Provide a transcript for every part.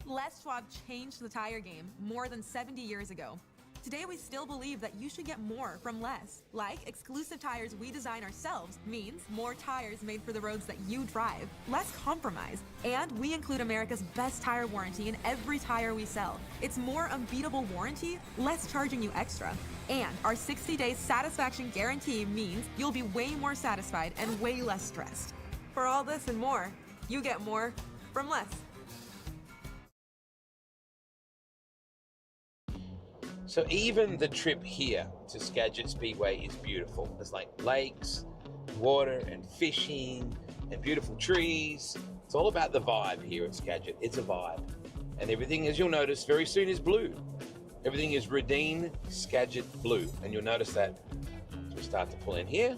Les Schwab changed the tire game more than 70 years ago. Today, we still believe that you should get more from less. Like exclusive tires we design ourselves means more tires made for the roads that you drive, less compromise, and we include America's best tire warranty in every tire we sell. It's more unbeatable warranty, less charging you extra. And our 60-day satisfaction guarantee means you'll be way more satisfied and way less stressed. For all this and more, you get more from less. So even the trip here to Skagit Speedway is beautiful. There's like lakes, water and fishing and beautiful trees. It's all about the vibe here at Skagit. It's a vibe. And everything, as you'll notice, very soon is blue. Everything is Redine Skagit blue. And you'll notice that as we start to pull in here.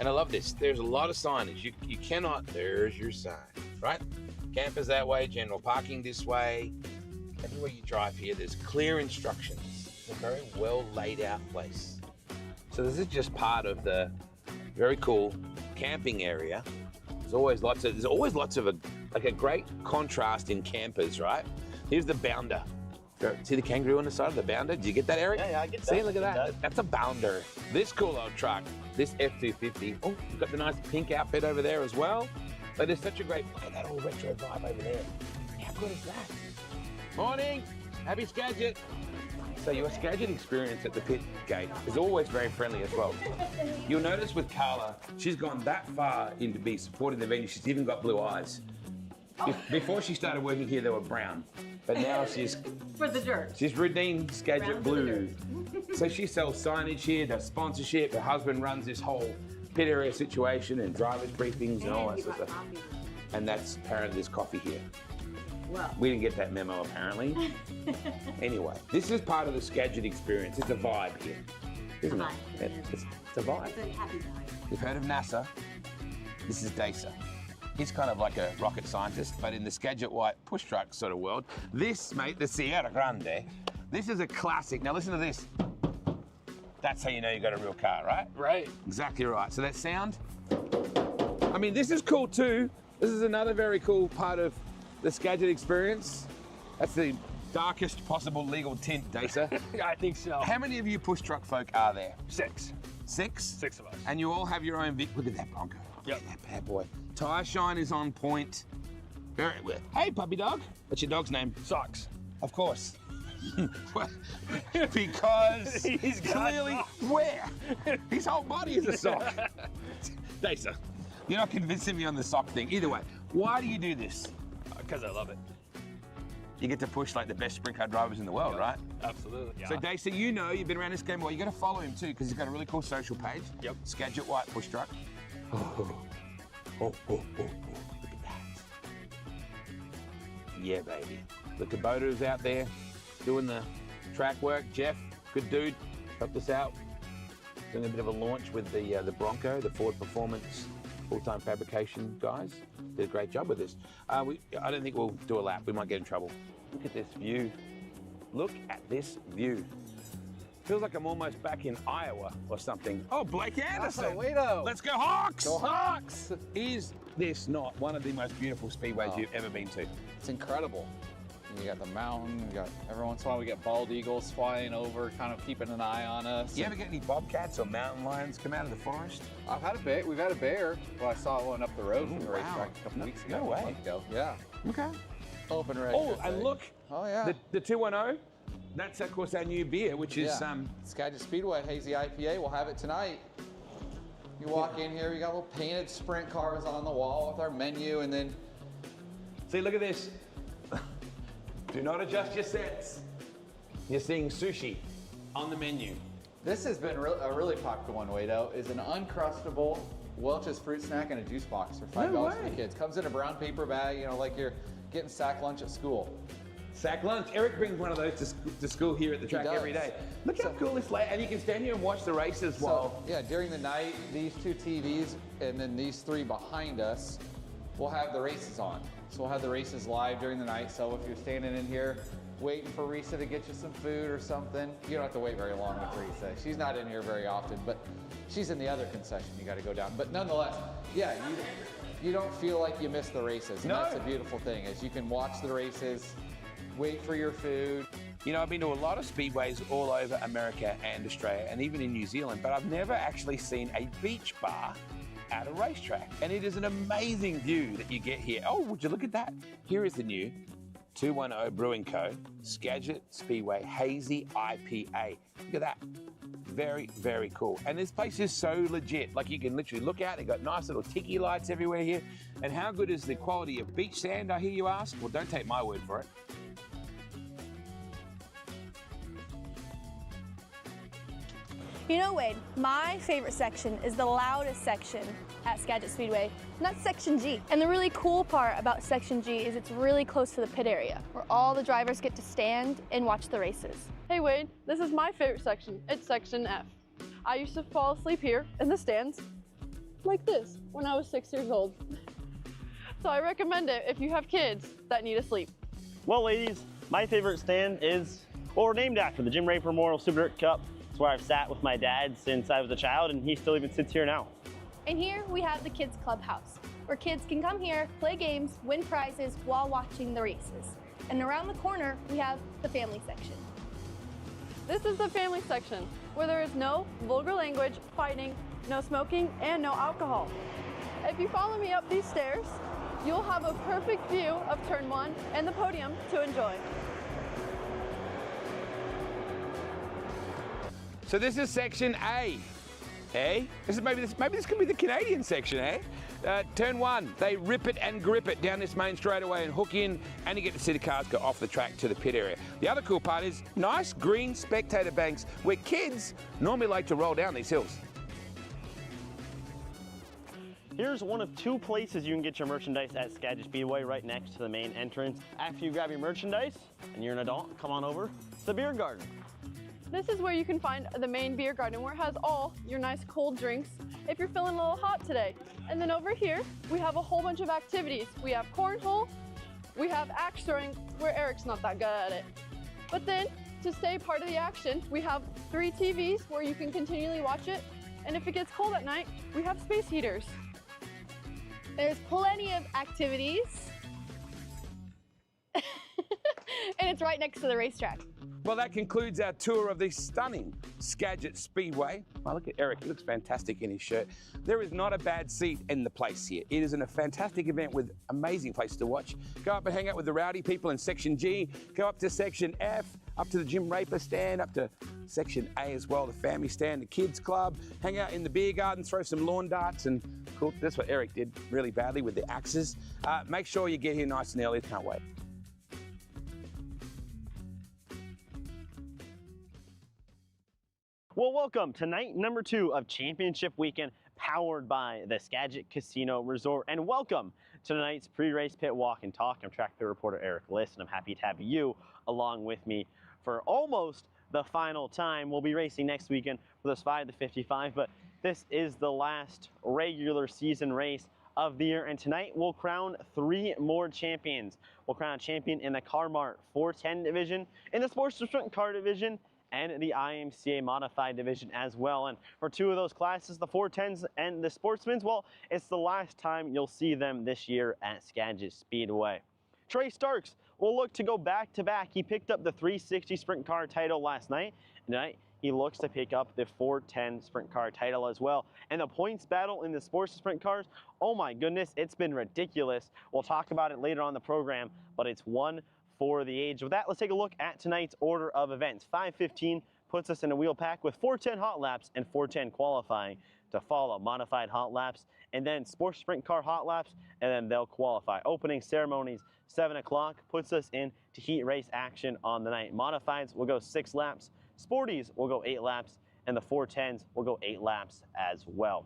And I love this. There's a lot of signage. You cannot, there's your sign, right? Campers that way, general parking this way. Everywhere you drive here, there's clear instructions. It's a very well laid out place. So this is just part of the very cool camping area. There's always lots of a great contrast in campers, right? Here's the bounder. See the kangaroo on the side of the bounder? Did you get that, Eric? Yeah, I get that. See, look at that. That's a bounder. This cool old truck, this F-250. Oh, you've got the nice pink outfit over there as well. But it's such a great, look at that old retro vibe over there. How good is that? Morning, happy Skagit. So your Skagit experience at the pit gate is always very friendly as well. You'll notice with Carla, she's gone that far into being supporting the venue, she's even got blue eyes. Before she started working here, they were brown. But now she's... For the dirt. She's Redine Skagit blue. So she sells signage here, does sponsorship, her husband runs this whole pit area situation and drivers briefings and all that sort of stuff. And that's apparently there's coffee here. Well. We didn't get that memo apparently. Anyway, this is part of the Skagit experience. It's a vibe here, isn't it? It's a vibe. It's a happy vibe. You've heard of NASA? This is Dasa. He's kind of like a rocket scientist, but in the Skagit White push truck sort of world. This, mate, the Sierra Grande, this is a classic. Now listen to this. That's how you know you got a real car, right? Right. Exactly right. So that sound, I mean, this is cool too. This is another very cool part of the Skagit experience. That's the darkest possible legal tint, Dasa. I think so. How many of you push truck folk are there? 6. 6? 6 of us. And you all have your own Look at that Bronco. Yep. Look at that bad boy. Tire shine is on point. Very well. Hey, puppy dog. What's your dog's name? Socks. Of course. Because He's got clearly where? His whole body is a sock. Dasa, you're not convincing me on the sock thing. Either way, why do you do this? Because I love it. You get to push like the best sprint car drivers in the world, right? Absolutely. Yeah. So Dasa, you know, you've been around this game. Well, you got to follow him too because he's got a really cool social page. Yep. Skagit White push truck. Look at that. Yeah, baby. The Kubota's out there doing the track work. Jeff, good dude, helped us out. Doing a bit of a launch with the Bronco, the Ford Performance full-time fabrication guys. Did a great job with this. I don't think we'll do a lap. We might get in trouble. Look at this view. Look at this view. Feels like I'm almost back in Iowa or something. Oh, Blake Anderson. Let's go Hawks! Go Hawks! Is this not one of the most beautiful speedways you've ever been to? It's incredible. You got the mountain, you got every once in a while we get bald eagles flying over, kind of keeping an eye on us. You ever get any bobcats or mountain lions come out of the forest? I've had a bear. We've had a bear. Well, I saw one up the road from the racetrack a couple weeks ago. No way. A month ago. Yeah. Okay. Open ready. Oh, and look. Oh yeah. The 210. That's of course our new beer, which is Skagit Speedway Hazy IPA. We'll have it tonight. You walk in here, you got little painted sprint cars on the wall with our menu, and then. See, look at this. Do not adjust your sets. You're seeing sushi on the menu. This has been a really popular one, Wado, is an Uncrustable Welch's fruit snack and a juice box for $5 for the kids. Comes in a brown paper bag, you know, like you're getting sack lunch at school. Sack lunch. Eric brings one of those to school here at the track every day. Look how cool this is. And you can stand here and watch the races while... So, yeah, during the night, these 2 TVs and then these 3 behind us will have the races on. So we'll have the races live during the night. So if you're standing in here waiting for Risa to get you some food or something, you don't have to wait very long with Risa. She's not in here very often, but she's in the other concession. You got to go down. But nonetheless, yeah, you don't feel like you miss the races. And No. that's a beautiful thing, is you can watch the races, wait for your food. You know, I've been to a lot of speedways all over America and Australia and even in New Zealand, but I've never actually seen a beach bar at a racetrack. And it is an amazing view that you get here. Oh, would you look at that? Here is the new 210 Brewing Co. Skagit Speedway Hazy IPA. Look at that. Very, very cool. And this place is so legit. Like, you can literally look out, they've got nice little tiki lights everywhere here. And how good is the quality of beach sand, I hear you ask? Well, don't take my word for it. You know, Wade, my favorite section is the loudest section at Skagit Speedway, and that's Section G. And the really cool part about Section G is it's really close to the pit area, where all the drivers get to stand and watch the races. Hey Wade, this is my favorite section. It's Section F. I used to fall asleep here in the stands like this when I was 6 years old. So I recommend it if you have kids that need to sleep. Well, ladies, my favorite stand is, or named after, the Jim Rape Memorial Super Dirt Cup. It's where I've sat with my dad since I was a child, and he still even sits here now. And here we have the Kids Clubhouse, where kids can come here, play games, win prizes while watching the races. And around the corner, we have the family section. This is the family section, where there is no vulgar language, fighting, no smoking, and no alcohol. If you follow me up these stairs, you'll have a perfect view of Turn 1 and the podium to enjoy. So this is Section A, eh? Maybe this could be the Canadian section, eh? Turn 1, they rip it and grip it down this main straightaway and hook in, and you get to see the cars go off the track to the pit area. The other cool part is nice green spectator banks where kids normally like to roll down these hills. Here's one of two places you can get your merchandise at Skagit Speedway, right next to the main entrance. After you grab your merchandise and you're an adult, come on over to the beer garden. This is where you can find the main beer garden, where it has all your nice cold drinks if you're feeling a little hot today. And then over here, we have a whole bunch of activities. We have cornhole, we have axe throwing, where Eric's not that good at it. But then, to stay part of the action, we have 3 TVs where you can continually watch it. And if it gets cold at night, we have space heaters. There's plenty of activities, and it's right next to the racetrack. Well, that concludes our tour of the stunning Skagit Speedway. Oh, look at Eric, he looks fantastic in his shirt. There is not a bad seat in the place here. It is a fantastic event with amazing places to watch. Go up and hang out with the rowdy people in Section G, go up to Section F, up to the Jim Raper stand, up to Section A as well, the family stand, the kids club, hang out in the beer garden, throw some lawn darts, and cool, that's what Eric did really badly with the axes. Make sure you get here nice and early, can't wait. Well, welcome to night number 2 of Championship Weekend, powered by the Skagit Casino Resort. And welcome to tonight's pre-race pit walk and talk. I'm track pit reporter Eric Liss, and I'm happy to have you along with me for almost the final time. We'll be racing next weekend for this 5 to 55, but this is the last regular season race of the year, and tonight we'll crown 3 more champions. We'll crown a champion in the Car-Mart 410 division, in the Sports Sprint Car division, and the IMCA Modified division as well. And for 2 of those classes, the 410s and the Sportsmans, well, it's the last time you'll see them this year at Skagit Speedway. Trey Starks will look to go back-to-back. He picked up the 360 Sprint Car title last night. Tonight, he looks to pick up the 410 Sprint Car title as well. And the points battle in the Sports Sprint Cars, oh my goodness, it's been ridiculous. We'll talk about it later on in the program, but it's one for the age. With that, let's take a look at tonight's order of events. 5:15 puts us in a wheel pack with 410 hot laps and 410 qualifying to follow. Modified hot laps and then Sports Sprint Car hot laps, and then they'll qualify. Opening ceremonies 7 o'clock puts us into heat race action on the night. Modifieds will go 6 laps, Sporties will go 8 laps, and the 410s will go 8 laps as well.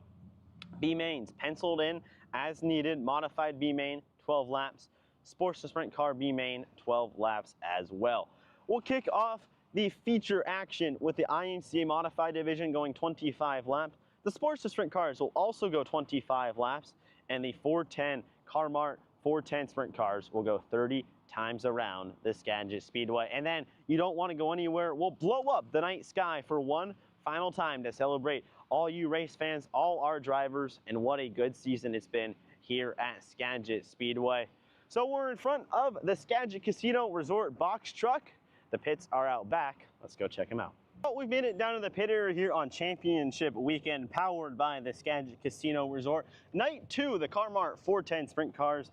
B-mains penciled in as needed. Modified B-main 12 laps. Sports Sprint Car B-main 12 laps as well. We'll kick off the feature action with the IMCA Modified division going 25 laps. The Sports Sprint Cars will also go 25 laps, and the 410 Car-Mart 410 Sprint Cars will go 30 times around the Skagit Speedway. And then you don't want to go anywhere. We'll blow up the night sky for one final time to celebrate all you race fans, all our drivers, and what a good season it's been here at Skagit Speedway. So we're in front of the Skagit Casino Resort box truck. The pits are out back. Let's go check them out. Well, we've made it down to the pit area here on Championship Weekend, powered by the Skagit Casino Resort. Night 2, the Car-Mart 410 Sprint Cars,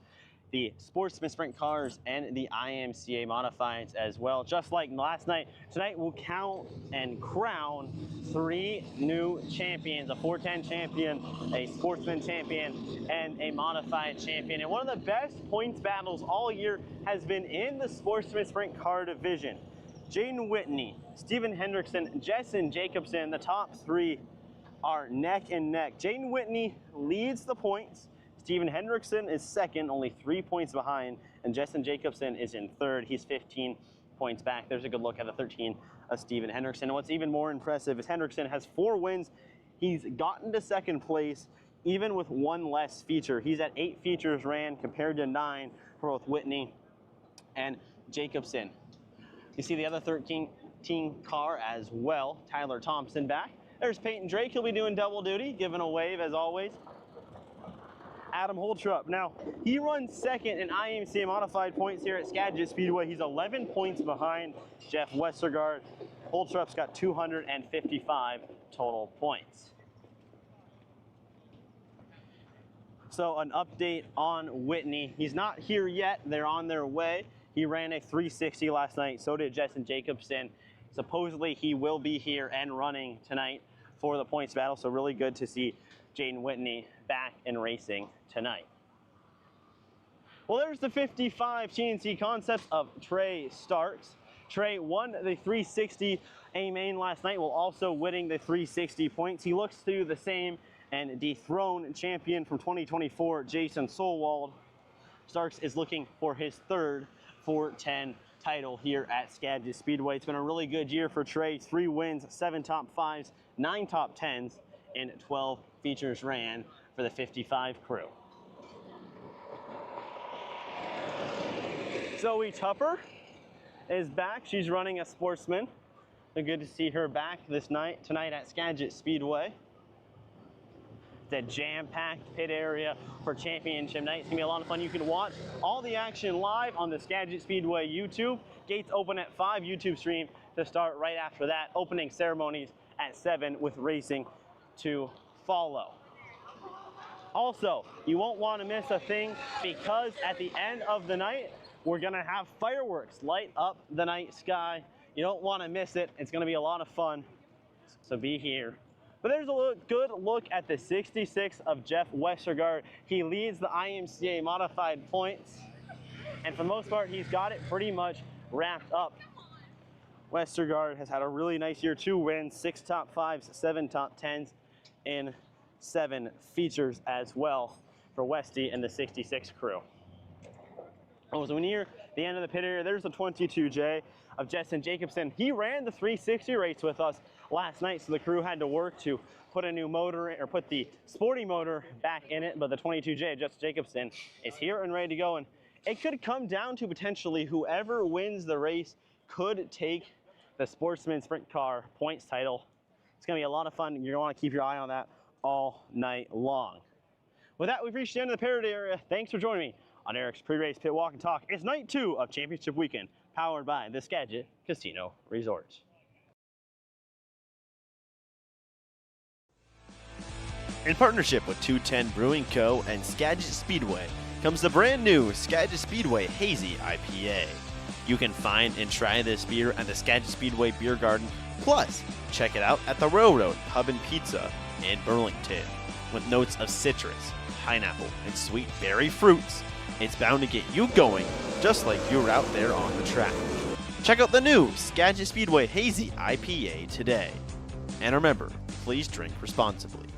the Sportsman Sprint Cars, and the IMCA Modifieds as well. Just like last night, tonight we'll count and crown 3 new champions, a 410 champion, a Sportsman champion, and a Modified champion. And one of the best points battles all year has been in the Sportsman Sprint Car division. Jaden Whitney, Steven Hendrickson, Jessen Jacobson, the top 3 are neck and neck. Jaden Whitney leads the points. Steven Hendrickson is second, only 3 points behind, and Jessen Jacobson is in third. He's 15 points back. There's a good look at the 13 of Steven Hendrickson. And what's even more impressive is Hendrickson has 4 wins. He's gotten to second place, even with 1 less feature. He's at 8 features ran compared to 9 for both Whitney and Jacobson. You see the other 13 car as well. Tyler Thompson back. There's Peyton Drake. He'll be doing double duty, giving a wave as always. Adam Holtrup. Now, he runs second in IMCA modified points here at Skagit Speedway. He's 11 points behind Jeff Westergaard. Holtrup's got 255 total points. So an update on Whitney. He's not here yet. They're on their way. He ran a 360 last night. So did Jessen Jacobson. Supposedly he will be here and running tonight for the points battle. So really good to see Jaden Whitney back in racing tonight. Well, there's the 55 TNC Concepts of Trey Starks. Trey won the 360 A main last night while also winning the 360 points. He looks to do the same and dethrone champion from 2024, Jason Solwald. Starks is looking for his 3rd 410 title here at Skagit Speedway. It's been a really good year for Trey. 3 wins, 7 top 5s, 9 top 10s, and 12 features ran for the 55 crew. Zoe Tupper is back. She's running a Sportsman. It's good to see her back tonight at Skagit Speedway. The jam-packed pit area for championship night. It's gonna be a lot of fun. You can watch all the action live on the Skagit Speedway YouTube. Gates open at 5, YouTube stream to start right after that. Opening ceremonies at 7 with racing to follow. Also, you won't want to miss a thing because at the end of the night, we're gonna have fireworks light up the night sky. You don't want to miss it. It's gonna be a lot of fun, so be here. But there's a good look at the 66 of Jeff Westergaard. He leads the IMCA modified points, and for the most part, he's got it pretty much wrapped up. Westergaard has had a really nice year, 2 wins, 6 top 5s, 7 top 10s, and 7 features as well for Westy and the 66 crew. So we're near the end of the pit area. There's the 22J of Jessen Jacobson. He ran the 360 race with us last night, so the crew had to work to put a new motor in, or put the sporty motor back in it, but the 22J of Jessen Jacobson is here and ready to go, and it could come down to potentially whoever wins the race could take the Sportsman Sprint Car points title. It's gonna be a lot of fun. You're gonna wanna keep your eye on that all night long. With that, we've reached the end of the pit area. Thanks for joining me on Eric's pre-race pit walk and talk. It's night 2 of Championship Weekend, powered by the Skagit Casino Resort. In partnership with 210 Brewing Co. and Skagit Speedway comes the brand new Skagit Speedway Hazy IPA. You can find and try this beer at the Skagit Speedway Beer Garden, plus check it out at the Railroad Pub and Pizza in Burlington. With notes of citrus, pineapple, and sweet berry fruits, it's bound to get you going just like you're out there on the track. Check out the new Skagit Speedway Hazy IPA today. And remember, please drink responsibly.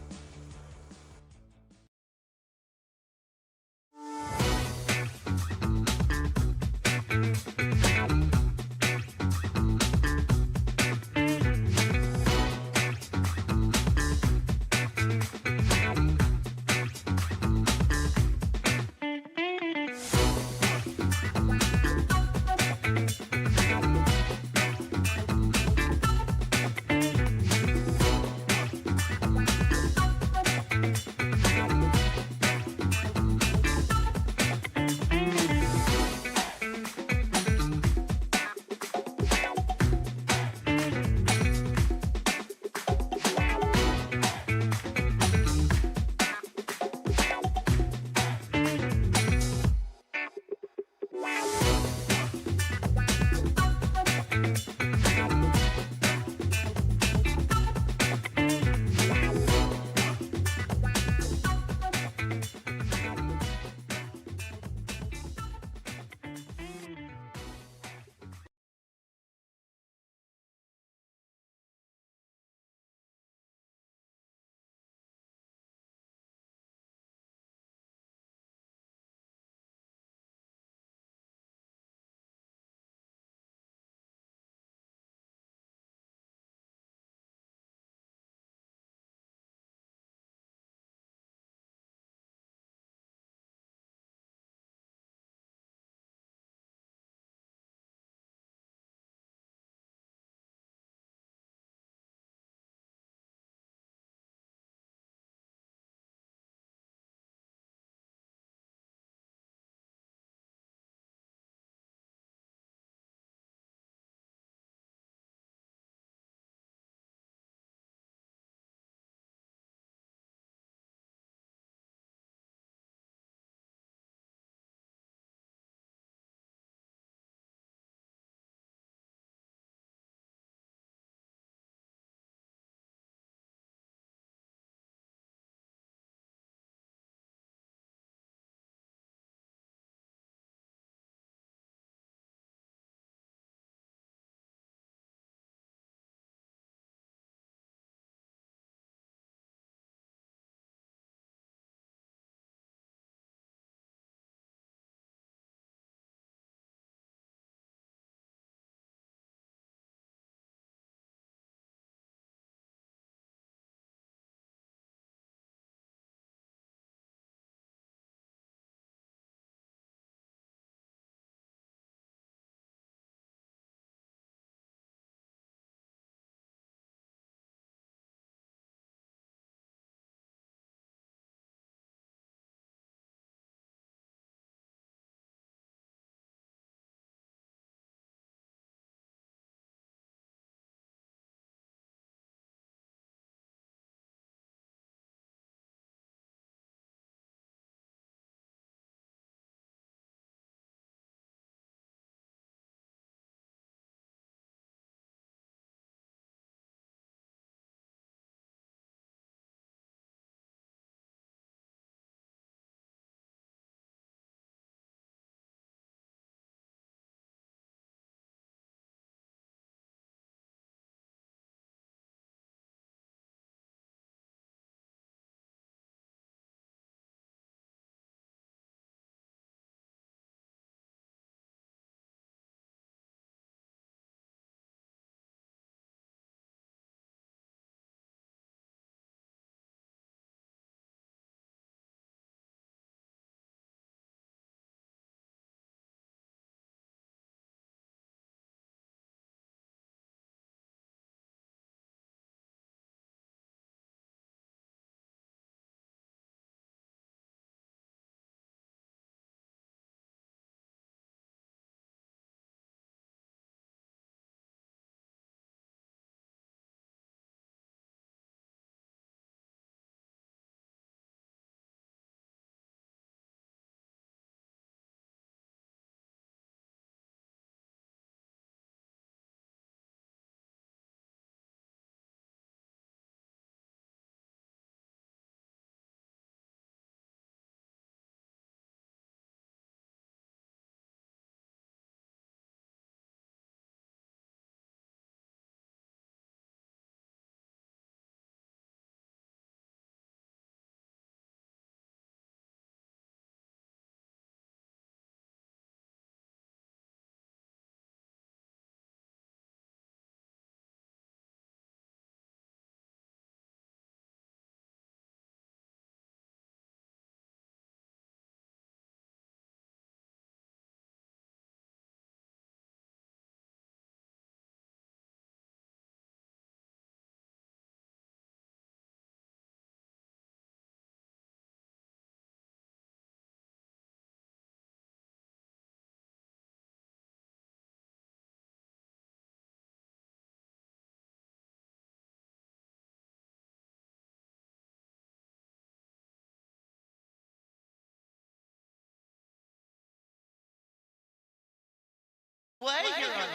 Way here on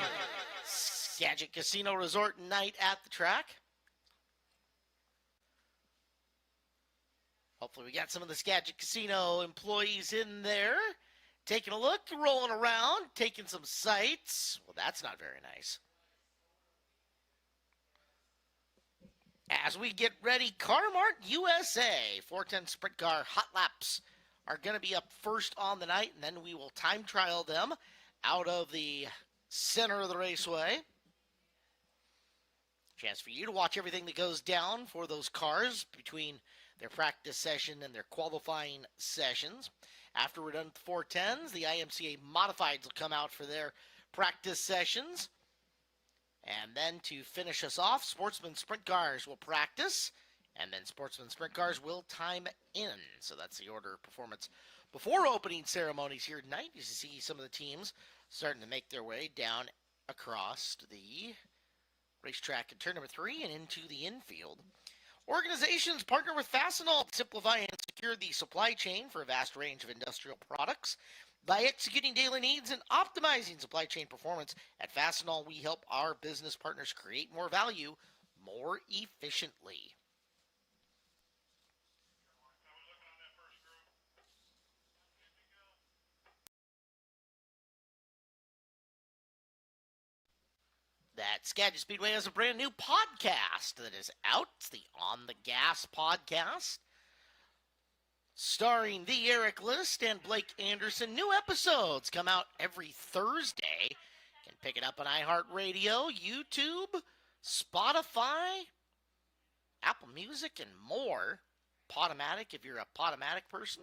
Skagit Casino Resort night at the track. Hopefully we got some of the Skagit Casino employees in there, taking a look, rolling around, taking some sights. Well, that's not very nice. As we get ready, Car-Mart USA 410 Sprint Car Hot Laps are going to be up first on the night, and then we will time trial them out of the center of the raceway. Chance for you to watch everything that goes down for those cars between their practice session and their qualifying sessions. After we're done with the 410s, the IMCA Modifieds will come out for their practice sessions. And then to finish us off, Sportsman Sprint Cars will practice, and then Sportsman Sprint Cars will time in. So that's the order of performance before opening ceremonies here tonight. You see some of the teams starting to make their way down across the racetrack in turn number 3 and into the infield. Organizations partner with Fastenal to simplify and secure the supply chain for a vast range of industrial products. By executing daily needs and optimizing supply chain performance, at Fastenal, we help our business partners create more value more efficiently. That Skagit Speedway has a brand new podcast that is out. It's the On the Gas podcast, starring the Eric List and Blake Anderson. New episodes come out every Thursday. You can pick it up on iHeartRadio, YouTube, Spotify, Apple Music, and more. Podomatic, if you're a Podomatic person.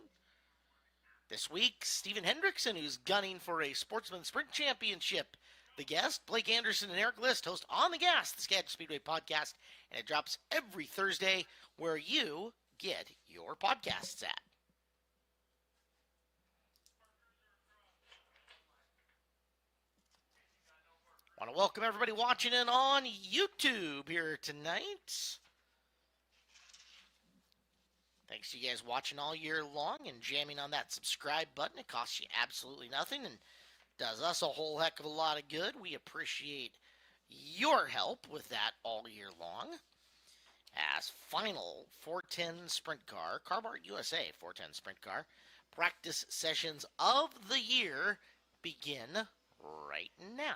This week, Steven Hendrickson, who's gunning for a Sportsman Sprint Championship. The guest, Blake Anderson and Eric List, host On the Gas, the Skagit Speedway podcast, and it drops every Thursday where you get your podcasts at. Want to welcome everybody watching in on YouTube here tonight. Thanks to you guys watching all year long and jamming on that subscribe button. It costs you absolutely nothing and does us a whole heck of a lot of good. We appreciate your help with that all year long. As final 410 Sprint Car, Car-Mart USA 410 Sprint Car, practice sessions of the year begin right now.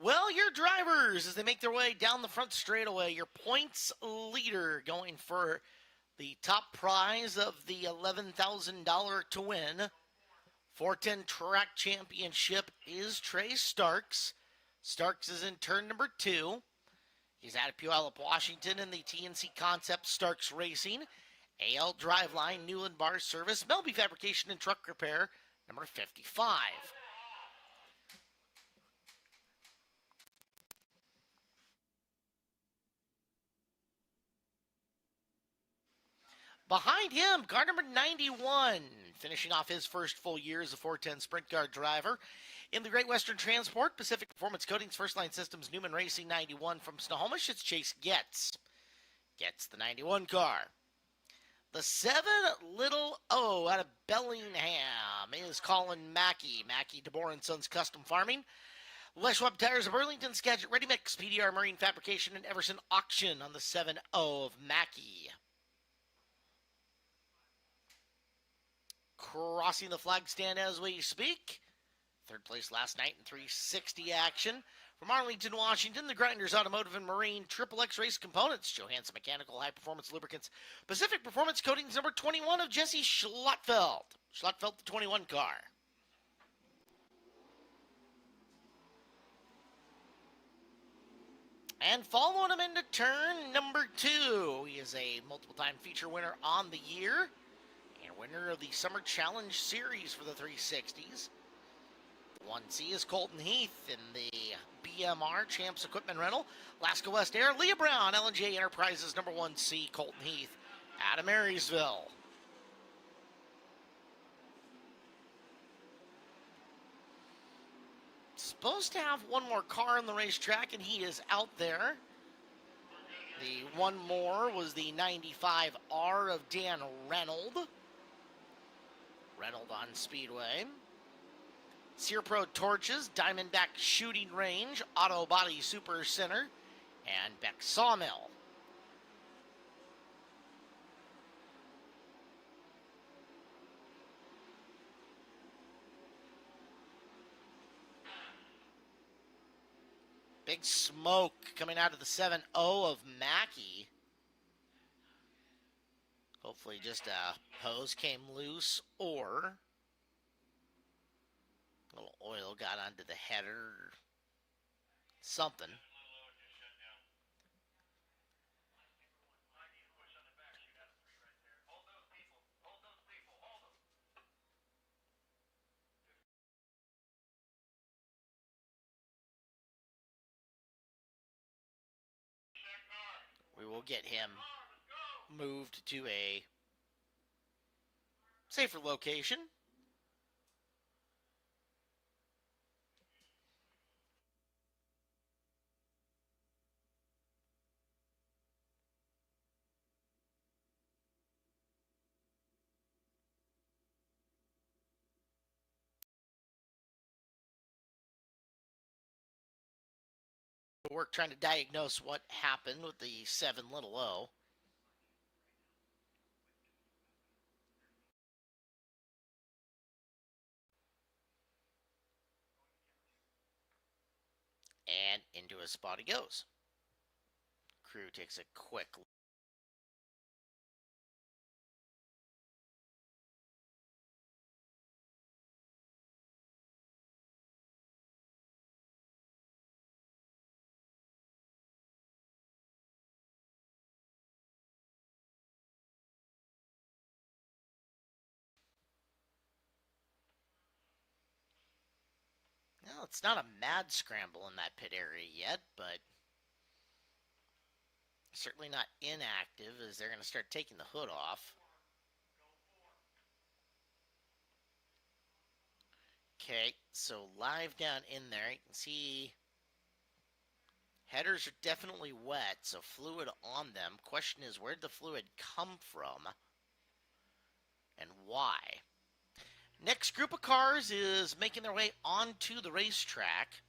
Well, your drivers, as they make their way down the front straightaway, your points leader going for the top prize of the $11,000 to win 410 Track Championship is Trey Starks. Starks is in turn number 2. He's out of Puyallup, Washington in the TNC Concept Starks Racing. AL Driveline, Newland Bar Service, Melby Fabrication and Truck Repair, number 55. Behind him, car number 91, finishing off his first full year as a 410 Sprint Car driver. In the Great Western Transport, Pacific Performance Coatings, First Line Systems, Newman Racing 91 from Snohomish, it's Chase Getz. Getz the 91 car. The 7 little O out of Bellingham is Colin Mackey. Mackey, DeBoer & Sons Custom Farming. Les Schwab Tires of Burlington, Skagit Ready Mix, PDR Marine Fabrication, and Everson Auction on the 7-0 of Mackey. Crossing the flag stand as we speak. Third place last night in 360 action. From Arlington, Washington, the Grinders Automotive and Marine Triple X Race Components, Johansson Mechanical High Performance Lubricants, Pacific Performance Coatings number 21 of Jesse Schlottfeld. Schlottfeld, the 21 car. And following him into turn number 2, he is a multiple-time feature winner on the year and winner of the Summer Challenge Series for the 360s. 1C is Colton Heath in the BMR Champs Equipment Rental. Alaska West Air, Leah Brown, L&J Enterprises, number 1C, Colton Heath, out of Marysville. Supposed to have one more car on the racetrack, and he is out there. The one more was the 95R of Dan Reynolds. Reynolds on Speedway. Searpro Torches, Diamondback Shooting Range, Auto Body Super Center, and Beck Sawmill. Big smoke coming out of the 7-0 of Mackey. Hopefully just a hose came loose or a little oil got onto the header or something. We will get him moved to a safer location. We're trying to diagnose what happened with the 7-0. And into a spot he goes. Crew takes a quick look. Well, it's not a mad scramble in that pit area yet, but certainly not inactive as they're going to start taking the hood off. Okay, so live down in there, you can see headers are definitely wet, so fluid on them. Question is, where'd the fluid come from and why? Next group of cars is making their way onto the racetrack.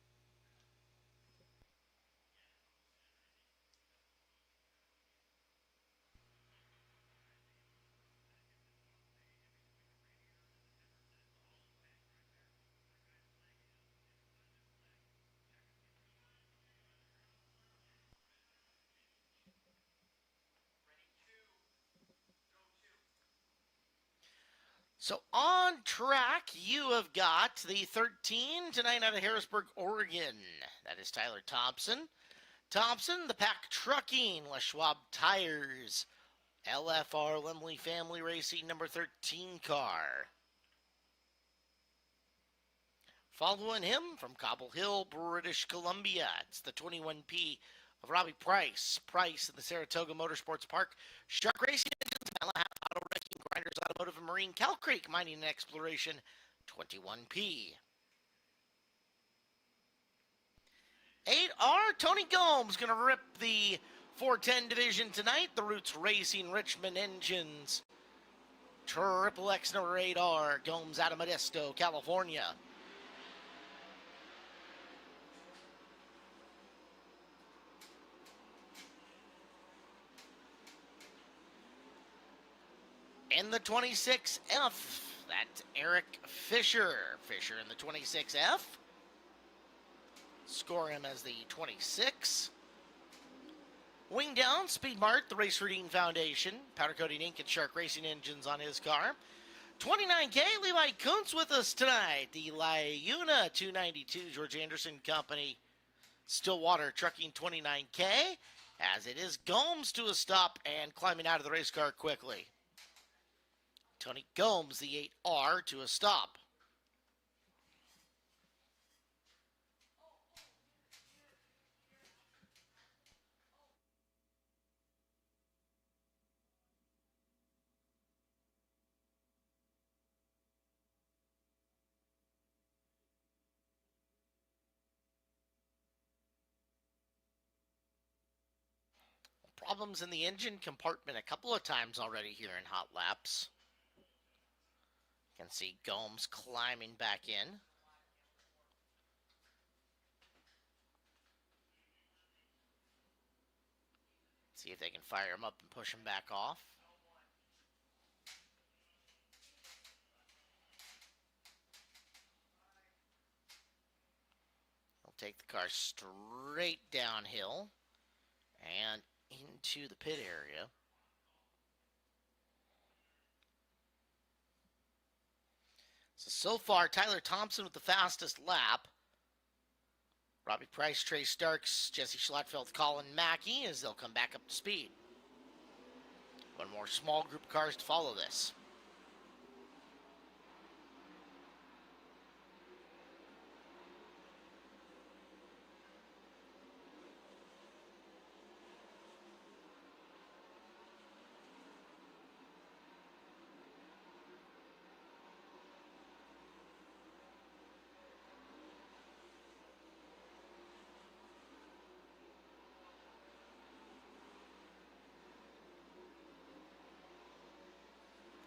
So on track, you have got the 13 tonight out of Harrisburg, Oregon. That is Tyler Thompson. Thompson, the Pack Trucking, Les Schwab Tires, LFR Lemley Family Racing, number 13 car. Following him from Cobble Hill, British Columbia, it's the 21P of Robbie Price. Price in the Saratoga Motorsports Park. Shark Racing Engines, Malahat Auto Wrecking, Grinders Automotive and Marine, Cal Creek Mining and Exploration, 21P. 8R, Tony Gomes going to rip the 410 division tonight. The Roots Racing Richmond Engines. Triple X number 8R, Gomes out of Modesto, California. In the 26F, that's Eric Fisher. Fisher in the 26F. Score him as the 26. Wing down, Speed Mart, the Race Routine Foundation. Powder Coating Inc. and Shark Racing Engines on his car. 29K, Levi Kuntz with us tonight. The Lyuna 292 George Anderson Company. Stillwater Trucking 29K. As it is Gomes to a stop and climbing out of the race car quickly. Tony Gomes, the 8R, to a stop. problems in the engine compartment a couple of times already here in hot laps. You can see Gomes climbing back in. See if they can fire him up and push him back off. He'll take the car straight downhill and into the pit area. So far, Tyler Thompson with the fastest lap. Robbie Price, Trey Starks, Jesse Schlattfeld, Colin Mackey as they'll come back up to speed. One more small group of cars to follow this.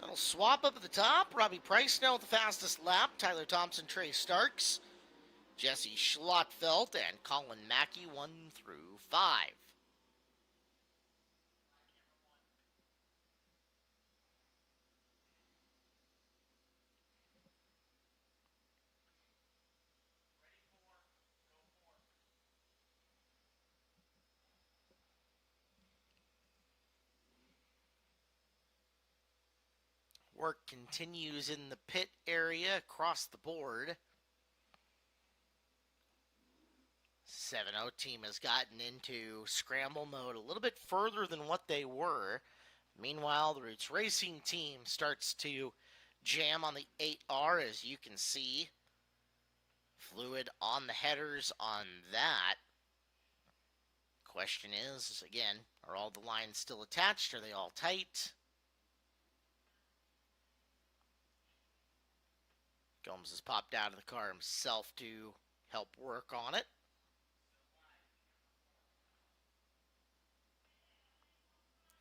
That'll swap up at the top. Robbie Price now with the fastest lap. Tyler Thompson, Trey Starks, Jesse Schlattfeld, and Colin Mackey 1 through 5. Work continues in the pit area across the board. 7-0 team has gotten into scramble mode a little bit further than what they were. Meanwhile, the Roots Racing team starts to jam on the 8R, as you can see. Fluid on the headers on that. Question is, again, are all the lines still attached? Are they all tight? Gomes has popped out of the car himself to help work on it.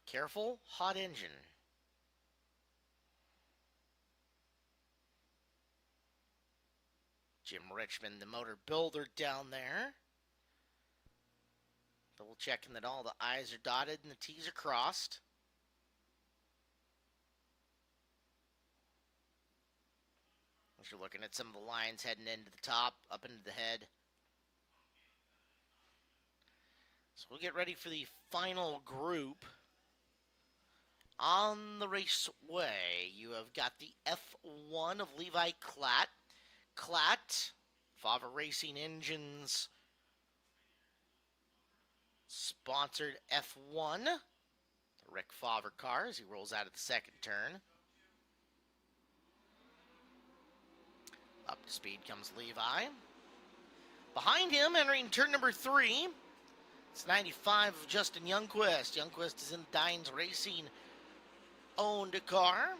Careful, hot engine. Jim Richmond, the motor builder down there. Double checking that all the I's are dotted and the T's are crossed. As you're looking at some of the lines heading into the top, up into the head. So we'll get ready for the final group. On the raceway, you have got the F1 of Levi Klatt. Klatt, Fava Racing Engines sponsored F1. The Rick Favre car as he rolls out of the second turn. Up to speed comes Levi. Behind him, entering turn number 3, it's 95 of Justin Youngquist. Youngquist is in Dines Racing owned car.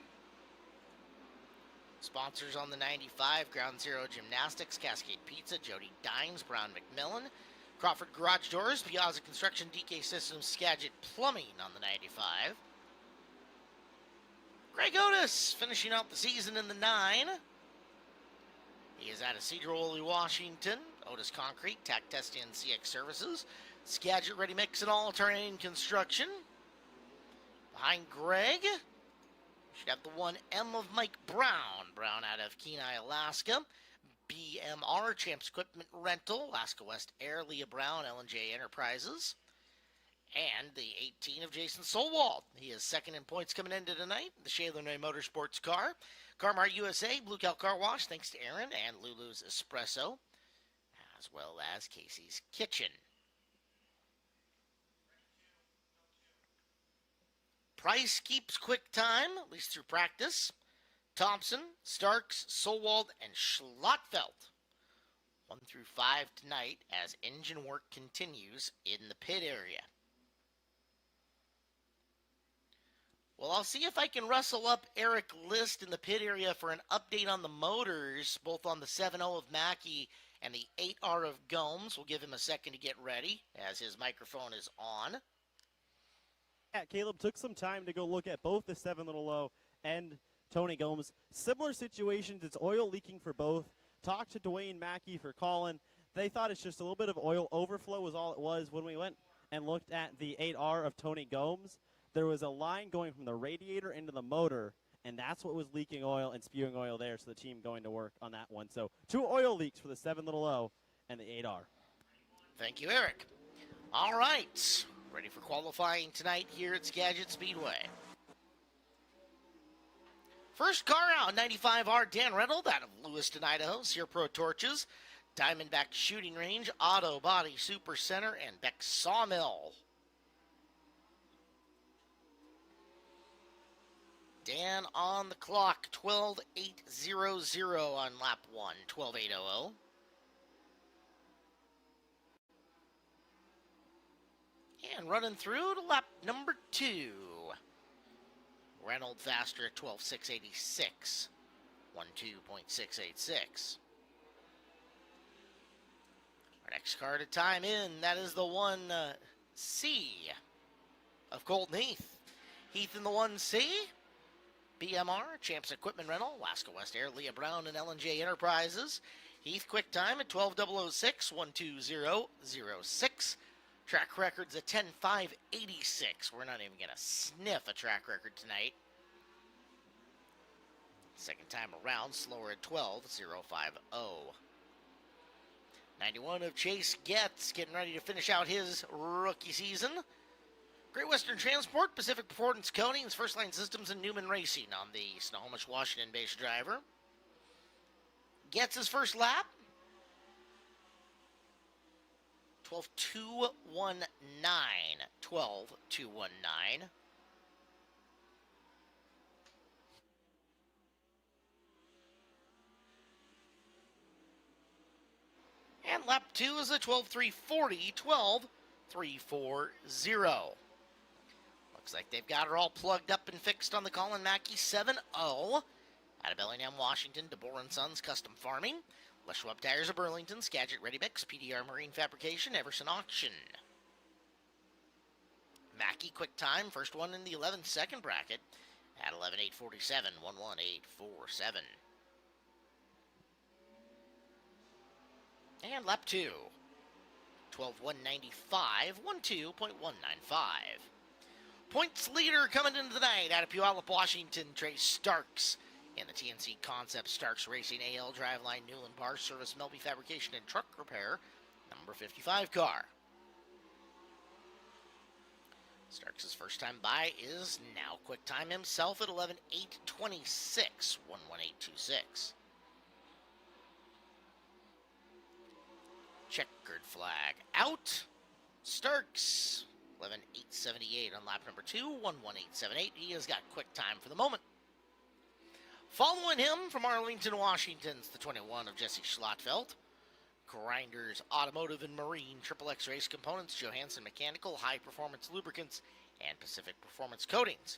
Sponsors on the 95, Ground Zero Gymnastics, Cascade Pizza, Jody Dines, Brown McMillan, Crawford Garage Doors, Piazza Construction, DK Systems, Skagit Plumbing on the 95. Greg Otis finishing out the season in the 9. He is out of Cedar Woolley, Washington. Otis Concrete, Tack Testing and CX Services. Skagit Ready Mix and All-Terrain Construction. Behind Greg, we should have the 1M of Mike Brown. Brown out of Kenai, Alaska. BMR, Champs Equipment Rental. Alaska West Air, Leah Brown, L&J Enterprises. And the 18 of Jason Solwald. He is second in points coming into tonight. The Shaler Motorsports car. Carmart USA, Blue Cow Car Wash, thanks to Aaron and Lulu's Espresso, as well as Casey's Kitchen. Price keeps quick time, at least through practice. Thompson, Starks, Solwald, and Schlattfeld. 1 through 5 tonight as engine work continues in the pit area. Well, I'll see if I can rustle up Eric List in the pit area for an update on the motors, both on the 7.0 of Mackey and the 8R of Gomes. We'll give him a second to get ready as his microphone is on. Yeah, Caleb took some time to go look at both the 7 Little Low and Tony Gomes. Similar situations. It's oil leaking for both. Talked to Dwayne Mackey for Colin. They thought it's just a little bit of oil overflow was all it was. When we went and looked at the 8R of Tony Gomes, there was a line going from the radiator into the motor, and that's what was leaking oil and spewing oil there, so the team going to work on that one. So 2 oil leaks for the 7 Little O and the 8R. Thank you, Eric. All right, ready for qualifying tonight here at Skagit Speedway. First car out, 95R Dan Reynolds out of Lewiston, Idaho, Sierra Pro Torches, Diamondback Shooting Range, Auto Body Super Center, and Beck Sawmill. Dan on the clock, 12.800 on lap 1, 12.800. And running through to lap number 2. Reynolds faster at 12.686, 12.686. Our next car to time in, that is the 1C of Colton Heath. Heath in the 1C. BMR, Champs Equipment Rental, Alaska West Air, Leah Brown, and L&J Enterprises. Heath quick time at 12.006, 120.06. Track records at 10.586. We're not even going to sniff a track record tonight. Second time around, slower at 12.050. 91 of Chase Getz getting ready to finish out his rookie season. Great Western Transport, Pacific Performance Coatings, First Line Systems, and Newman Racing on the Snohomish, Washington-based driver. Gets his first lap. 12.219. 12.219. And lap 2 is a 12.340. 12.340. Looks like they've got her all plugged up and fixed on the Colin Mackey 7.0. Out of Bellingham, Washington, DeBoer & Sons Custom Farming. Les Schwab Tires of Burlington, Skagit Ready Mix, PDR Marine Fabrication, Everson Auction. Mackey quick time, first one in the 11-second bracket at 11.847, 11.847. And lap 2, 12.195, 12.195. Points leader coming into the night out of Puyallup, Washington, Trey Starks. In the TNC Concept Starks Racing AL Driveline Newland Bar Service Melby Fabrication and Truck Repair, number 55 car. Starks' first time by is now quick time himself at 11.826, 11.826. Checkered flag out. Starks, 11.878 on lap number 2, 11.878. He has got quick time for the moment. Following him from Arlington, Washington's the 21 of Jesse Schlotfeld. Grinders Automotive and Marine, Triple X Race Components, Johansson Mechanical, High Performance Lubricants, and Pacific Performance Coatings.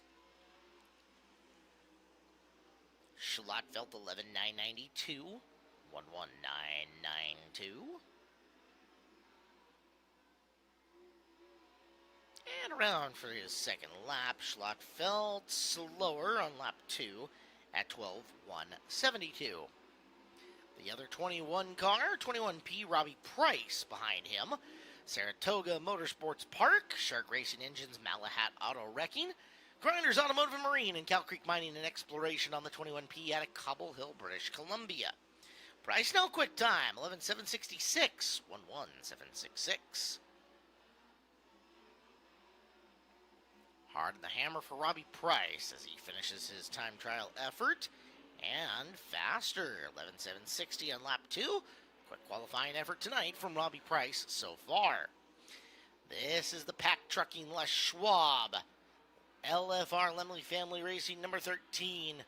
Schlotfeld 11.992, 11.992. And around for his second lap, Schlotfeld slower on lap 2 at 12.172. The other 21 car, 21P Robbie Price behind him. Saratoga Motorsports Park, Shark Racing Engines, Malahat Auto Wrecking, Grinders Automotive and Marine, and Cow Creek Mining and Exploration on the 21P out of Cobble Hill, British Columbia. Price now quick time, 11.766, 11.766. Hard on the hammer for Robbie Price as he finishes his time trial effort. And faster, 11.760 on lap 2. Quick qualifying effort tonight from Robbie Price so far. This is the Pack Trucking Les Schwab LFR Lemley Family Racing number 13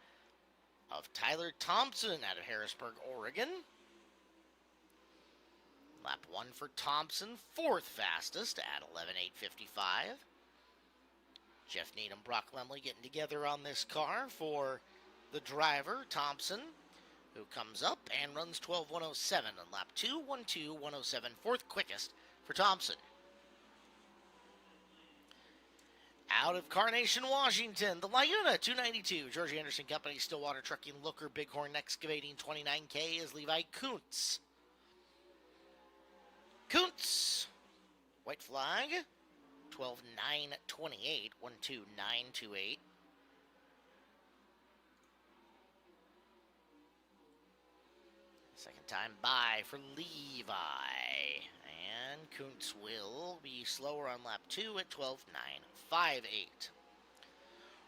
of Tyler Thompson out of Harrisburg, Oregon. Lap 1 for Thompson, fourth fastest at 11.855. Jeff Needham, Brock Lemley getting together on this car for the driver, Thompson, who comes up and runs 12.107 on lap 2, 1.2.107, fourth quickest for Thompson. Out of Carnation, Washington, the Laguna 292, George Anderson Company, Stillwater Trucking, Looker, Bighorn Excavating, 29K is Levi Kuntz. Kuntz, white flag, 12.928, 12928. Second time by for Levi. And Kuntz will be slower on lap 2 at 12.958.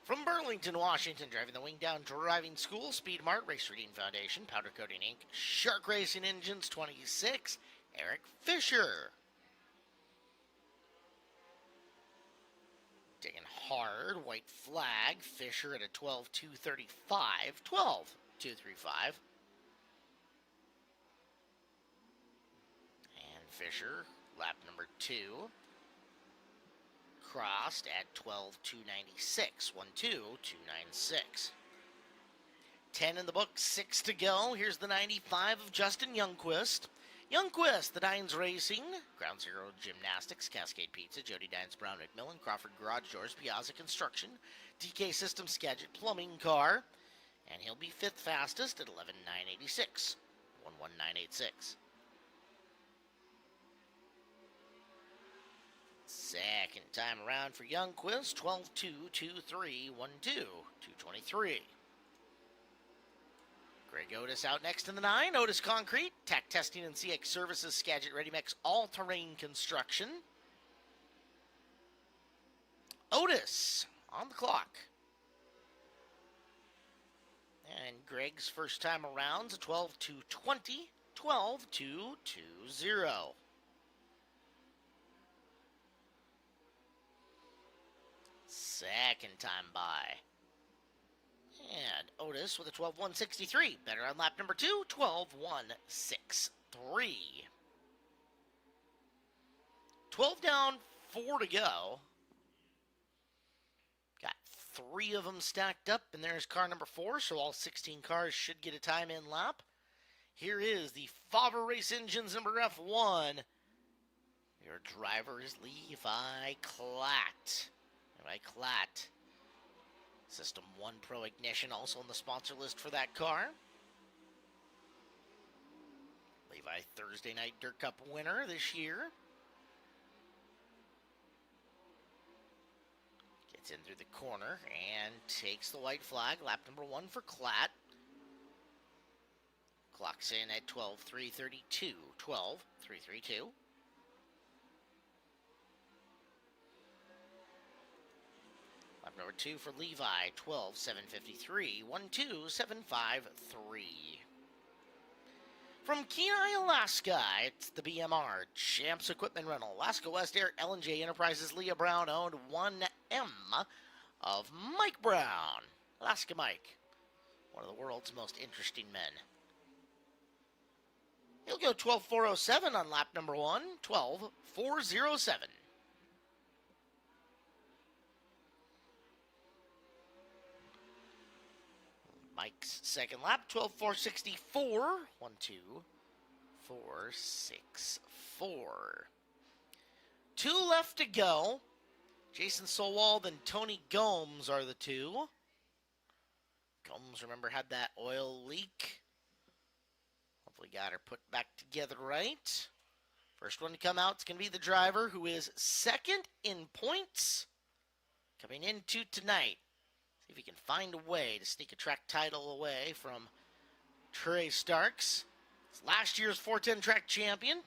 From Burlington, Washington, driving the Wingdown Driving School, Speed Mart, Race Reading Foundation, Powder Coating Inc., Shark Racing Engines 26, Eric Fisher. Digging hard, white flag, Fisher at a 12.235, 12.235. Fisher, lap number 2, crossed at 12.296, 1.2.296. 10 in the book, 6 to go. Here's the 95 of Justin Youngquist. Youngquist, the Dines Racing, Ground Zero Gymnastics, Cascade Pizza, Jody Dines, Brown McMillan, Crawford Garage Doors, Piazza Construction, DK Systems, Skagit Plumbing Car, and he'll be 5th fastest at 11.986, 1.1986. Second time around for Youngquist, 12.223, 1.2.223. Greg Otis out next in the 9. Otis Concrete, Tack Testing and CX Services, Skagit Ready Mix, All-Terrain Construction. Otis on the clock. And Greg's first time around, a 12.220, 12.220. Second time by. And Otis with a 12.163. Better on lap number 2, 12.163. 12 down, 4 to go. Got 3 of them stacked up, and there's car number 4, so all 16 cars should get a time in lap. Here is the Faber Race Engines number F1. Your driver is Levi Klatt. Levi Klatt. System 1 Pro Ignition also on the sponsor list for that car. Levi Thursday Night Dirt Cup winner this year. Gets in through the corner and takes the white flag. Lap number 1 for Klatt. Clocks in at 12.332. 12.332. Lap number 2 for Levi, 12.753, 1.2753. From Kenai, Alaska, it's the BMR Champs Equipment Rental. Alaska West Air L&J Enterprises, Leah Brown owned 1M of Mike Brown. Alaska Mike, one of the world's most interesting men. He'll go 12.407 on lap number 1, 12.407. Mike's second lap, 12.464, 1.2.464. 2 left to go. Jason Solwald and Tony Gomes are the 2. Gomes, remember, had that oil leak. Hopefully got her put back together right. First one to come out is going to be the driver who is second in points coming into tonight. See if he can find a way to sneak a track title away from Trey Starks. It's last year's 410 track champion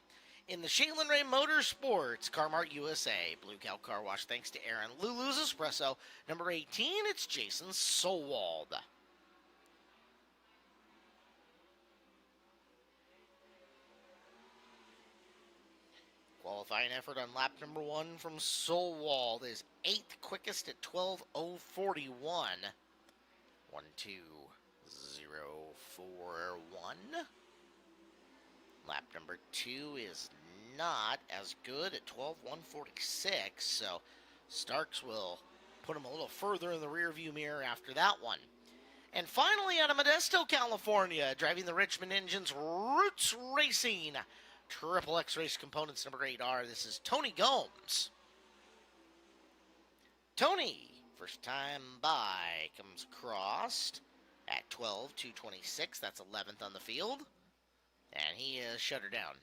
in the Shaylin Ray Motorsports, Carmart USA. Blue Cow Car Wash, thanks to Aaron Lulu's Espresso. Number 18, it's Jason Solwald. Qualifying effort on lap number 1 from Solwald is 8th quickest at 12.041. 1.2.041. Lap number 2 is not as good at 12.146, so Starks will put him a little further in the rearview mirror after that one. And finally, out of Modesto, California, driving the Richmond Engines Roots Racing Triple X Race Components number 8R. This is Tony Gomes. Tony, first time by, comes across at 12.226. That's 11th on the field. And he is shut her down.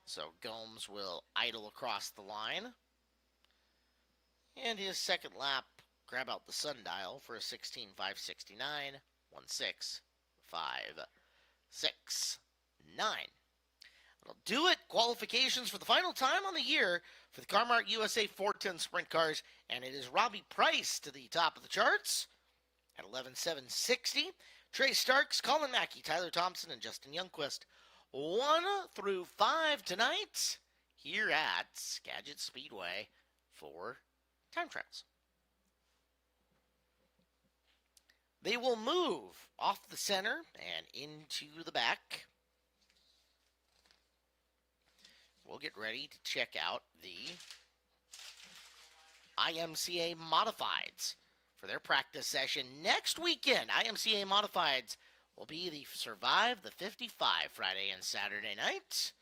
So Gomes will idle across the line. And his second lap, grab out the sundial for a 16.569, 16.569. That'll do it. Qualifications for the final time on the year for the Car-Mart USA 410 Sprint Cars. And it is Robbie Price to the top of the charts at 11.760. Trey Starks, Colin Mackey, Tyler Thompson, and Justin Youngquist. 1 through 5 tonight here at Skagit Speedway for time trials. They will move off the center and into the back. We'll get ready to check out the IMCA Modifieds for their practice session next weekend. IMCA Modifieds will be the Survive the 55 Friday and Saturday night.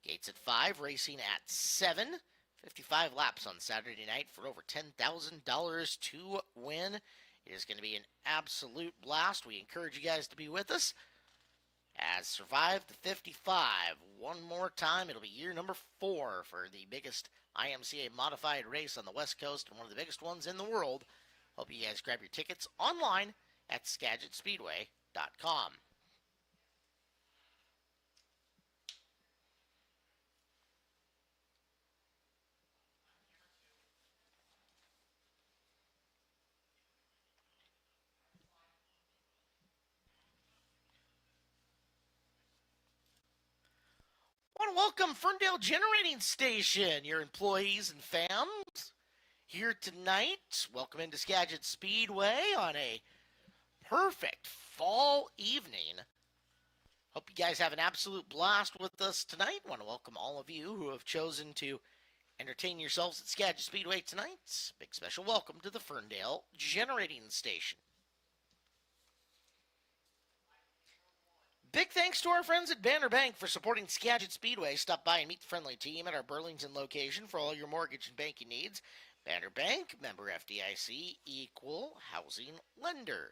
Gates at 5, racing at 7. 55 laps on Saturday night for over $10,000 to win. It is going to be an absolute blast. We encourage you guys to be with us as Survive the 55. One more time, it'll be year number 4 for the biggest IMCA modified race on the West Coast and one of the biggest ones in the world. Hope you guys grab your tickets online at SkagitSpeedway.com. I want to welcome Ferndale Generating Station, your employees and fams here tonight. Welcome into Skagit Speedway on a perfect fall evening. Hope you guys have an absolute blast with us tonight. I want to welcome all of you who have chosen to entertain yourselves at Skagit Speedway tonight. Big special welcome to the Ferndale Generating Station. Big thanks to our friends at Banner Bank for supporting Skagit Speedway. Stop by and meet the friendly team at our Burlington location for all your mortgage and banking needs. Banner Bank, member FDIC, equal housing lender.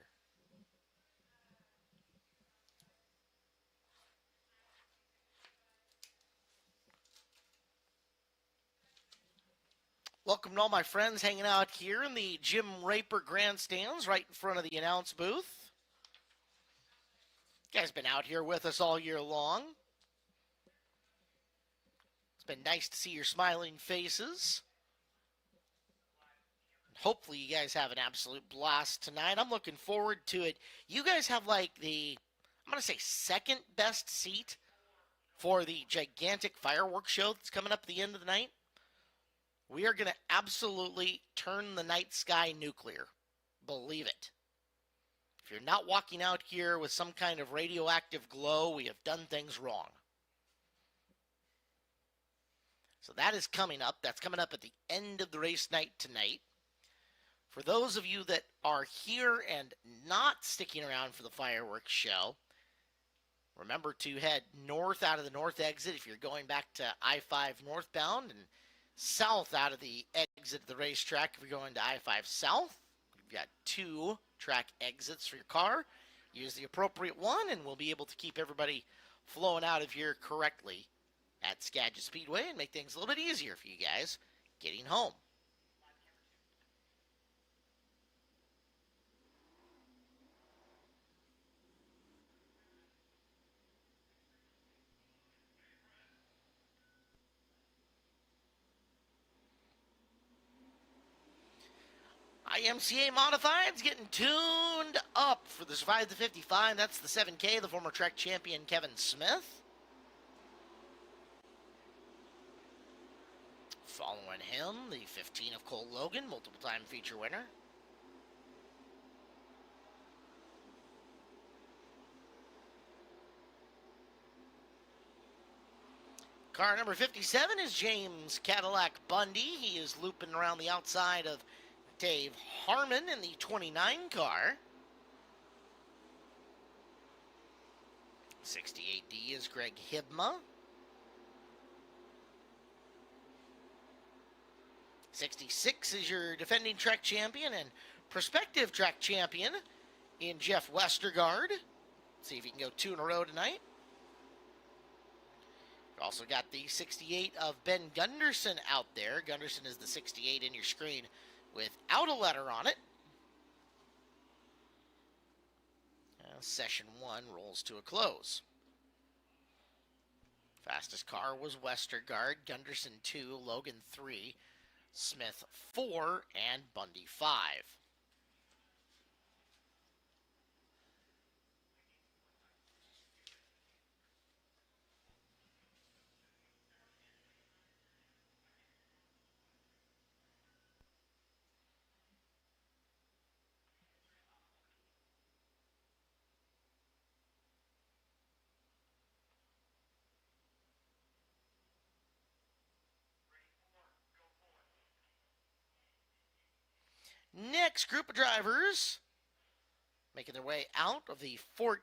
Welcome to all my friends hanging out here in the Jim Raper grandstands right in front of the announce booth. You guys been out here with us all year long. It's been nice to see your smiling faces. Hopefully you guys have an absolute blast tonight. I'm looking forward to it. You guys have like the, I'm going to say second best seat for the gigantic fireworks show that's coming up at the end of the night. We are going to absolutely turn the night sky nuclear. Believe it. If you're not walking out here with some kind of radioactive glow, we have done things wrong. So that is coming up. That's coming up at the end of the race night tonight. For those of you that are here and not sticking around for the fireworks show, remember to head north out of the north exit if you're going back to I-5 northbound, and south out of the exit of the racetrack if you're going to I-5 south. We've got 2 track exits for your car. Use the appropriate one and we'll be able to keep everybody flowing out of here correctly at Skagit Speedway and make things a little bit easier for you guys getting home. IMCA Modifieds getting tuned up for the Survive the 55. That's the 7K, the former track champion Kevin Smith. Following him, the 15 of Cole Logan, multiple-time feature winner. Car number 57 is James Cadillac Bundy. He is looping around the outside of Dave Harmon in the 29 car. 68D is Greg Hibma. 66 is your defending track champion and prospective track champion in Jeff Westergaard. See if he can go 2 in a row tonight. Also got the 68 of Ben Gunderson out there. Gunderson is the 68 in your screen without a letter on it. Session 1 rolls to a close. Fastest car was Westergaard, Gunderson 2, Logan 3, Smith 4, and Bundy 5. Next group of drivers making their way out of the 14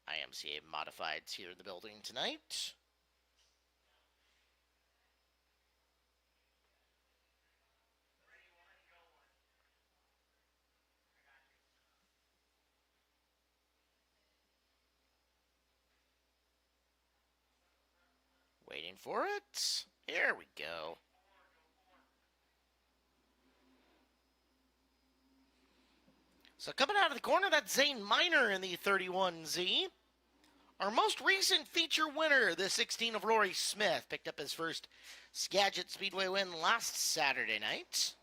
IMCA modifieds here in the building tonight. Waiting for it. Here we go. So coming out of the corner, that's Zane Miner in the 31Z. Our most recent feature winner, the 16 of Rory Smith, picked up his first Skagit Speedway win last Saturday night.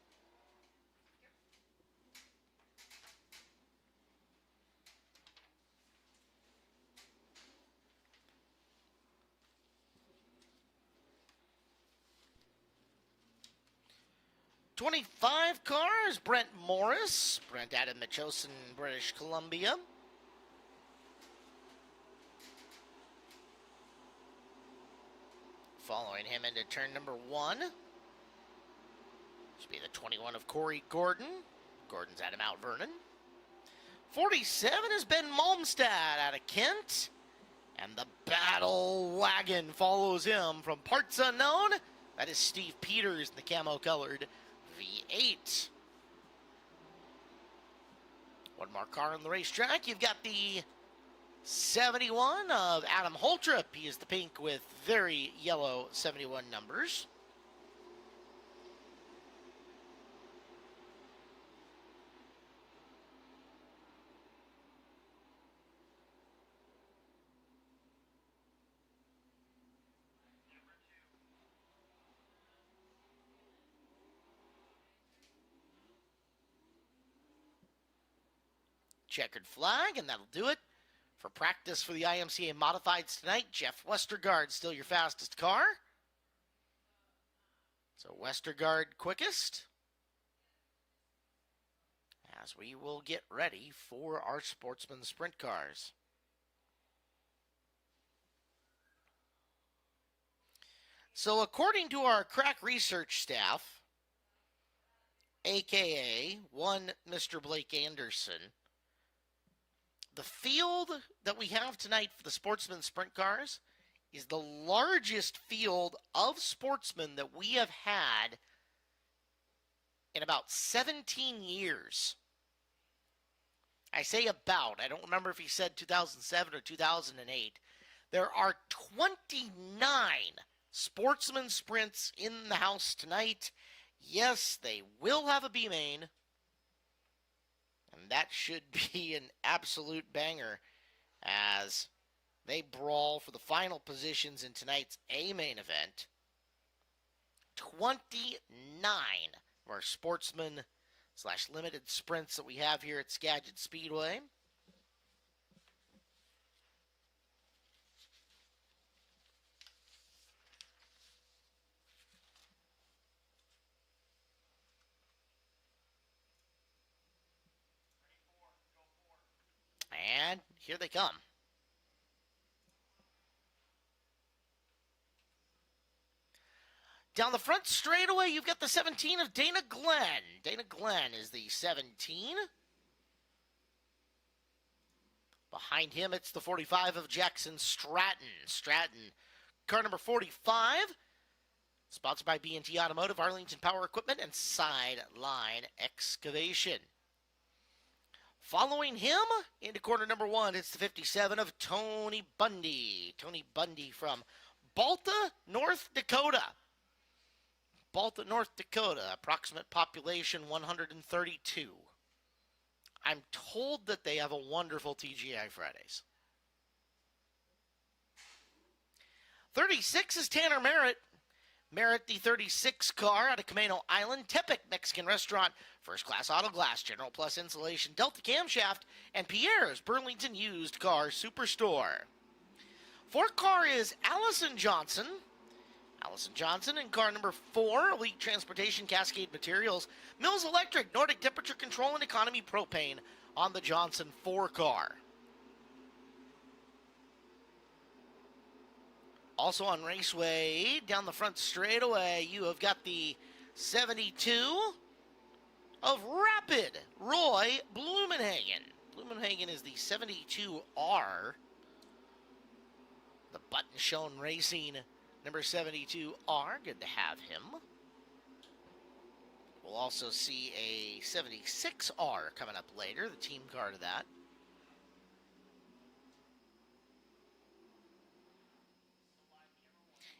'25 cars, Brent Morris. Brent out of Metchosin, British Columbia. Following him into turn number 1. Should be the 21 of Corey Gordon. Gordon's out of Mount Vernon. 47 is Ben Malmstad out of Kent. And the battle wagon follows him from parts unknown. That is Steve Peters in the camo-colored V8. One more car on the racetrack. You've got the 71 of Adam Holtrip. He is the pink with very yellow 71 numbers. Checkered flag, and that'll do it for practice for the IMCA Modifieds tonight. Jeff Westergaard, still your fastest car. So Westergaard quickest. As we will get ready for our Sportsman sprint cars. So according to our crack research staff, aka one Mr. Blake Anderson, the field that we have tonight for the Sportsman sprint cars is the largest field of sportsmen that we have had in about 17 years. I say about. I don't remember if he said 2007 or 2008. There are 29 Sportsman sprints in the house tonight. Yes, they will have a B main. And that should be an absolute banger as they brawl for the final positions in tonight's A main event. 29 of our Sportsman / limited sprints that we have here at Skagit Speedway. And here they come. Down the front straightaway, you've got the 17 of Dana Glenn. Dana Glenn is the 17. Behind him, it's the 45 of Jackson Stratton. Stratton, car number 45. Sponsored by B&T Automotive, Arlington Power Equipment, and Sideline Excavation. Following him into corner number 1, it's the 57 of Tony Bundy. Tony Bundy from Balta, North Dakota. Balta, North Dakota, approximate population 132. I'm told that they have a wonderful TGI Fridays. 36 is Tanner Merritt. Merritt, the 36 car out of Camano Island, Tepic Mexican Restaurant, First Class Auto Glass, General Plus Insulation, Delta Camshaft, and Pierre's Burlington Used Car Superstore. 4 car is Allison Johnson. Allison Johnson in car number 4, Elite Transportation Cascade Materials, Mills Electric, Nordic Temperature Control and Economy Propane on the Johnson 4 car. Also on Raceway, down the front straightaway, you have got the 72 of Rapid, Roy Blumenhagen. Blumenhagen is the 72R. The Button Shown Racing number 72R. Good to have him. We'll also see a 76R coming up later, the team car to that.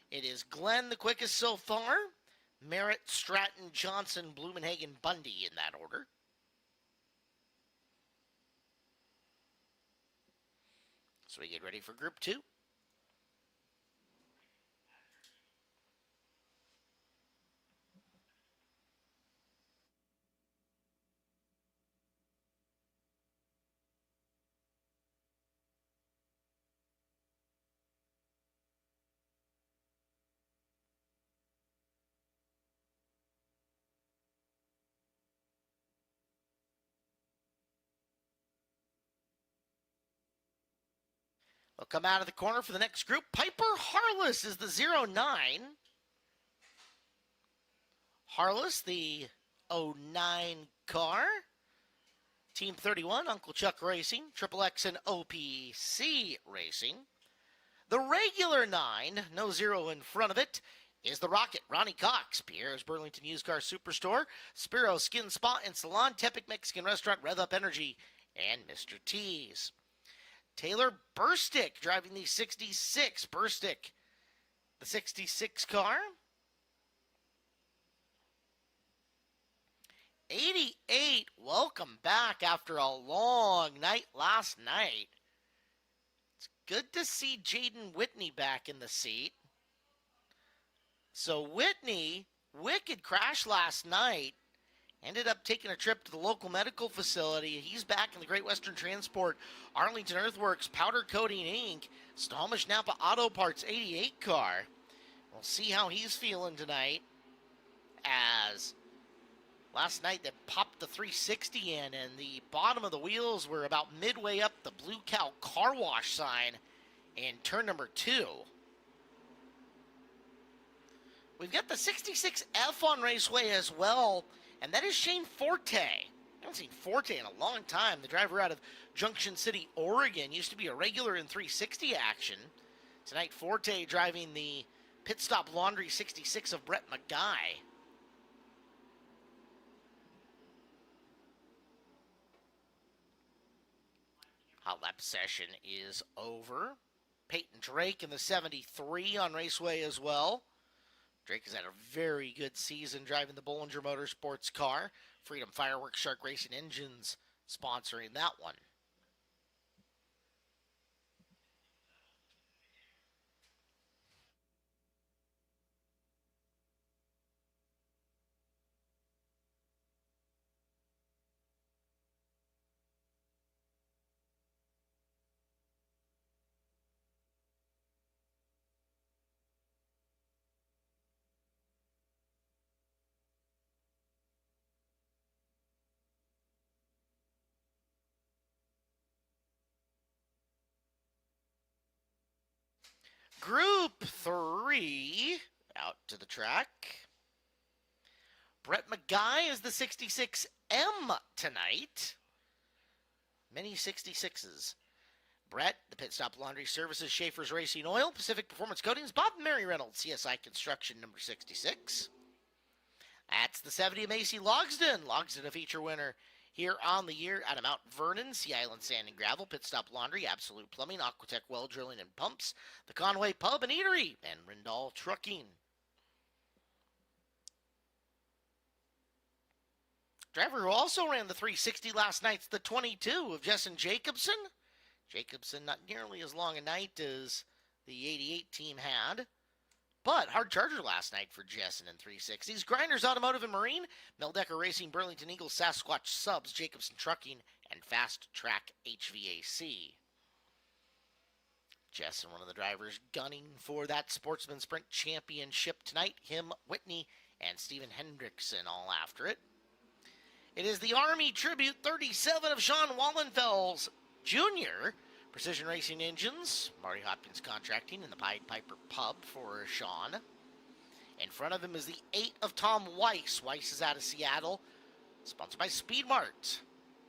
It is Glenn the quickest so far. Merritt, Stratton, Johnson, Blumenhagen, Bundy in that order. So we get ready for Group 2. We'll come out of the corner for the next group. Piper Harless is the 09. Harless, the 09 car. Team 31, Uncle Chuck Racing. Triple X and OPC Racing. The regular 9, no 0 in front of it, is the Rocket. Ronnie Cox, Pierre's Burlington Used Car Superstore. Spiro Skin Spa and Salon. Tepic Mexican Restaurant. Rev Up Energy. And Mr. T's. Taylor Burstick driving the 66. Burstick, the 66 car. 88, welcome back after a long night last night. It's good to see Jaden Whitney back in the seat. So Whitney, wicked crash last night. Ended up taking a trip to the local medical facility. He's back in the Great Western Transport, Arlington Earthworks, Powder Coating Inc., Stalmish Napa Auto Parts 88 car. We'll see how he's feeling tonight, as last night they popped the 360 in, and the bottom of the wheels were about midway up the Blue Cow Car Wash sign in turn number 2. We've got the 66F on Raceway as well, and that is Shane Forte. I haven't seen Forte in a long time. The driver out of Junction City, Oregon, used to be a regular in 360 action. Tonight, Forte driving the Pit Stop Laundry 66 of Brett McGuy. Hot lap session is over. Peyton Drake in the 73 on Raceway as well. Drake has had a very good season driving the Bollinger Motorsports car. Freedom Fireworks Shark Racing Engines sponsoring that one. Group 3 out to the track. Brett McGuy is the 66M tonight. Many 66s. Brett, the Pit Stop Laundry Services, Schaefer's Racing Oil, Pacific Performance Coatings, Bob and Mary Reynolds, CSI Construction, number 66. That's the 70 of Macy Logsdon. Logsdon, a feature winner here on the year out of Mount Vernon, Sea Island Sand and Gravel, Pit Stop Laundry, Absolute Plumbing, Aquatech Well Drilling and Pumps, the Conway Pub and Eatery, and Rindall Trucking. Driver who also ran the 360 last night's the 22 of Jessen Jacobson. Jacobson not nearly as long a night as the 88 team had, but hard charger last night for Jessen in 360s. Grinders Automotive and Marine, Meldecker Racing, Burlington Eagles, Sasquatch Subs, Jacobson Trucking, and Fast Track HVAC. Jessen, one of the drivers gunning for that Sportsman Sprint Championship tonight. Him, Whitney, and Steven Hendrickson all after it. It is the Army Tribute 37 of Sean Wallenfels Jr. Precision Racing Engines, Marty Hopkins Contracting, and the Pied Piper Pub for Sean. In front of him is the 8 of Tom Weiss. Weiss is out of Seattle, sponsored by Speedmart.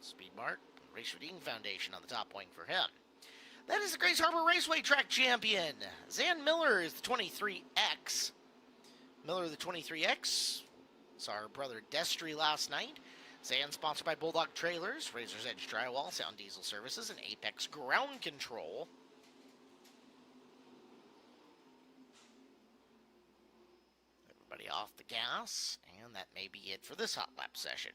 Speedmart, Race Redeeming Foundation on the top wing for him. That is the Grace Harbor Raceway Track Champion. Zan Miller is the 23X. Miller, the 23X, saw her brother Destry last night. Zan sponsored by Bulldog Trailers, Razor's Edge Drywall, Sound Diesel Services, and Apex Ground Control. Everybody off the gas, and that may be it for this hot lap session.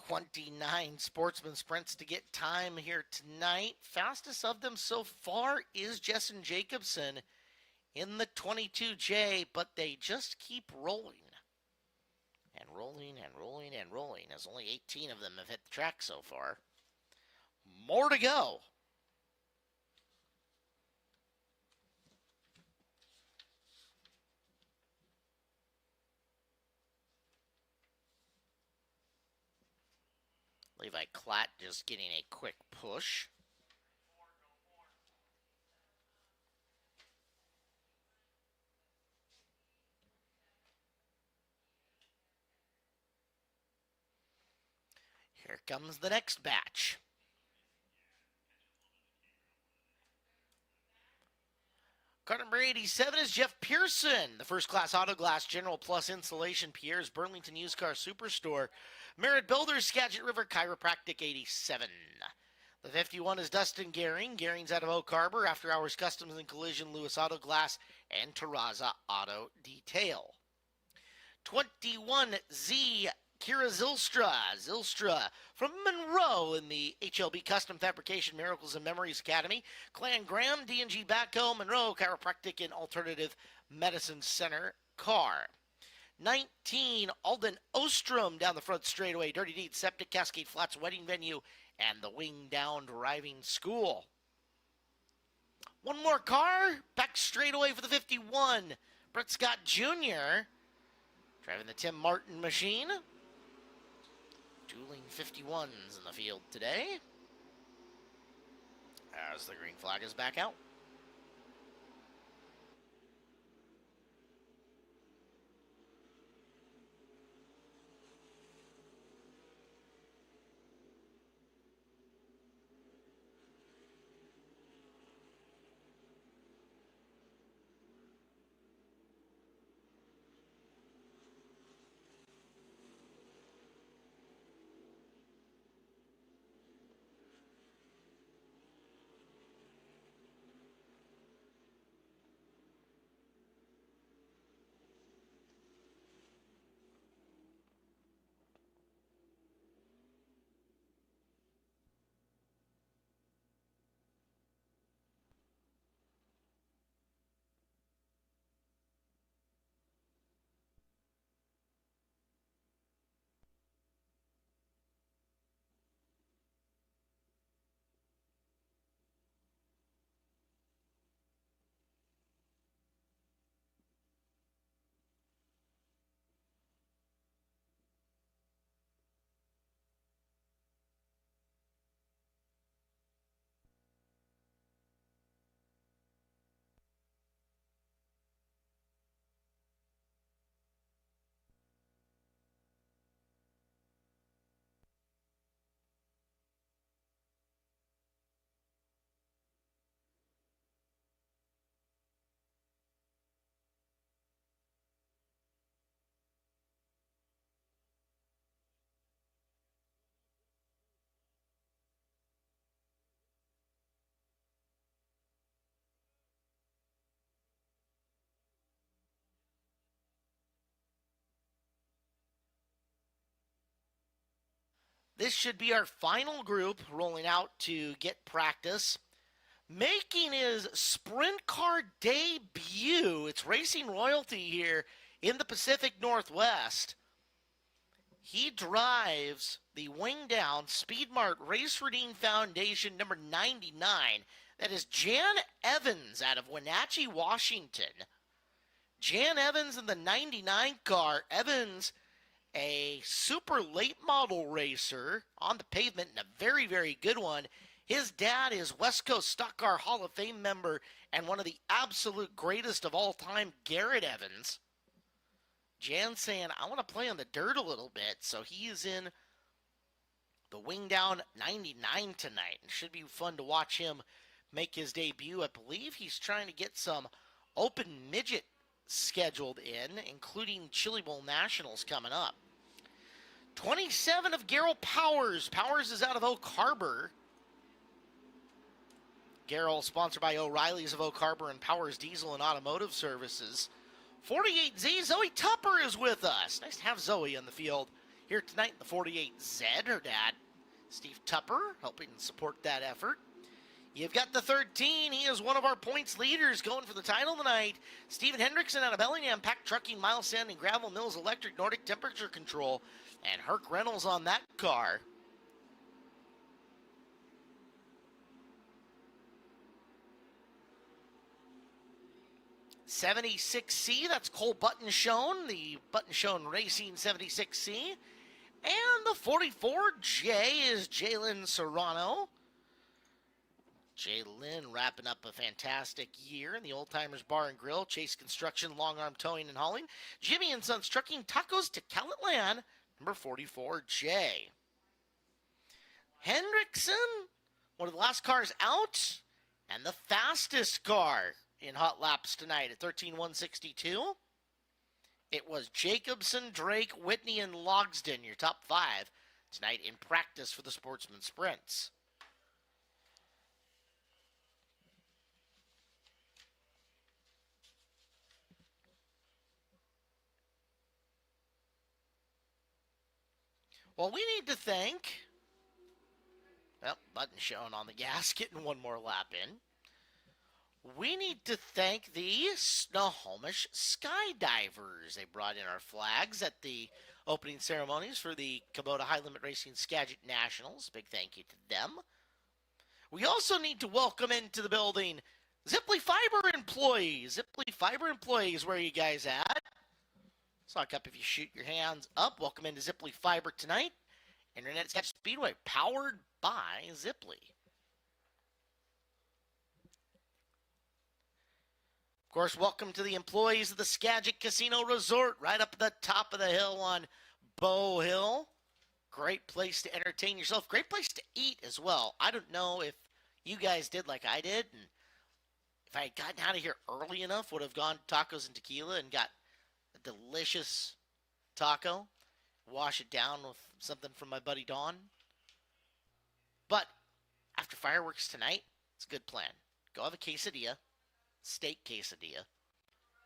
'29 Sportsman Sprints to get time here tonight. Fastest of them so far is Jessen Jacobson in the 22J, but they just keep rolling. And rolling and rolling and rolling, as only 18 of them have hit the track so far. More to go. Levi Klatt just getting a quick push. Here comes the next batch. Car number 87 is Jeff Pearson, the First Class Auto Glass General Plus Insulation, Pierre's Burlington Used Car Superstore, Merritt Builders, Skagit River Chiropractic 87. The 51 is Dustin Gehring. Gehring's out of Oak Harbor, After Hours Customs and Collision, Lewis Auto Glass, and Terraza Auto Detail. 21Z Kira Zylstra. Zylstra from Monroe in the HLB Custom Fabrication Miracles and Memories Academy. Clan Graham, D&G Backhoe, Monroe Chiropractic and Alternative Medicine Center car. 19, Alden Ostrom down the front straightaway. Dirty Deeds, Septic, Cascade Flats Wedding Venue, and the Wing Down Driving School. One more car, back straightaway for the 51. Brett Scott Jr. driving the Tim Martin machine. Dueling 51s in the field today, as the green flag is back out. This should be our final group rolling out to get practice. Making his sprint car debut, it's racing royalty here in the Pacific Northwest. He drives the wing-down Speedmart Race Redeem Foundation number 99. That is Jan Evans out of Wenatchee, Washington. Jan Evans in the 99 car. Evans, a super late model racer on the pavement, and a very, very good one. His dad is West Coast Stock Car Hall of Fame member and one of the absolute greatest of all time, Garrett Evans. Jan saying, I want to play on the dirt a little bit, so he is in the wing down 99 tonight. It should be fun to watch him make his debut. I believe he's trying to get some open midget scheduled in, including Chili Bowl Nationals coming up. 27 of Garrell Powers. Powers is out of Oak Harbor. Garrell sponsored by O'Reilly's of Oak Harbor and Powers Diesel and Automotive Services. 48Z, Zoe Tupper is with us. Nice to have Zoe on the field here tonight in the 48Z. Her dad, Steve Tupper, helping support that effort. You've got the 13. He is one of our points leaders going for the title tonight. Steven Hendrickson out of Bellingham, Pack Trucking, Miles Sand and Gravel Mills Electric, Nordic Temperature Control, and Herc Reynolds on that car. '76C, that's Cole Buttonshone, the Buttonshone Racing 76C. And the 44J is Jalen Serrano. Jalen wrapping up a fantastic year in the Old Timers Bar and Grill, Chase Construction, Long Arm Towing and Hauling, Jimmy and Sons Trucking, Tacos to Calitland, number 44J. Hendrickson, one of the last cars out, and the fastest car in hot laps tonight at 13:162. It was Jacobson, Drake, Whitney, and Logsden, your top 5 tonight in practice for the Sportsman Sprints. Well, we need to thank, well, Buttonshone on the gas, getting one more lap in. We need to thank the Snohomish Skydivers. They brought in our flags at the opening ceremonies for the Kubota High Limit Racing Skagit Nationals. Big thank you to them. We also need to welcome into the building Ziply Fiber employees. Ziply Fiber employees, where are you guys at? Sock up if you shoot your hands up. Welcome into Ziply Fiber tonight. Internet at Skagit Speedway, powered by Ziply. Of course, welcome to the employees of the Skagit Casino Resort, right up at the top of the hill on Bow Hill. Great place to entertain yourself. Great place to eat as well. I don't know if you guys did like I did, and if I had gotten out of here early enough, would have gone to Tacos and Tequila and got a delicious taco, wash it down with something from my buddy Don. But after fireworks tonight, it's a good plan. Go have a quesadilla, steak quesadilla.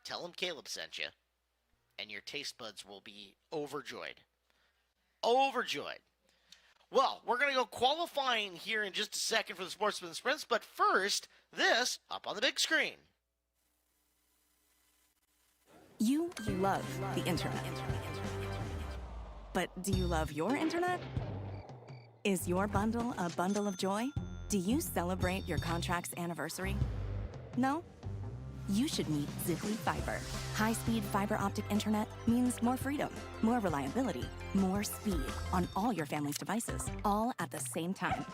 Tell them Caleb sent you, and your taste buds will be overjoyed. Overjoyed. Well, we're going to go qualifying here in just a second for the Sportsman Sprints, but first, this up on the big screen. You love the internet. But do you love your internet? Is your bundle a bundle of joy? Do you celebrate your contract's anniversary? No? You should meet Ziply Fiber. High-speed fiber optic internet means more freedom, more reliability, more speed on all your family's devices, all at the same time.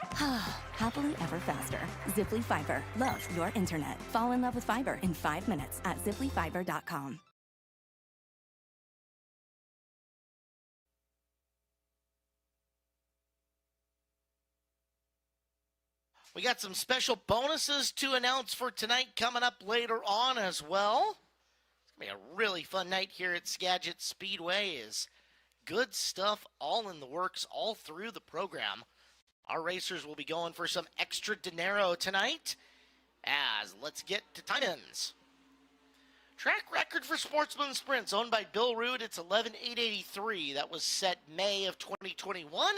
Happily ever faster. Ziply Fiber. Love your internet. Fall in love with fiber in 5 minutes at ziplyfiber.com. We got some special bonuses to announce for tonight coming up later on as well. It's going to be a really fun night here at Skagit Speedway. Is good stuff all in the works all through the program. Our racers will be going for some extra dinero tonight. As let's get to time-ins. Track record for Sportsman Sprints owned by Bill Root. It's 11,883. That was set May of 2021.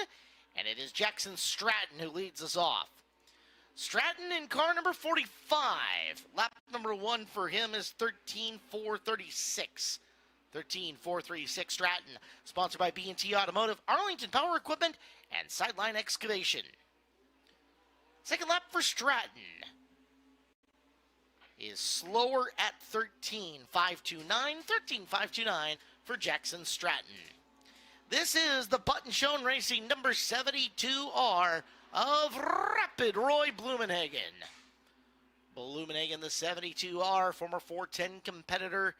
And it is Jackson Stratton who leads us off. Stratton in car number 45. Lap number 1 for him is 13:4:36. 13:4:36 Stratton, sponsored by B&T Automotive, Arlington Power Equipment, and Sideline Excavation. Second lap for Stratton is slower at 13:529. 13:529 for Jackson Stratton. This is the Button Shown Racing number 72R of Rapid Roy Blumenhagen. Blumenhagen, the 72R, former 410 competitor.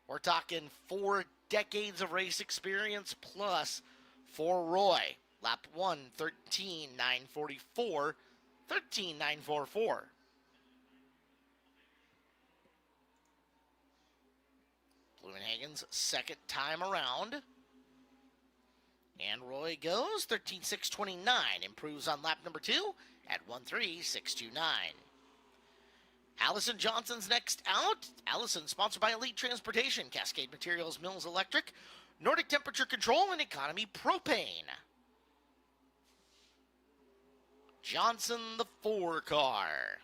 We're talking 4 decades of race experience plus for Roy. Lap 1, 13:944, 13:944. Blumenhagen's second time around. And Roy goes 13:629, improves on lap number 2 at 13:629. Allison Johnson's next out. Allison, sponsored by Elite Transportation, Cascade Materials, Mills Electric, Nordic Temperature Control, and Economy Propane. Johnson, the 4 car.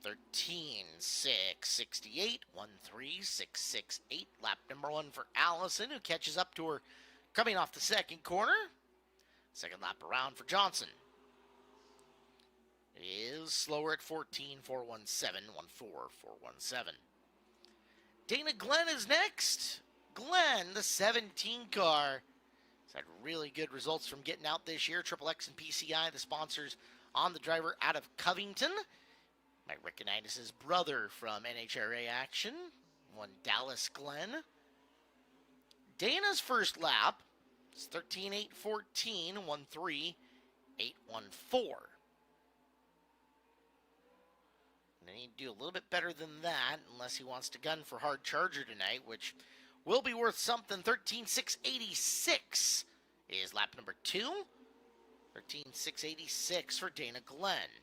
13:668, 13:668. Lap number 1 for Allison, who catches up to her coming off the second corner. Second lap around for Johnson. It is slower at 14:417, 14:417. Dana Glenn is next. Glenn, the 17 car, has had really good results from getting out this year. Triple X and PCI, the sponsors on the driver out of Covington. Might recognize his brother from NHRA action. One Dallas Glenn. Dana's first lap is 13:814, 13:814. And they need to do a little bit better than that, unless he wants to gun for hard charger tonight, which will be worth something. 13:686 is lap number 2. 13:686 for Dana Glenn.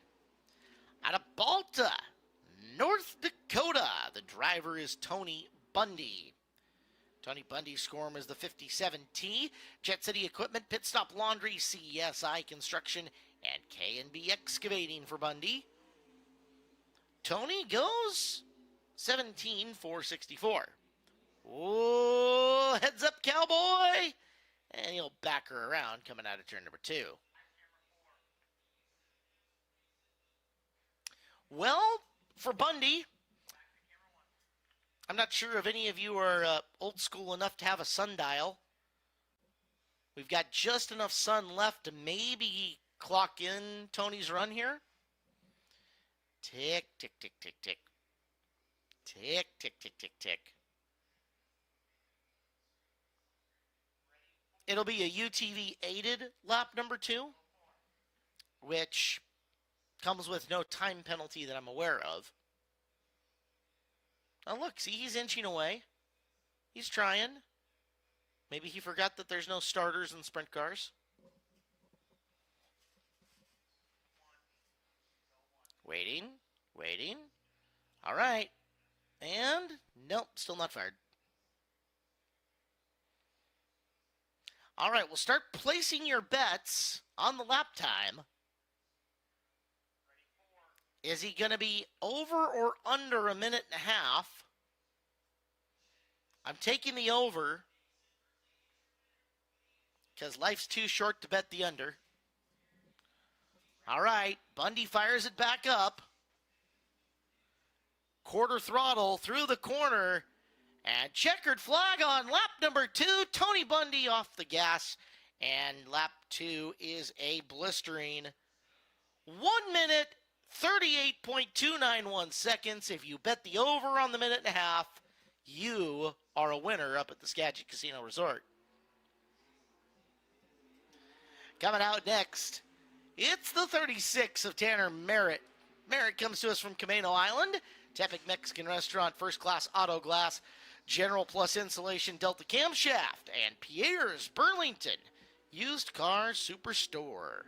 Out of Balta, North Dakota, the driver is Tony Bundy. Tony Bundy's score is the 57T. Jet City Equipment, Pit Stop Laundry, CSI Construction, and K&B Excavating for Bundy. Tony goes 17:464. Oh, heads up, cowboy! And he'll back her around coming out of turn number 2. Well, for Bundy, I'm not sure if any of you are old school enough to have a sundial. We've got just enough sun left to maybe clock in Tony's run here. Tick, tick, tick, tick, tick. Tick, tick, tick, tick, tick. It'll be a UTV aided lap number 2, which comes with no time penalty that I'm aware of. Oh, look, see, he's inching away. He's trying. Maybe he forgot that there's no starters in sprint cars. Waiting, waiting. All right. And, nope, still not fired. All right, we'll start placing your bets on the lap time. Is he going to be over or under a minute and a half? I'm taking the over because life's too short to bet the under. All right, Bundy fires it back up. Quarter throttle through the corner. And checkered flag on lap number 2. Tony Bundy off the gas. And lap 2 is a blistering 1 minute, 38.291 seconds. If you bet the over on the minute and a half, you are a winner up at the Skagit Casino Resort. Coming out next, it's the 36 of Tanner Merritt. Merritt comes to us from Camano Island. Tepic Mexican Restaurant, First Class Auto Glass, General Plus Insulation, Delta Camshaft, and Pierre's Burlington Used Car Superstore.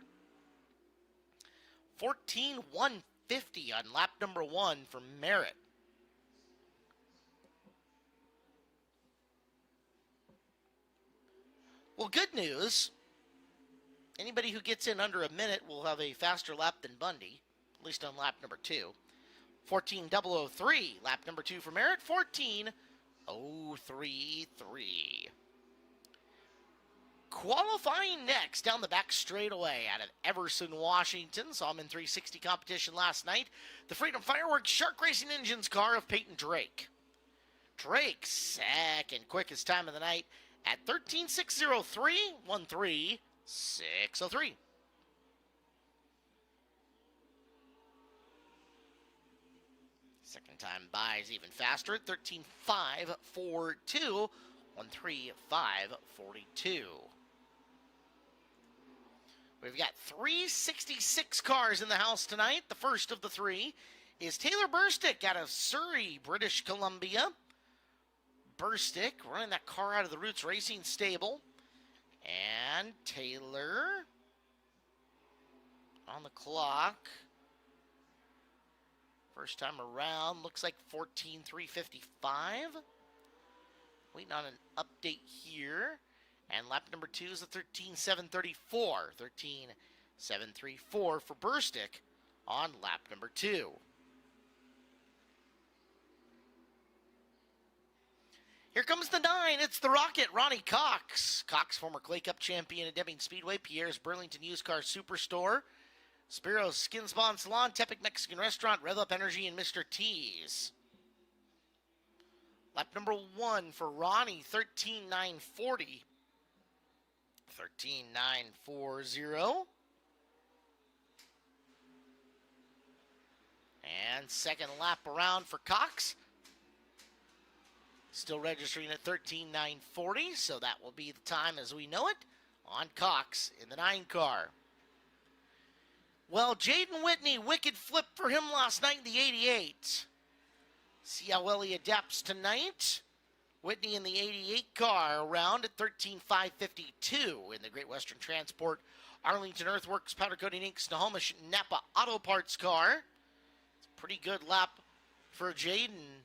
14:150 on lap number 1 for Merritt. Well, good news. Anybody who gets in under a minute will have a faster lap than Bundy, at least on lap number 2. 14.003, lap number 2 for Merritt, 14.033. Qualifying next down the back straightaway out of Everson, Washington. Saw him in 360 competition last night. The Freedom Fireworks Shark Racing Engines car of Peyton Drake. Drake, second quickest time of the night at 13.603, 13.603. Second time by is even faster at 13.542, 13.542. We've got 366 cars in the house tonight. The first of the three is Taylor Burstick out of Surrey, British Columbia. Burstick running that car out of the Roots Racing stable. And Taylor on the clock. First time around, looks like 14.355. Waiting on an update here. And lap number 2 is a 13.734. 13.734 for Burstick on lap number 2. Here comes the 9. It's the Rocket, Ronnie Cox. Cox, former Clay Cup champion at Deming Speedway, Pierre's Burlington Used Car Superstore, Spiro's Skin Spa and Salon, Tepic Mexican Restaurant, Rev Up Energy, and Mr. T's. Lap number 1 for Ronnie, 13.940. 13.940. And second lap around for Cox. Still registering at 13.940, so that will be the time as we know it on Cox in the 9 car. Well, Jaden Whitney, wicked flip for him last night in the 88. See how well he adapts tonight. Whitney in the 88 car around at 13.552 in the Great Western Transport Arlington Earthworks Powder Coating Inc. Snohomish Napa Auto Parts car. It's a pretty good lap for Jaden.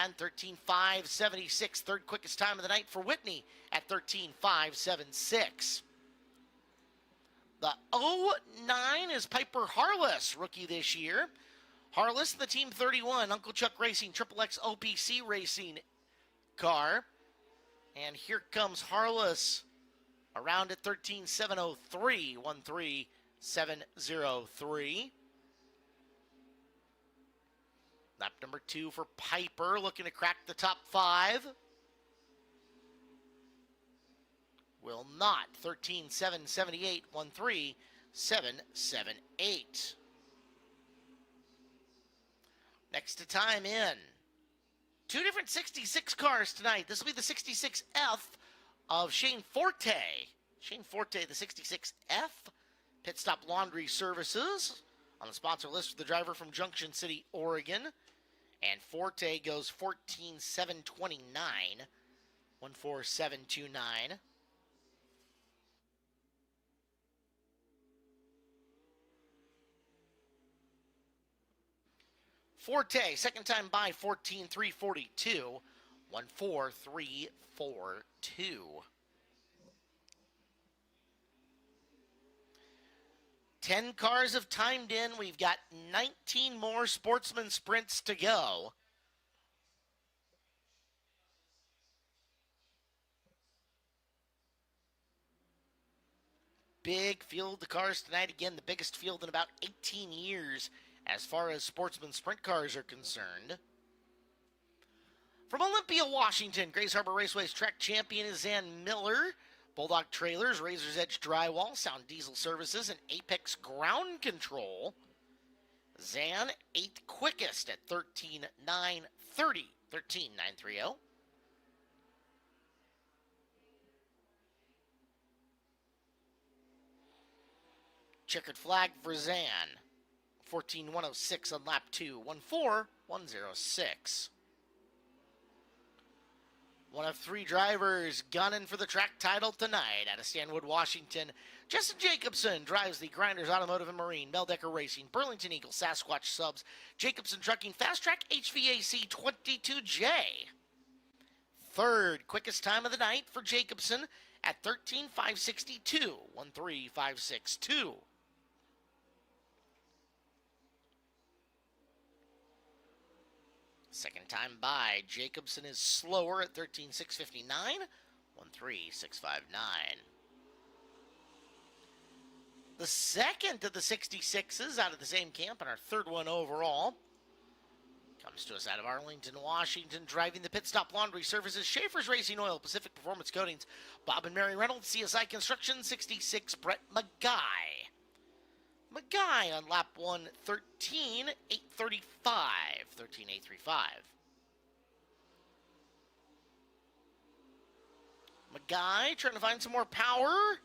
And 13.576, third quickest time of the night for Whitney at 13.576. The 09 is Piper Harless, rookie this year. Harless, the Team 31, Uncle Chuck Racing, XXX OPC Racing car. And here comes Harless around at 13.703, 13.703. Lap number 2 for Piper, looking to crack the top 5. Will not. 13.778, 13.778. Next to time in. 2 different 66 cars tonight. This will be the 66F of Shane Forte. Shane Forte, the 66F. Pit Stop Laundry Services. On the sponsor list for the driver from Junction City, Oregon. And Forte goes 14.729. 14.729. Forte, second time by 14.342. 14.342. 10 cars have timed in. We've got 19 more Sportsman sprints to go. Big field of cars tonight. Again, the biggest field in about 18 years as far as Sportsman sprint cars are concerned. From Olympia, Washington, Grays Harbor Raceway's track champion is Zan Miller. Bulldog Trailers, Razor's Edge Drywall, Sound Diesel Services, and Apex Ground Control. Zan, 8th quickest at 13.930. 13.930. Checkered flag for Zan. 14.106 on lap 2. 14.106. One of 3 drivers gunning for the track title tonight out of Stanwood, Washington. Justin Jacobson drives the Grinders Automotive and Marine, Meldecker Racing, Burlington Eagle, Sasquatch Subs, Jacobson Trucking, Fast Track HVAC 22J. Third quickest time of the night for Jacobson at 13,562. 13,562. Second time by, Jacobson is slower at 13,659. 13,659. The second of the 66s out of the same camp, and our third one overall, comes to us out of Arlington, Washington, driving the Pit Stop Laundry Services, Schaefer's Racing Oil, Pacific Performance Coatings, Bob and Mary Reynolds, CSI Construction, 66, Brett McGuy. McGuy on lap 1, 13,835. 13,835. McGuy trying to find some more power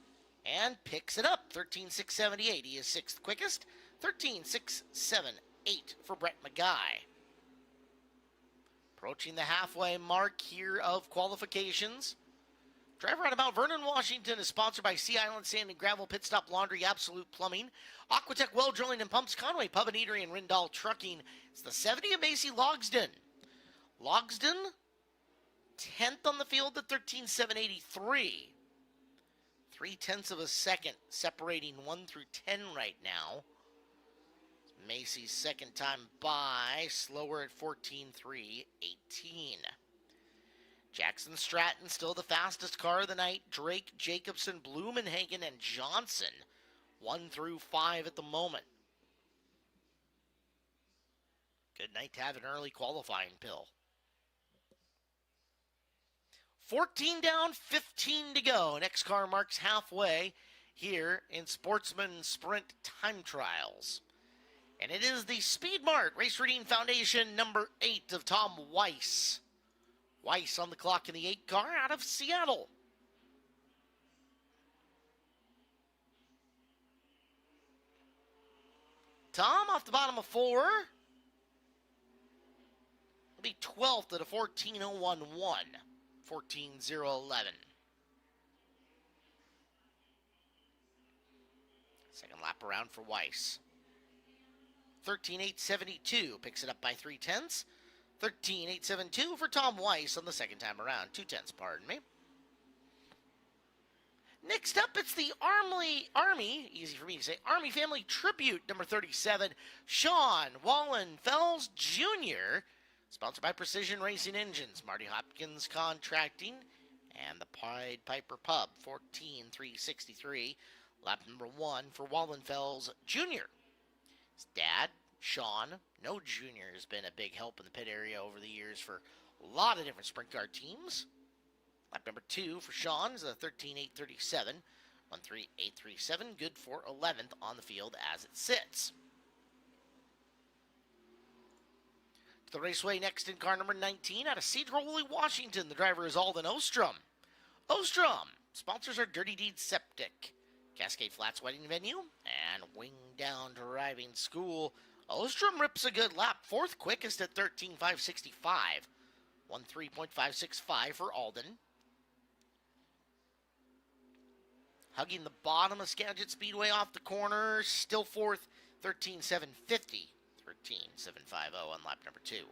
and picks it up. 13,678. He is sixth quickest. 13,678 for Brett McGuy. Approaching the halfway mark here of qualifications. Driver out of Mount Vernon, Washington is sponsored by Sea Island Sand and Gravel, Pit Stop Laundry, Absolute Plumbing, Aquatech Well Drilling and Pumps, Conway Pub and Eatery, and Rindal Trucking. It's the 70 of Macy Logsden. Logsden, 10th on the field at 13,783. 0.3 of a second separating 1 through 10 right now. Macy's second time by, slower at 14,318. Jackson Stratton still the fastest car of the night. Drake, Jacobson, Blumenhagen, and Johnson 1 through 5 at the moment. Good night to have an early qualifying pill. 14 down, 15 to go. Next car marks halfway here in Sportsman Sprint Time Trials. And it is the Speed Mart Race Reading Foundation number 8 of Tom Weiss. Weiss on the clock in the 8 car out of Seattle. Tom off the bottom of 4. Will be 12th at a 14.011. 14.011. Second lap around for Weiss. 13.872 picks it up by 0.3. 13.872 for Tom Weiss on the second time around. 0.2, pardon me. Next up, it's the Army, easy for me to say, Army Family Tribute, number 37, Sean Wallenfels Jr., sponsored by Precision Racing Engines, Marty Hopkins Contracting, and the Pied Piper Pub, 14,363, lap number 1 for Wallenfels Jr. His dad, Sean, no junior, has been a big help in the pit area over the years for a lot of different sprint car teams. Lap number 2 for Sean is a 13.837, 13.837, good for 11th on the field as it sits. To the raceway next in car number 19 out of Cedar-Woolley, Washington. The driver is Alden Ostrom. Ostrom sponsors our Dirty Deeds Septic, Cascade Flats Wedding Venue, and Wing Down Driving School. Ostrom rips a good lap, 4th quickest at 13,565. 13.565 for Alden. Hugging the bottom of Skagit Speedway off the corner, still 4th, 13,750. 13,750 on lap number 2.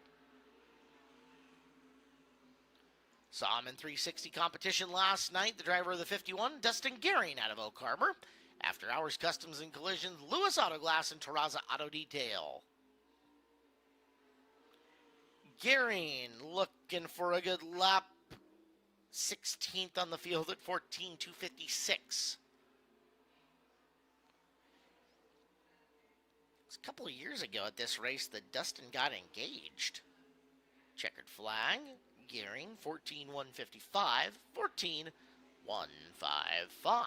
Saw him in 360 competition last night. The driver of the 51, Dustin Gehring out of Oak Harbor. After Hours Customs and Collisions, Lewis Auto Glass, and Terraza Auto Detail. Gehring looking for a good lap. 16th on the field at 14,256. A couple of years ago at this race that Dustin got engaged. Checkered flag, Gehring, 14,155, 14,155.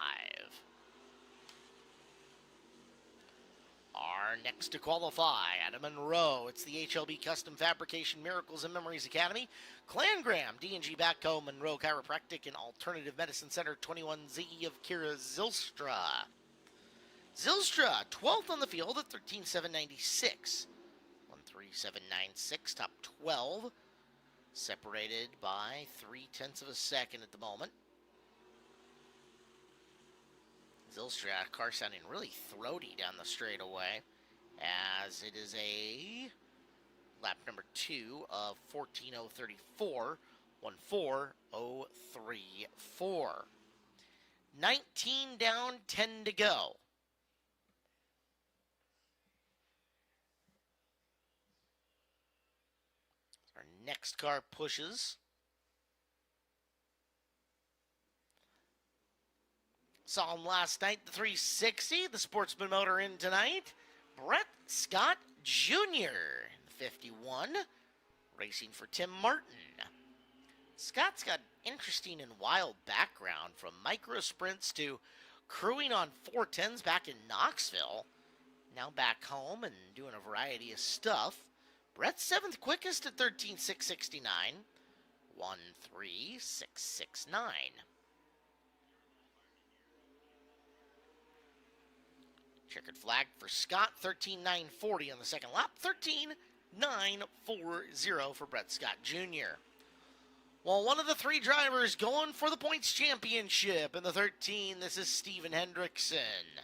Our next to qualify, out of Monroe, it's the HLB Custom Fabrication Miracles and Memories Academy, Clangram, D&G Backhoe, Monroe Chiropractic and Alternative Medicine Center, 21Z of Kira Zylstra. Zylstra, 12th on the field at 13,796. 13,796, top 12. Separated by 0.3 of a second at the moment. Zylstra, car sounding really throaty down the straightaway, as it is a lap number 2 of 14,034, 14,034. 19 down, 10 to go. Our next car pushes. Saw him last night, the 360, the Sportsman motor in tonight. Brett Scott Jr., 51, racing for Tim Martin. Scott's got interesting and wild background, from micro sprints to crewing on 410s back in Knoxville. Now back home and doing a variety of stuff. Brett's 7th quickest at 13.669. 1.3669. Checkered flag for Scott, 13.940 on the second lap, 13.940 for Brett Scott Jr. Well, one of the three drivers going for the points championship in the 13, this is Steven Hendrickson.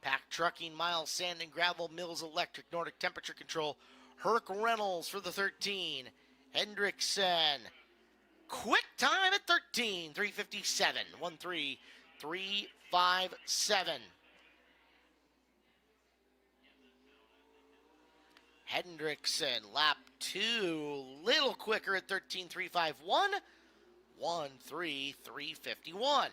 Pack Trucking, Miles Sand and Gravel, Mills Electric, Nordic Temperature Control, Herc Reynolds for the 13. Hendrickson, quick time at 13, 3:57, 1:3.357. Hendrickson, lap 2, little quicker at 13.351, 1:3.351.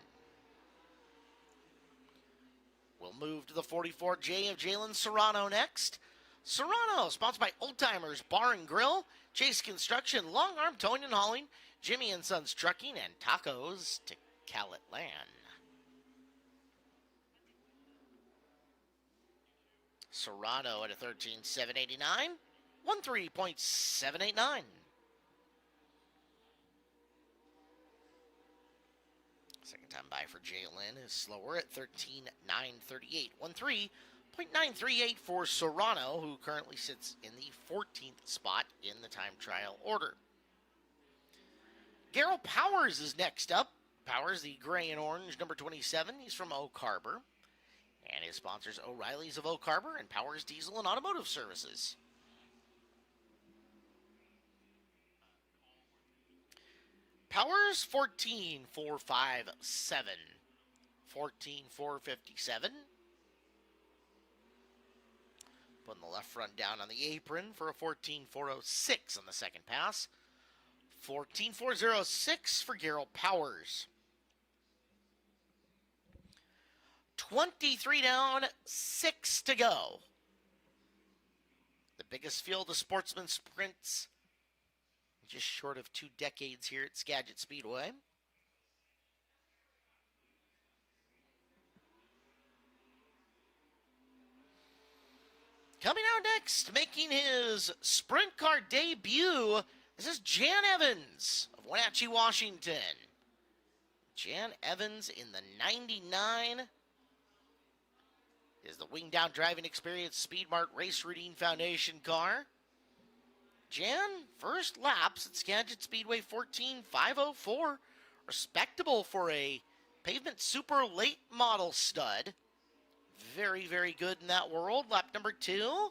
We'll move to the 44J of Jalen Serrano next. Serrano, sponsored by Old Timers Bar and Grill, Chase Construction, Long Arm Towing and Hauling, Jimmy and Sons Trucking, and Tacos to Calitland. Serrano at a 13.789, 13.789. Second time by for Jalen is slower at 13.938, 13.938 for Serrano, who currently sits in the 14th spot in the time trial order. Garrell Powers is next up. Powers, the gray and orange, number 27. He's from Oak Harbor. And his sponsors, O'Reilly's of Oak Harbor and Powers Diesel and Automotive Services. Powers, 14.457. 14.457. Putting the left front down on the apron for a 14.406 on the second pass. 14.406 for Garrell Powers. 23 down, 6 to go. The biggest field of Sportsman sprints, just short of 2 decades here at Skagit Speedway. Coming out next, making his sprint car debut, this is Jan Evans of Wenatchee, Washington. Jan Evans in the 99 is the Wing Down Driving Experience Speedmart Race Routine Foundation car. Jan, first laps at Skagit Speedway, 14.504. Respectable for a pavement super late model stud. Very, very good in that world. Lap number 2.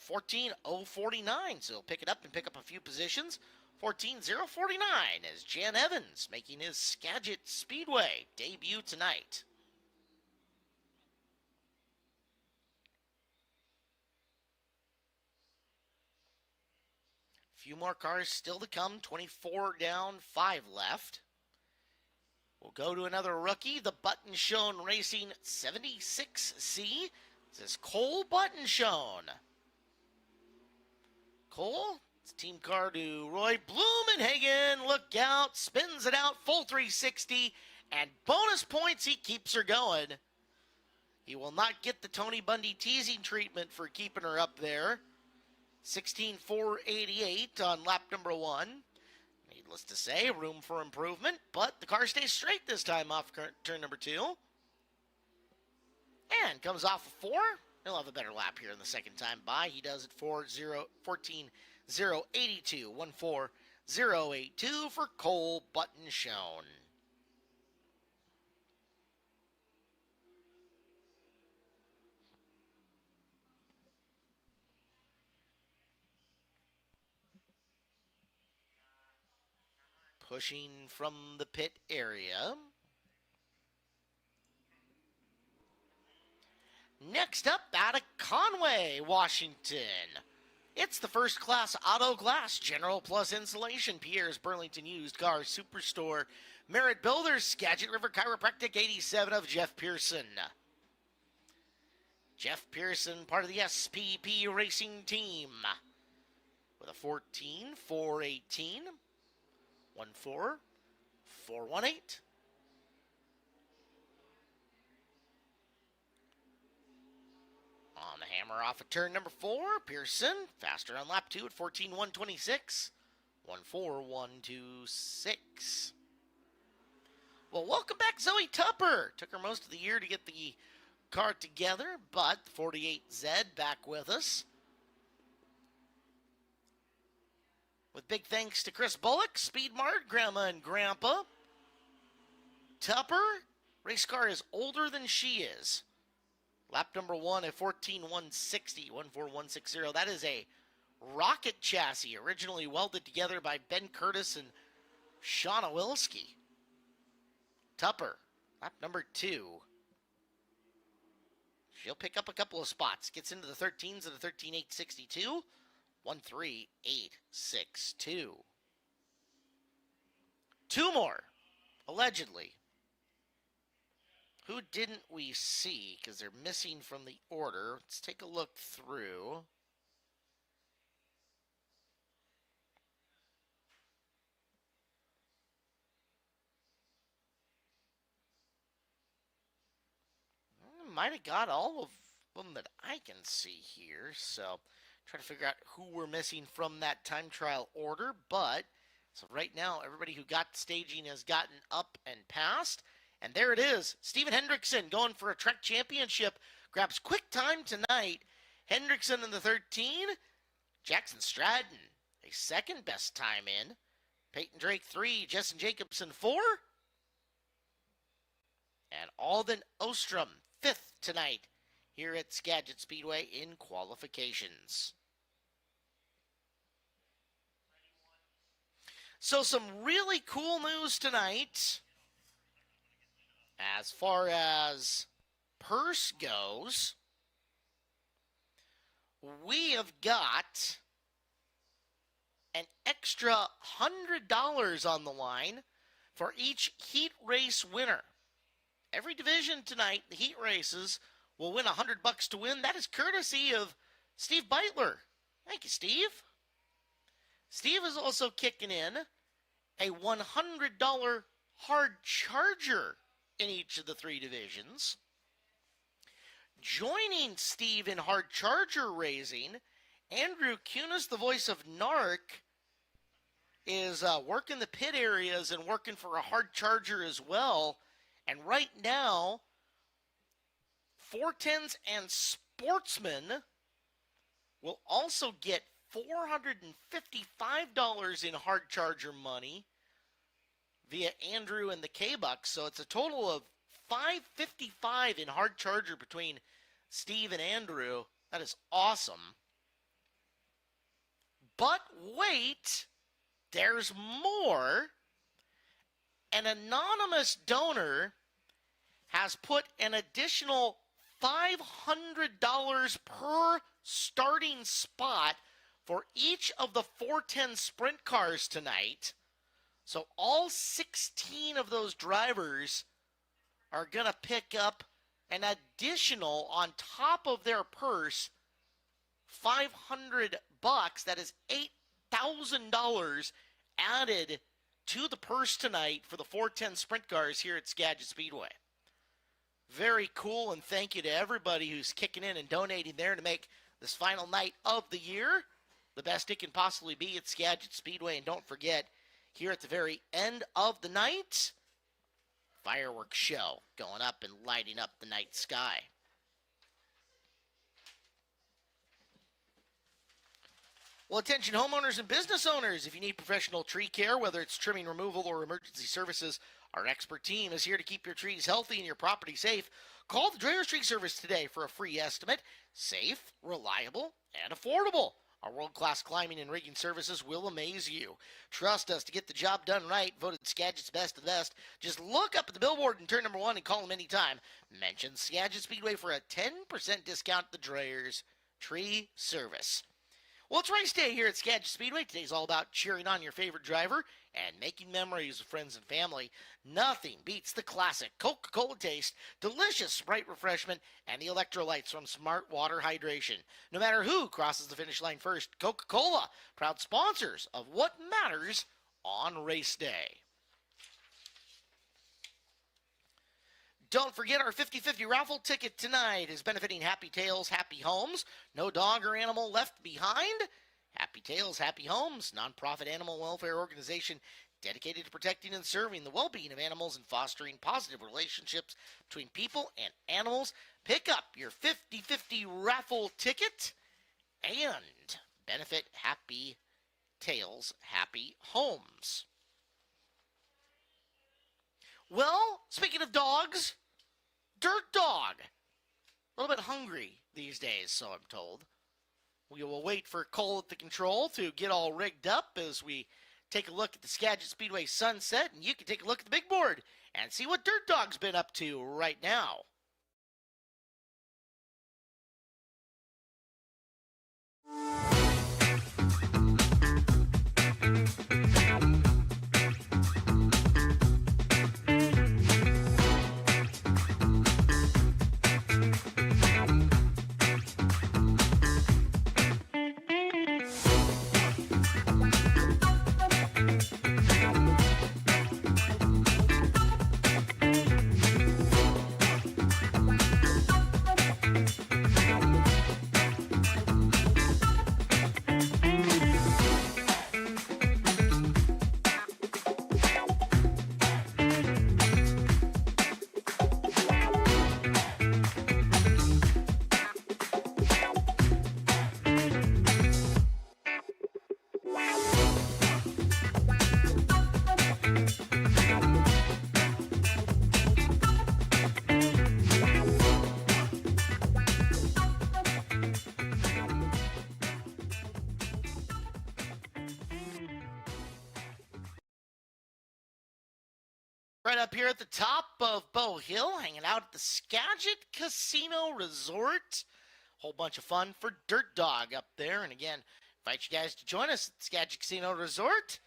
14.049. So he'll pick it up and pick up a few positions. 14.049 as Jan Evans making his Skagit Speedway debut tonight. Few more cars still to come. 24 down, 5 left. We'll go to another rookie, the Button Shown Racing 76C. This is Cole Button Shown. Cole, it's team car to Roy Blumenhagen. Look out, spins it out, full 360, and bonus points, he keeps her going. He will not get the Tony Bundy teasing treatment for keeping her up there. 16.488 on lap number 1. Needless to say, room for improvement, but the car stays straight this time off turn number 2. And comes off of 4. He'll have a better lap here in the second time by. He does it for 14.082. 1.4082 for Cole Button Shown. pushing from the pit area. Next up, out of Conway, Washington. It's the First Class Auto Glass General Plus Insulation, Pierre's Burlington Used Car Superstore, Merit Builders, Skagit River Chiropractic, 87 of Jeff Pearson. Jeff Pearson, part of the SPP Racing Team, with a 14, 418, 14, 418. On the hammer off of turn number 4, Pearson, faster on lap 2 at 14.126, 14126. Well, welcome back, Zoe Tupper. Took her most of the year to get the car together, but 48Z back with us. With big thanks to Chris Bullock, Speed Mart, Grandma and Grandpa. Tupper, race car is older than she is. Lap number 1 at 14.160, 14160. That is a rocket chassis, originally welded together by Ben Curtis and Shauna Wilski. Tupper, lap number 2. She'll pick up a couple of spots. Gets into the 13s at a 13.862, 13862. 2 more, allegedly. Who didn't we see? Because they're missing from the order. Let's take a look through. Might have got all of them that I can see here. So try to figure out who we're missing from that time trial order. But so right now, everybody who got staging has gotten up and passed. And there it is. Steven Hendrickson going for a Trek Championship. Grabs quick time tonight. Hendrickson in the 13. Jackson Stratton, a second best time in. Peyton Drake 3. Justin Jacobson 4. And Alden Ostrom 5th tonight here at Skagit Speedway in qualifications. So some really cool news tonight. As far as purse goes, we have got an extra $100 on the line for each heat race winner. Every division tonight, the heat races, will win $100 to win. That is courtesy of Steve Beitler. Thank you, Steve. Steve is also kicking in a $100 hard charger in each of the 3 divisions. Joining Steve in hard charger racing, Andrew Kunis, the voice of NARC, is working the pit areas and working for a hard charger as well. And right now, 410s and Sportsman will also get $455 in hard charger money via Andrew and the K-Bucks. So it's a total of $555 in hard charger between Steve and Andrew. That is awesome. But wait, there's more. An anonymous donor has put an additional $500 per starting spot for each of the 410 sprint cars tonight. So all 16 of those drivers are going to pick up an additional, on top of their purse, $500. That is $8,000 added to the purse tonight for the 410 sprint cars here at Skagit Speedway. Very cool, and thank you to everybody who's kicking in and donating there to make this final night of the year the best it can possibly be at Skagit Speedway. And don't forget, here at the very end of the night, fireworks show going up and lighting up the night sky. Well, attention homeowners and business owners, if you need professional tree care, whether it's trimming, removal, or emergency services, our expert team is here to keep your trees healthy and your property safe. Call the Drayer's Tree Service today for a free estimate. Safe, reliable, and affordable. Our world-class climbing and rigging services will amaze you. Trust us to get the job done right. Voted Skagit's best of the best. Just look up at the billboard and turn number 1 and call them anytime. Mention Skagit Speedway for a 10% discount at the Dreyer's Tree Service. Well, it's race day here at Skagit Speedway. Today's all about cheering on your favorite driver and making memories with friends and family. Nothing beats the classic Coca-Cola taste, delicious Sprite refreshment, and the electrolytes from Smart Water Hydration. No matter who crosses the finish line first, Coca-Cola, proud sponsors of what matters on race day. Don't forget our 50-50 raffle ticket tonight is benefiting Happy Tails, Happy Homes. No dog or animal left behind. Happy Tails, Happy Homes, nonprofit animal welfare organization dedicated to protecting and serving the well-being of animals and fostering positive relationships between people and animals. Pick up your 50-50 raffle ticket and benefit Happy Tails, Happy Homes. Well, speaking of dogs, Dirt Dog. A little bit hungry these days, so I'm told. We will wait for Cole at the control to get all rigged up as we take a look at the Skagit Speedway sunset, and you can take a look at the big board and see what Dirt Dog's been up to right now. Right up here at the top of Bow Hill, hanging out at the Skagit Casino Resort. Whole bunch of fun for Dirt Dog up there. And again, invite you guys to join us at the Skagit Casino Resort.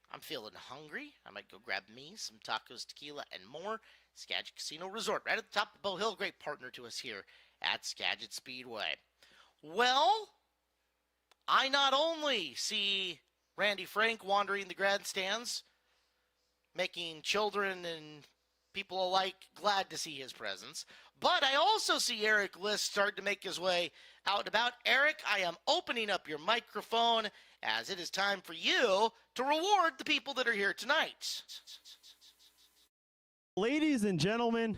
I'm feeling hungry. I might go grab me some tacos, tequila, and more. Skagit Casino Resort, right at the top of Bow Hill. Great partner to us here at Skagit Speedway. Well, I not only see Randy Frank wandering the grandstands, making children and people alike glad to see his presence. But I also see Eric List start to make his way out and about. Eric, I am opening up your microphone as it is time for you to reward the people that are here tonight. Ladies and gentlemen,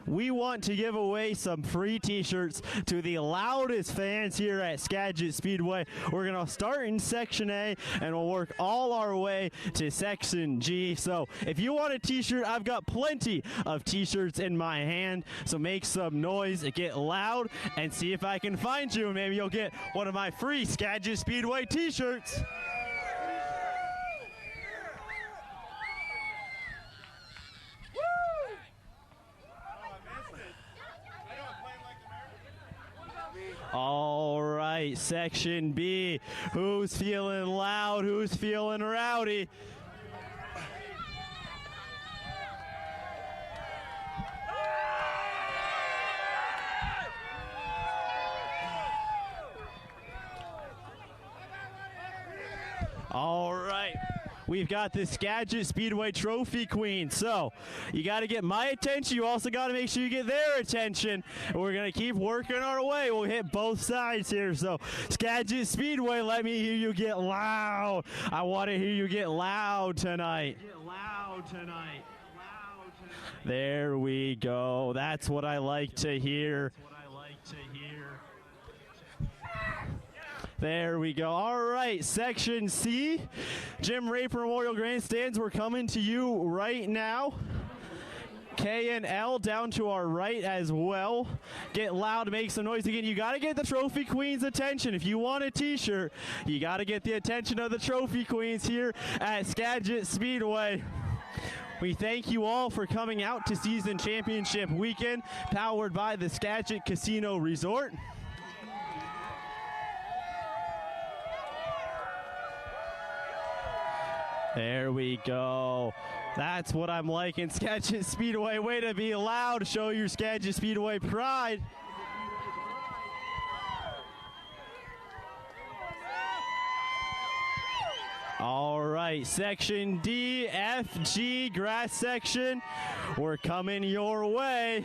we want to give away some free t-shirts to the loudest fans here at Skagit Speedway. We're going to start in Section A and we'll work all our way to Section G. So if you want a t-shirt, I've got plenty of t-shirts in my hand. So make some noise, get loud, and see if I can find you. Maybe you'll get one of my free Skagit Speedway t-shirts. All right, Section B. Who's feeling loud? Who's feeling rowdy? All right. We've got the Skagit Speedway Trophy Queen. So you got to get my attention. You also got to make sure you get their attention. And we're going to keep working our way. We'll hit both sides here. So Skagit Speedway, let me hear you get loud. I want to hear you get loud tonight. Get loud tonight. There we go. That's what I like to hear. There we go. All right, Section C, Jim Raper Memorial Grandstands, we're coming to you right now. K and L down to our right as well. Get loud, make some noise again. You got to get the Trophy Queens' attention. If you want a t-shirt, you got to get the attention of the Trophy Queens here at Skagit Speedway. We thank you all for coming out to Season Championship Weekend, powered by the Skagit Casino Resort. There we go. That's what I'm liking, Skagit Speedway. Way to be loud. Show your Skagit Speedway pride. All right, section D, F, G, grass section. We're coming your way.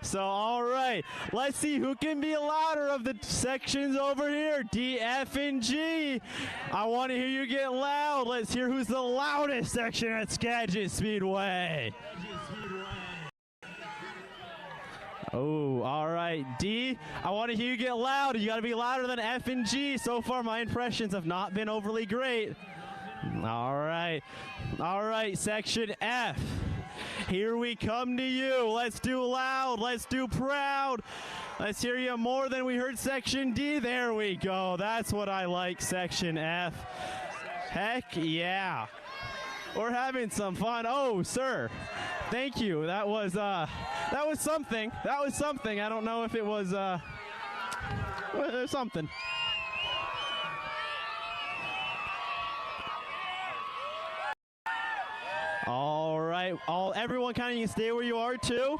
So, all right, let's see who can be louder of the sections over here. D, F, and G. I want to hear you get loud. Let's hear who's the loudest section at Skagit Speedway. Oh, all right, D, I want to hear you get loud. You got to be louder than F and G. So far, my impressions have not been overly great. All right, section F. Here we come to you. Let's do loud. Let's do proud. Let's hear you more than we heard section D. There we go. That's what I like, section F. Heck yeah. We're having some fun. Oh, sir. Thank you. That was something. That was something. I don't know if it was something. All right, everyone kind of can stay where you are too.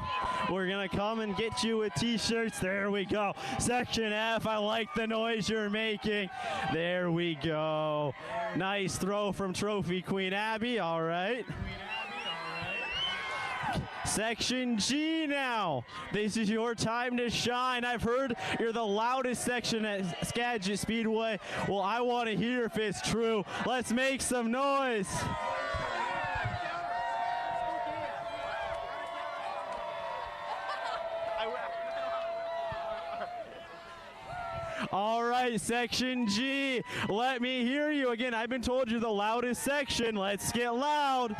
We're gonna come and get you with t-shirts. There we go. Section F, I like the noise you're making. There we go. Nice throw from Trophy Queen Abby, all right. Section G now. This is your time to shine. I've heard you're the loudest section at Skagit Speedway. Well, I want to hear if it's true. Let's make some noise. All right, section G, let me hear you. Again, I've been told you're the loudest section. Let's get loud.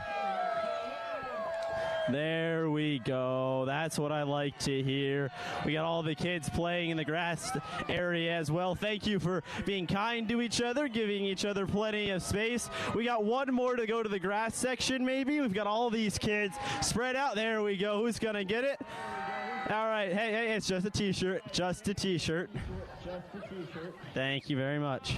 There we go. That's what I like to hear. We got all the kids playing in the grass area as well. Thank you for being kind to each other, giving each other plenty of space. We got one more to go to the grass section maybe. We've got all these kids spread out. There we go. Who's going to get it? All right. Hey, it's just a t-shirt. Just a t-shirt. Thank you very much.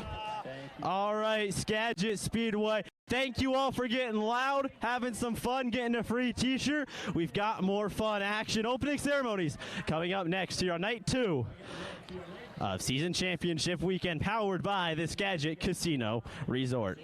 All right, Skagit Speedway. Thank you all for getting loud, having some fun, getting a free t-shirt. We've got more fun action. Opening ceremonies coming up next here on night 2 of Season Championship Weekend, powered by the Skagit Casino Resort.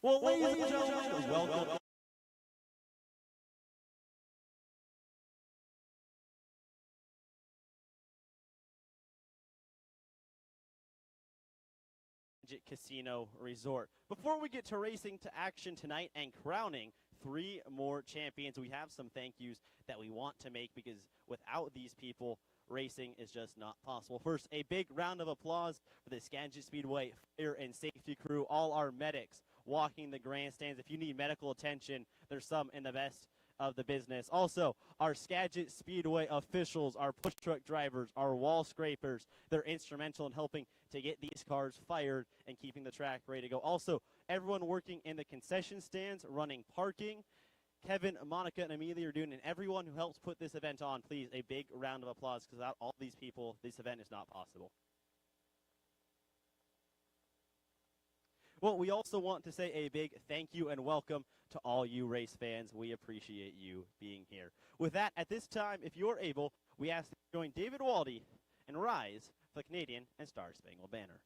Well, ladies and gentlemen, welcome. Casino Resort. Before we get to racing to action tonight and crowning 3 more champions, we have some thank yous that we want to make because without these people, racing is just not possible. First, a big round of applause for the Skagit Speedway fire and safety crew, all our medics walking the grandstands. If you need medical attention, there's some in the best of the business. Also, our Skagit Speedway officials, our push truck drivers, our wall scrapers, they're instrumental in helping to get these cars fired and keeping the track ready to go. Also, everyone working in the concession stands, running parking. Kevin, Monica, and Amelia are doing, and everyone who helps put this event on, please, a big round of applause, because without all these people, this event is not possible. Well, we also want to say a big thank you and welcome to all you race fans. We appreciate you being here. With that, at this time, if you're able, we ask that you join David Waldy and Rise for the Canadian and Star Spangled Banner.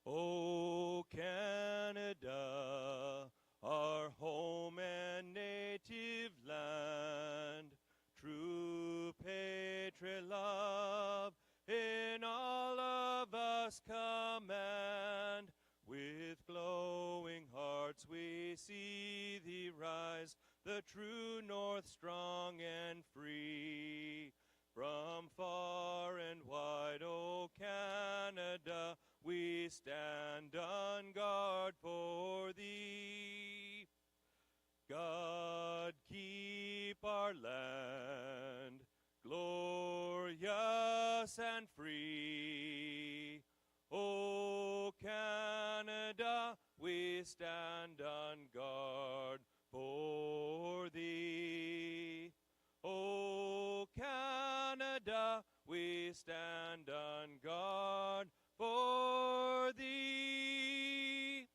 Oh, Canada, our home and native land, true patriot love in all of us command. With glowing hearts we see thee rise, the true north strong and free. From far and wide, oh Canada, we stand on guard for thee. God keep our land glorious and free. O Canada, we stand on guard for thee. O Canada, we stand on guard for thee.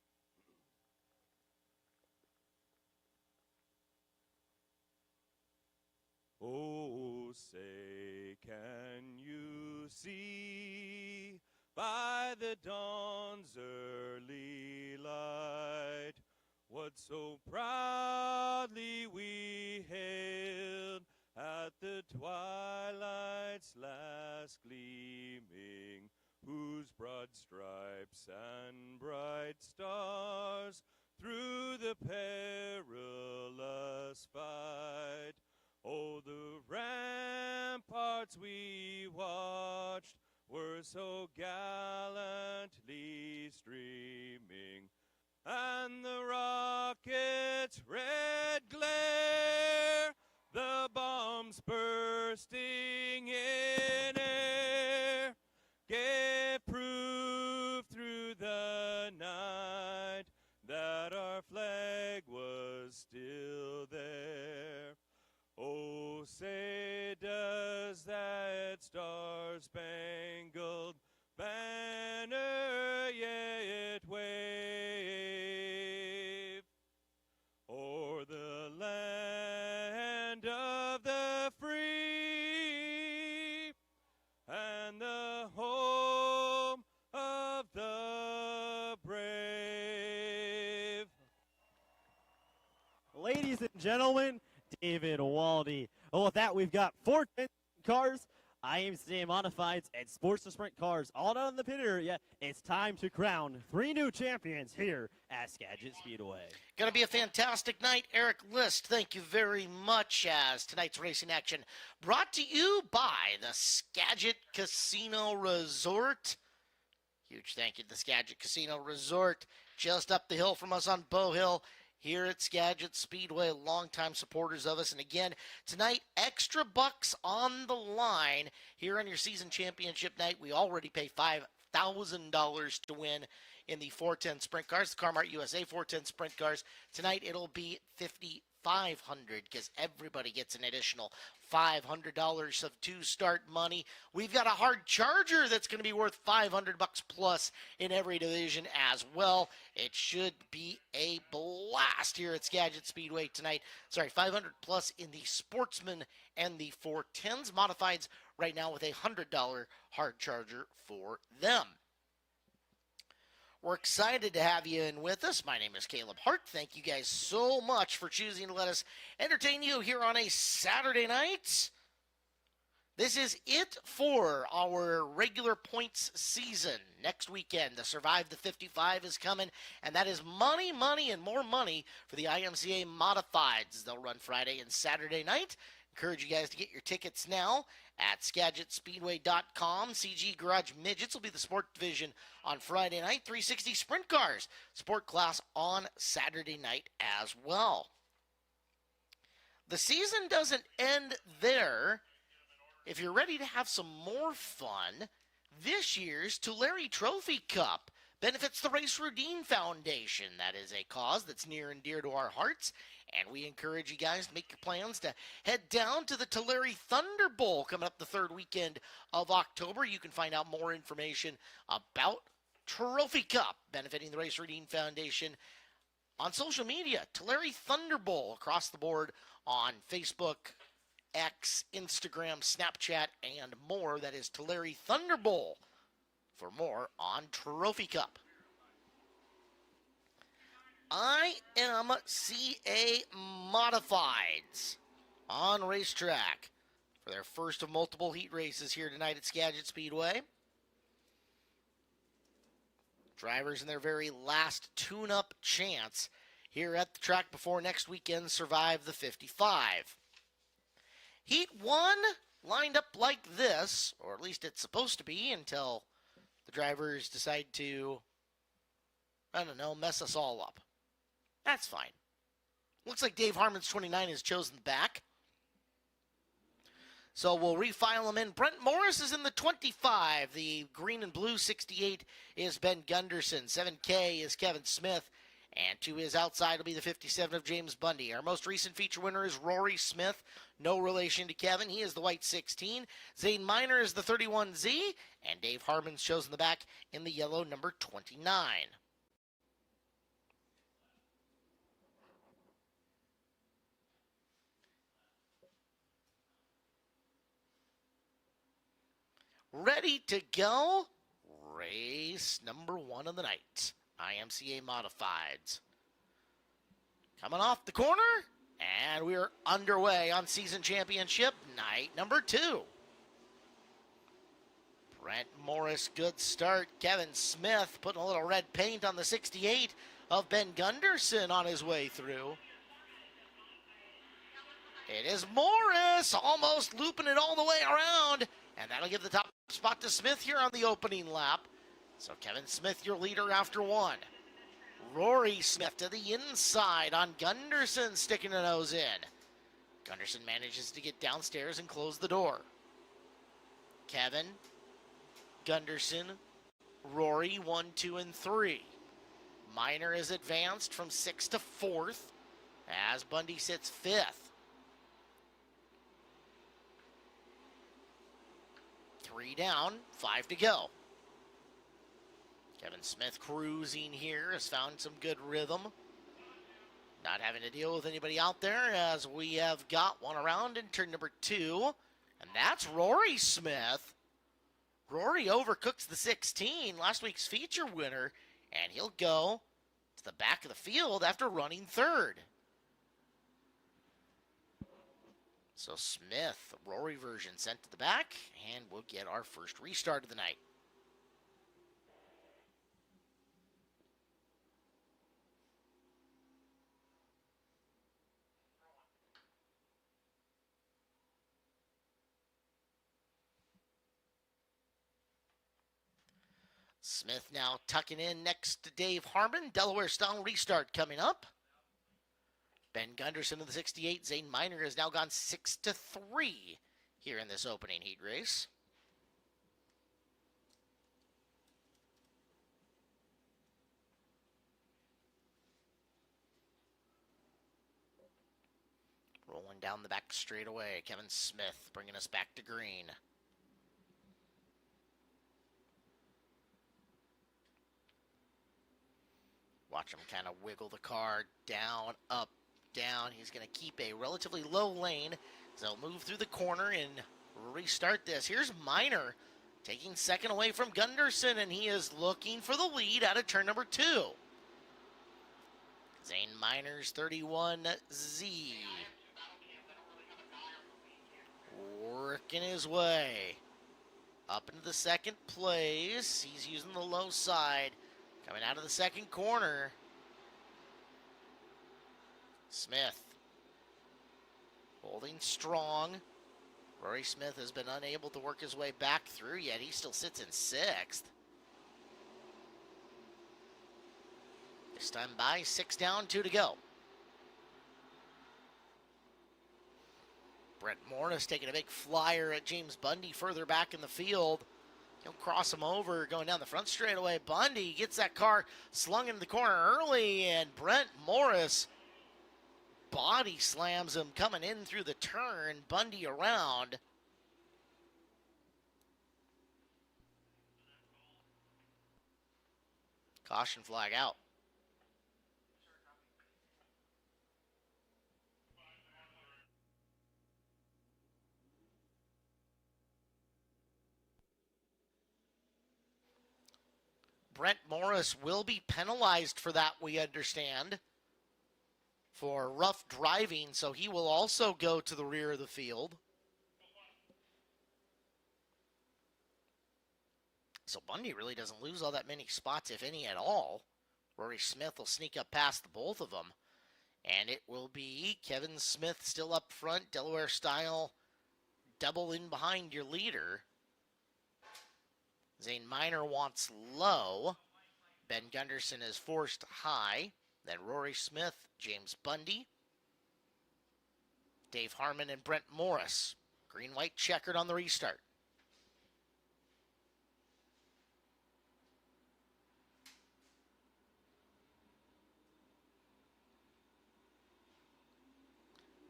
Oh, say, can you see by the dawn's early light what so proudly we hailed at the twilight's last gleaming, whose broad stripes and bright stars through the perilous fight, oh, the ramparts we watched were so gallantly streaming, and the rocket's red glare, the bombs bursting in air, gave proof through the night that our flag was still there. Oh, say does that star-spangled banner yet wave o'er the land of the free and the home of the brave? Ladies and gentlemen, David Waldy. Well, with that, we've got 4 cars, IMCA modifieds, and Sportsman sprint cars all down in the pit area. It's time to crown 3 new champions here at Skagit Speedway. Going to be a fantastic night. Eric List, thank you very much, as tonight's racing action brought to you by the Skagit Casino Resort. Huge thank you to the Skagit Casino Resort, just up the hill from us on Bow Hill here at Skagit Speedway, longtime supporters of us. And again, tonight, extra bucks on the line here on your season championship night. We already pay $5,000 to win in the 410 sprint cars, the Car Mart USA 410 sprint cars. Tonight, it'll be $5,500 because everybody gets an additional $500 of to-start money. We've got a hard charger that's going to be worth $500 plus in every division as well. It should be a blast here at Skagit Speedway tonight. Sorry, $500 plus in the Sportsman and the 410s. Modifieds right now with a $100 hard charger for them. We're excited to have you in with us. My name is Caleb Hart. Thank you guys so much for choosing to let us entertain you here on a Saturday night. This is it for our regular points season. Next weekend, the Survive the 55 is coming, and that is money, money, and more money for the IMCA Modifieds. They'll run Friday and Saturday night. Encourage you guys to get your tickets now at SkagitSpeedway.com. CG Garage Midgets will be the sport division on Friday night. 360 Sprint Cars, sport class on Saturday night as well. The season doesn't end there. If you're ready to have some more fun, this year's Tulare Trophy Cup benefits the Race Routine Foundation. That is a cause that's near and dear to our hearts, and we encourage you guys to make your plans to head down to the Tulare Thunder Bowl coming up the third weekend of October. You can find out more information about Trophy Cup benefiting the Race Routine Foundation on social media. Tulare Thunder Bowl across the board on Facebook, X, Instagram, Snapchat, and more. That is Tulare Thunder Bowl for more on Trophy Cup. IMCA Modifieds on racetrack for their first of multiple heat races here tonight at Skagit Speedway. Drivers in their very last tune-up chance here at the track before next weekend Survive the 55. Heat 1 lined up like this, or at least it's supposed to be until the drivers decide to, I don't know, mess us all up. That's fine. Looks like Dave Harmon's 29 has chosen the back. So we'll refile him in. Brent Morris is in the 25. The green and blue 68 is Ben Gunderson. 7K is Kevin Smith. And to his outside will be the 57 of James Bundy. Our most recent feature winner is Rory Smith. No relation to Kevin. He is the white 16. Zane Miner is the 31Z. And Dave Harmon's chosen the back in the yellow number 29. Ready to go? Race number 1 of the night. IMCA Modifieds. Coming off the corner, and we're underway on season championship night number 2. Brent Morris, good start. Kevin Smith putting a little red paint on the 68 of Ben Gunderson on his way through. It is Morris almost looping it all the way around, and that'll give the top spot to Smith here on the opening lap. So Kevin Smith, your leader after 1. Rory Smith to the inside on Gunderson, sticking a nose in. Gunderson manages to get downstairs and close the door. Kevin, Gunderson, Rory, 1, 2, and 3. Miner is advanced from 6th to 4th as Bundy sits 5th. 3 down, 5 to go. Kevin Smith cruising here, has found some good rhythm. Not having to deal with anybody out there as we have got one around in turn number 2. And that's Rory Smith. Rory overcooks the 16, last week's feature winner, and he'll go to the back of the field after running 3rd. So Smith, Rory version sent to the back, and we'll get our first restart of the night. Smith now tucking in next to Dave Harmon. Delaware style restart coming up. Ben Gunderson of the 68. Zane Miner has now gone 6 to 3 here in this opening heat race. Rolling down the back straightaway. Kevin Smith bringing us back to green. Watch him kind of wiggle the car down, up, down. He's going to keep a relatively low lane. So he'll move through the corner and restart this. Here's Miner taking second away from Gunderson, and he is looking for the lead out of turn number 2. Zane Miner's 31Z. Working his way up into the second place. He's using the low side. Coming out of the second corner. Smith holding strong. Rory Smith has been unable to work his way back through yet. He still sits in 6th. This time by 6 down, 2 to go. Brent Morris taking a big flyer at James Bundy further back in the field. He'll cross him over going down the front straightaway. Bundy gets that car slung into the corner early, and Brent Morris body slams him coming in through the turn. Bundy around. Caution flag out. Brent Morris will be penalized for that, we understand, for rough driving, so he will also go to the rear of the field. So Bundy really doesn't lose all that many spots, if any at all. Rory Smith will sneak up past the both of them. And it will be Kevin Smith still up front, Delaware style, double in behind your leader. Zane Miner wants low. Ben Gunderson is forced high. Then Rory Smith, James Bundy, Dave Harmon, and Brent Morris. Green-white checkered on the restart.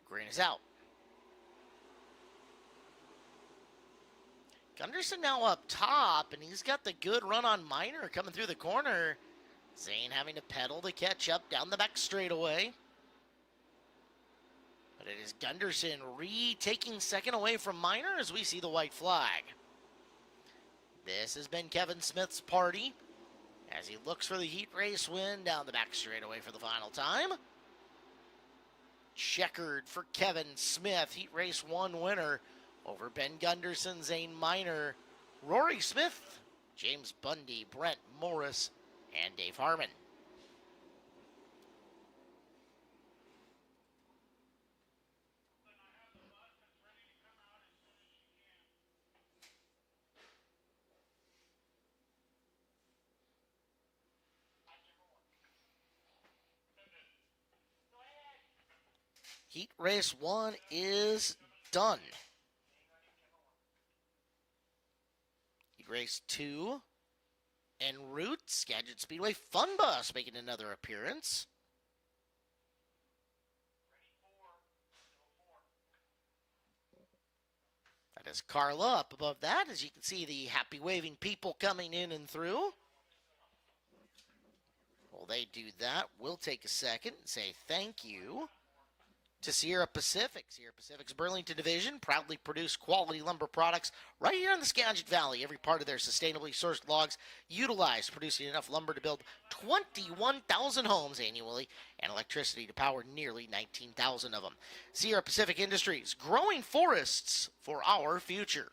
Green is out. Gunderson now up top, and he's got the good run on Miner coming through the corner. Zane having to pedal to catch up down the back straightaway. But it is Gunderson retaking second away from Miner as we see the white flag. This has been Kevin Smith's party as he looks for the heat race win down the back straightaway for the final time. Checkered for Kevin Smith, heat race 1 winner over Ben Gunderson, Zane Miner, Rory Smith, James Bundy, Brent Morris, and Dave Harmon. Heat race 1 is done. Heat race 2 en route. Skagit Speedway Fun Bus making another appearance. That is Carla up above that, as you can see the happy waving people coming in and through. While they do that, we'll take a second and say thank you to Sierra Pacific. Sierra Pacific's Burlington division proudly produce quality lumber products right here in the Skagit Valley. Every part of their sustainably sourced logs utilized, producing enough lumber to build 21,000 homes annually and electricity to power nearly 19,000 of them. Sierra Pacific Industries, growing forests for our future.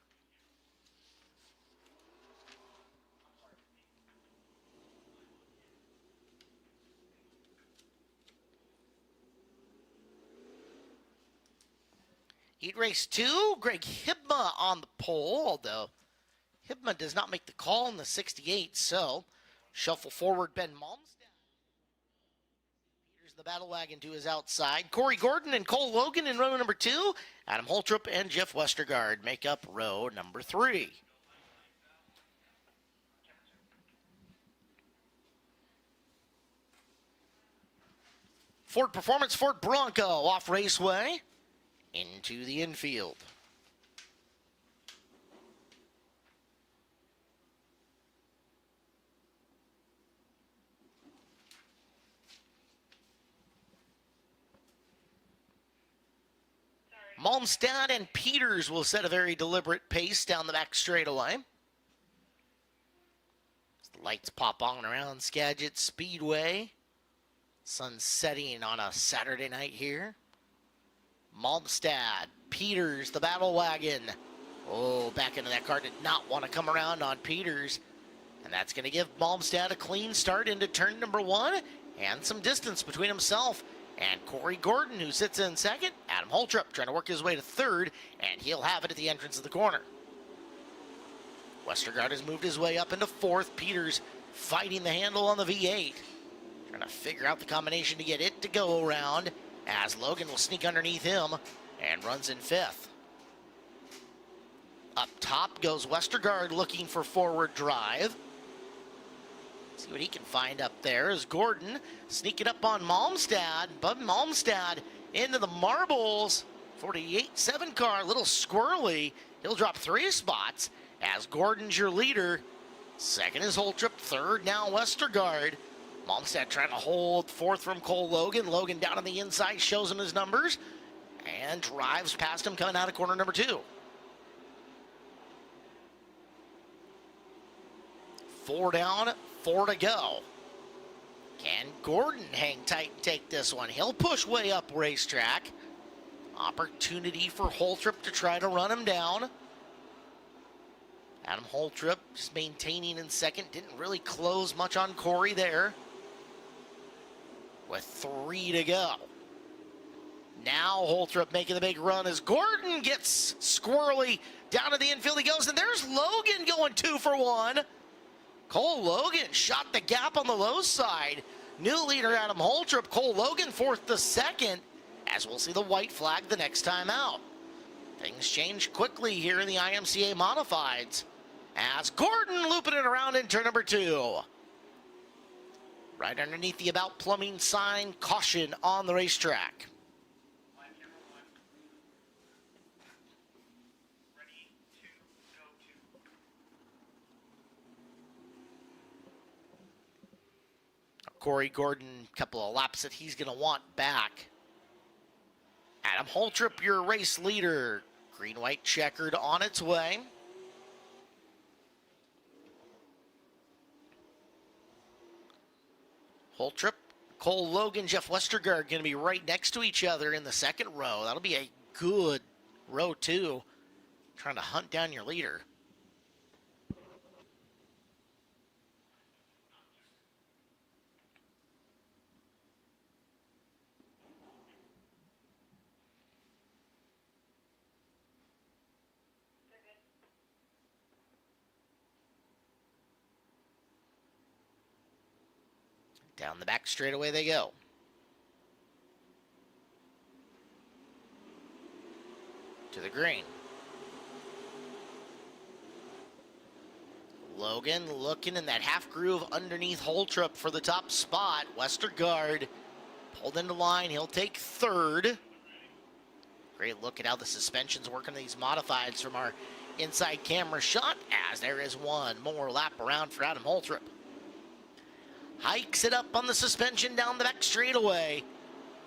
Heat race 2, Greg Hibma on the pole, although Hibma does not make the call in the 68, so shuffle forward Ben Malmsted. Peters the battle wagon to his outside. Corey Gordon and Cole Logan in row number 2. Adam Holtrup and Jeff Westergaard make up row number 3. Ford Performance, Ford Bronco off Raceway into the infield. Malmstad and Peters will set a very deliberate pace down the back straightaway. As the lights pop on around Skagit Speedway. Sun setting on a Saturday night here. Malmstad, Peters, the battle wagon. Oh, back into that car, did not want to come around on Peters. And that's going to give Malmstad a clean start into turn number 1 and some distance between himself and Corey Gordon, who sits in second. Adam Holtrup trying to work his way to third, and he'll have it at the entrance of the corner. Westergaard has moved his way up into fourth. Peters fighting the handle on the V8. Trying to figure out the combination to get it to go around, as Logan will sneak underneath him and runs in fifth. Up top goes Westergaard looking for forward drive. See what he can find up there as Gordon sneaking up on Malmstad. But Malmstad into the marbles. 48-7 car, a little squirrely. He'll drop 3 spots as Gordon's your leader. Second is Holtrup, third now Westergaard. Malmstad trying to hold fourth from Cole Logan. Logan down on the inside shows him his numbers and drives past him coming out of corner number 2. 4 down, 4 to go. Can Gordon hang tight and take this one? He'll push way up racetrack. Opportunity for Holtrup to try to run him down. Adam Holtrup just maintaining in second. Didn't really close much on Corey there. With 3 to go. Now Holtrup making the big run as Gordon gets squirrely down to the infield he goes. And there's Logan going 2 for 1. Cole Logan shot the gap on the low side. New leader Adam Holtrup, Cole Logan fourth to second, as we'll see the white flag the next time out. Things change quickly here in the IMCA Modifieds, as Gordon looping it around in turn number 2. Right underneath the About Plumbing sign, caution on the racetrack. Corey Gordon, a couple of laps that he's going to want back. Adam Holtrup, your race leader. Green-white checkered on its way. Holtrup, Cole Logan, Jeff Westergaard going to be right next to each other in the second row. That'll be a good row 2. Trying to hunt down your leader. Down the back straightaway they go. To the green. Logan looking in that half groove underneath Holtrup for the top spot. Westergaard pulled into line. He'll take third. Great look at how the suspension's working these modifieds from our inside camera shot, as there is one more lap around for Adam Holtrup. Hikes it up on the suspension down the back straightaway.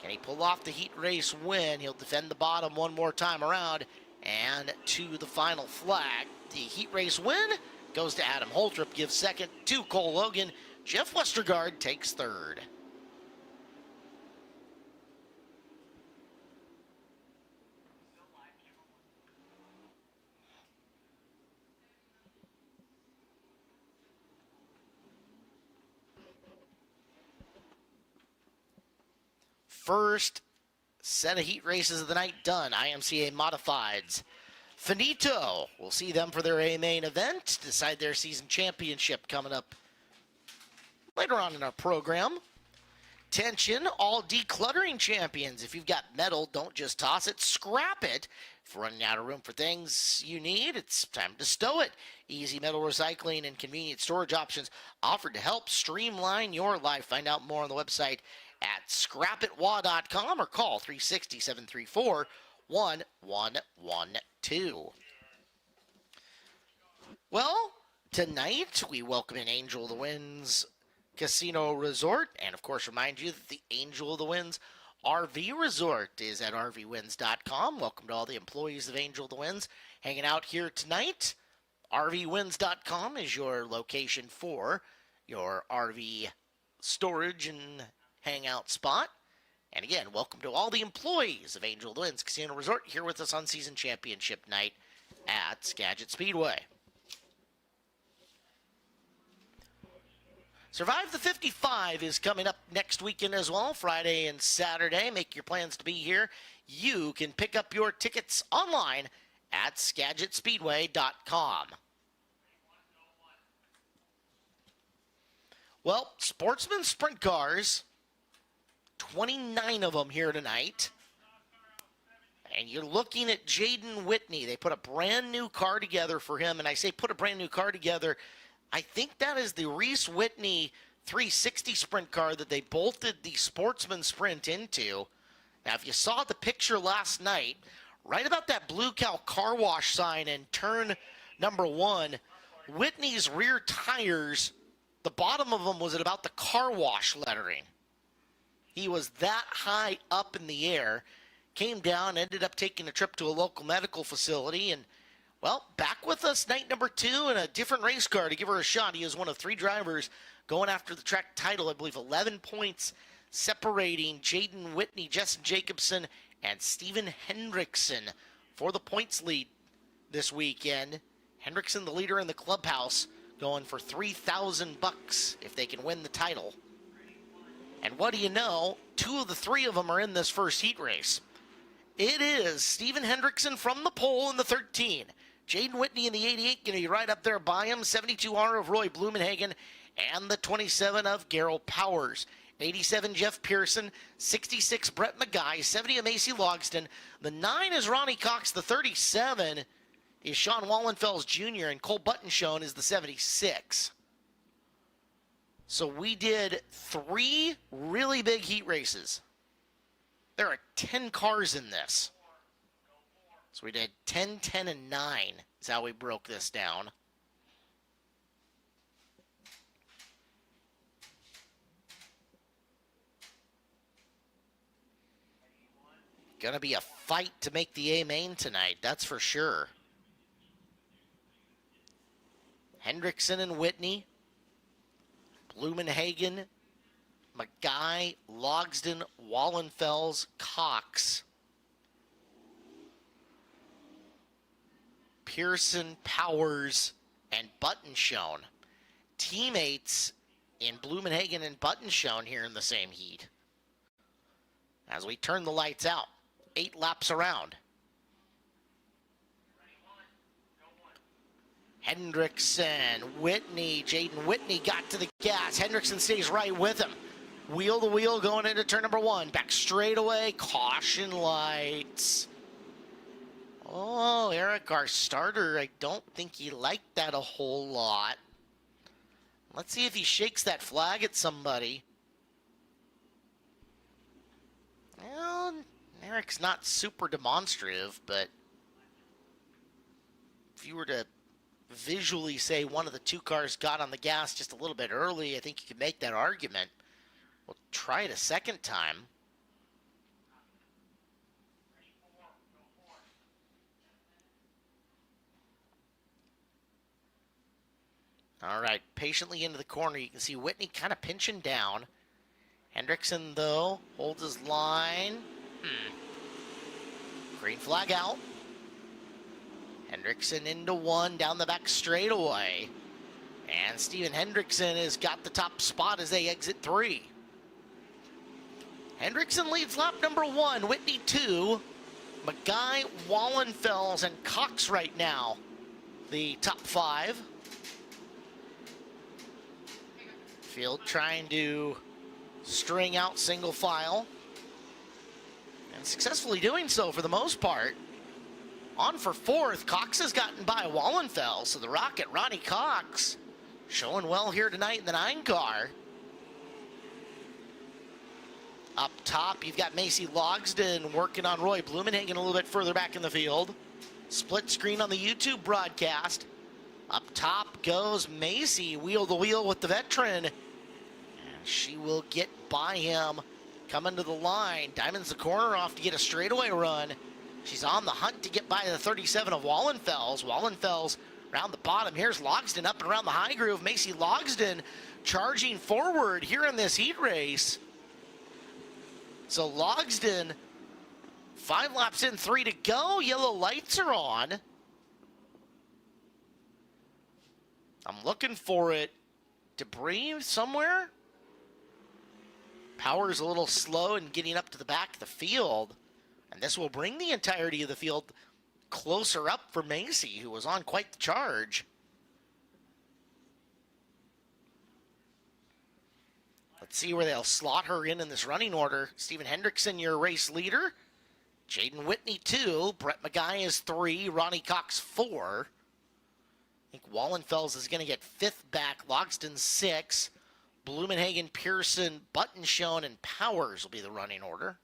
Can he pull off the heat race win? He'll defend the bottom one more time around. And to the final flag. The heat race win goes to Adam Holtrup, gives second to Cole Logan. Jeff Westergaard takes third. First set of heat races of the night done. IMCA Modifieds. Finito. We'll see them for their A main event to decide their season championship coming up later on in our program. Tension, all decluttering champions. If you've got metal, don't just toss it, scrap it. If you're running out of room for things you need, it's time to stow it. Easy metal recycling and convenient storage options offered to help streamline your life. Find out more on the website at scrapitwa.com or call 360-734-1112. Well, tonight we welcome in Angel of the Winds Casino Resort, and of course remind you that the Angel of the Winds RV Resort is at rvwins.com. Welcome to all the employees of Angel of the Winds hanging out here tonight. rvwins.com is your location for your RV storage and hangout spot. And again, welcome to all the employees of Angel of the Winds Casino Resort here with us on season championship night at Skagit Speedway. Survive the 55 is coming up next weekend as well, Friday and Saturday. Make your plans to be here. You can pick up your tickets online at SkagitSpeedway.com. Well, Sportsman sprint cars, 29 of them here tonight. And you're looking at Jaden Whitney. They put a brand new car together for him. And I say put a brand new car together. I think that is the Reese Whitney 360 sprint car that they bolted the Sportsman sprint into. Now, if you saw the picture last night, right about that Blue Cow car wash sign in turn number 1, Whitney's rear tires, the bottom of them was at about the car wash lettering. He was that high up in the air, came down, ended up taking a trip to a local medical facility, and well, back with us night number 2 in a different race car to give her a shot. He is one of 3 drivers going after the track title. I believe 11 points separating Jaden Whitney, Justin Jacobson, and Steven Hendrickson for the points lead this weekend. Hendrickson, the leader in the clubhouse, going for $3,000 if they can win the title. And what do you know? 2 of the 3 of them are in this first heat race. It is Steven Hendrickson from the pole in the 13. Jaden Whitney in the 88 going to be right up there by him. 72R of Roy Blumenhagen and the 27 of Garrell Powers. 87 Jeff Pearson, 66 Brett McGuy, 70 of Macy Logston. The 9 is Ronnie Cox, the 37 is Sean Wallenfels Jr., and Cole Buttonshone is the 76. So we did 3 really big heat races. There are 10 cars in this. So we did 10, 10, and 9 is how we broke this down. Gonna be a fight to make the A main tonight, that's for sure. Hendrickson and Whitney, Blumenhagen, McGuy, Logsden, Wallenfels, Cox, Pearson, Powers, and Buttonshone. Teammates in Blumenhagen and Buttonshone here in the same heat. As we turn the lights out, 8 laps around. Hendrickson, Whitney, Jaden Whitney got to the gas. Hendrickson stays right with him. Wheel to wheel going into turn number 1. Back straight away, caution lights. Oh, Eric, our starter, I don't think he liked that a whole lot. Let's see if he shakes that flag at somebody. Well, Eric's not super demonstrative, but if you were to visually say one of the 2 cars got on the gas just a little bit early, I think you could make that argument. We'll try it a second time. All right, patiently into the corner. You can see Whitney kind of pinching down. Hendrickson, though, holds his line. Green flag out. Hendrickson into 1 down the back straightaway. And Steven Hendrickson has got the top spot as they exit 3. Hendrickson leads lap number 1, Whitney 2. McGuy, Wallenfels, and Cox right now, the top 5. Field trying to string out single file. And successfully doing so for the most part. On for 4th, Cox has gotten by Wallenfels, so the Rocket, Ronnie Cox, showing well here tonight in the 9 car. Up top, you've got Macy Logsden working on Roy Blumenhagen a little bit further back in the field. Split screen on the YouTube broadcast. Up top goes Macy, wheel to wheel with the veteran. And she will get by him coming to the line. Diamond's the corner off to get a straightaway run. She's on the hunt to get by the 37 of Wallenfels. Wallenfels around the bottom. Here's Logsden up and around the high groove. Macy Logsden charging forward here in this heat race. So Logsden, 5 laps in, 3 to go. Yellow lights are on. I'm looking for it to breathe somewhere. Power's a little slow in getting up to the back of the field. And this will bring the entirety of the field closer up for Macy, who was on quite the charge. Let's see where they'll slot her in this running order. Stephen Hendrickson, your race leader. Jaden Whitney, 2. Brett McGuy is 3. Ronnie Cox, 4. I think Wallenfels is going to get 5th back. Logsden, 6. Blumenhagen, Pearson, Buttonshone, and Powers will be the running order.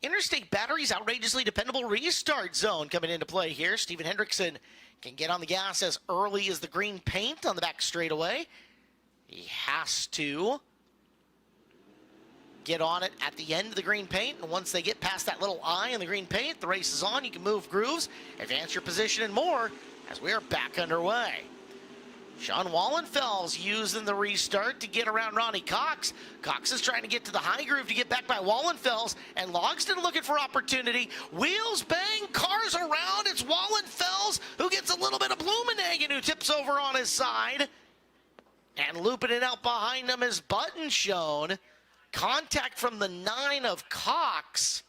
Interstate Batteries outrageously dependable restart zone coming into play here. Stephen Hendrickson can get on the gas as early as the green paint on the back straightaway. He has to get on it at the end of the green paint, and once they get past that little eye in the green paint, the race is on. You can move grooves, advance your position, and more as we are back underway. Sean Wallenfels using the restart to get around Ronnie Cox. Cox is trying to get to the high groove to get back by Wallenfels, and Logsden looking for opportunity. Wheels bang, cars around. It's Wallenfels who gets a little bit of Blumenhagen, who tips over on his side. And looping it out behind him is Buttonshone. Contact from the 9 of Cox.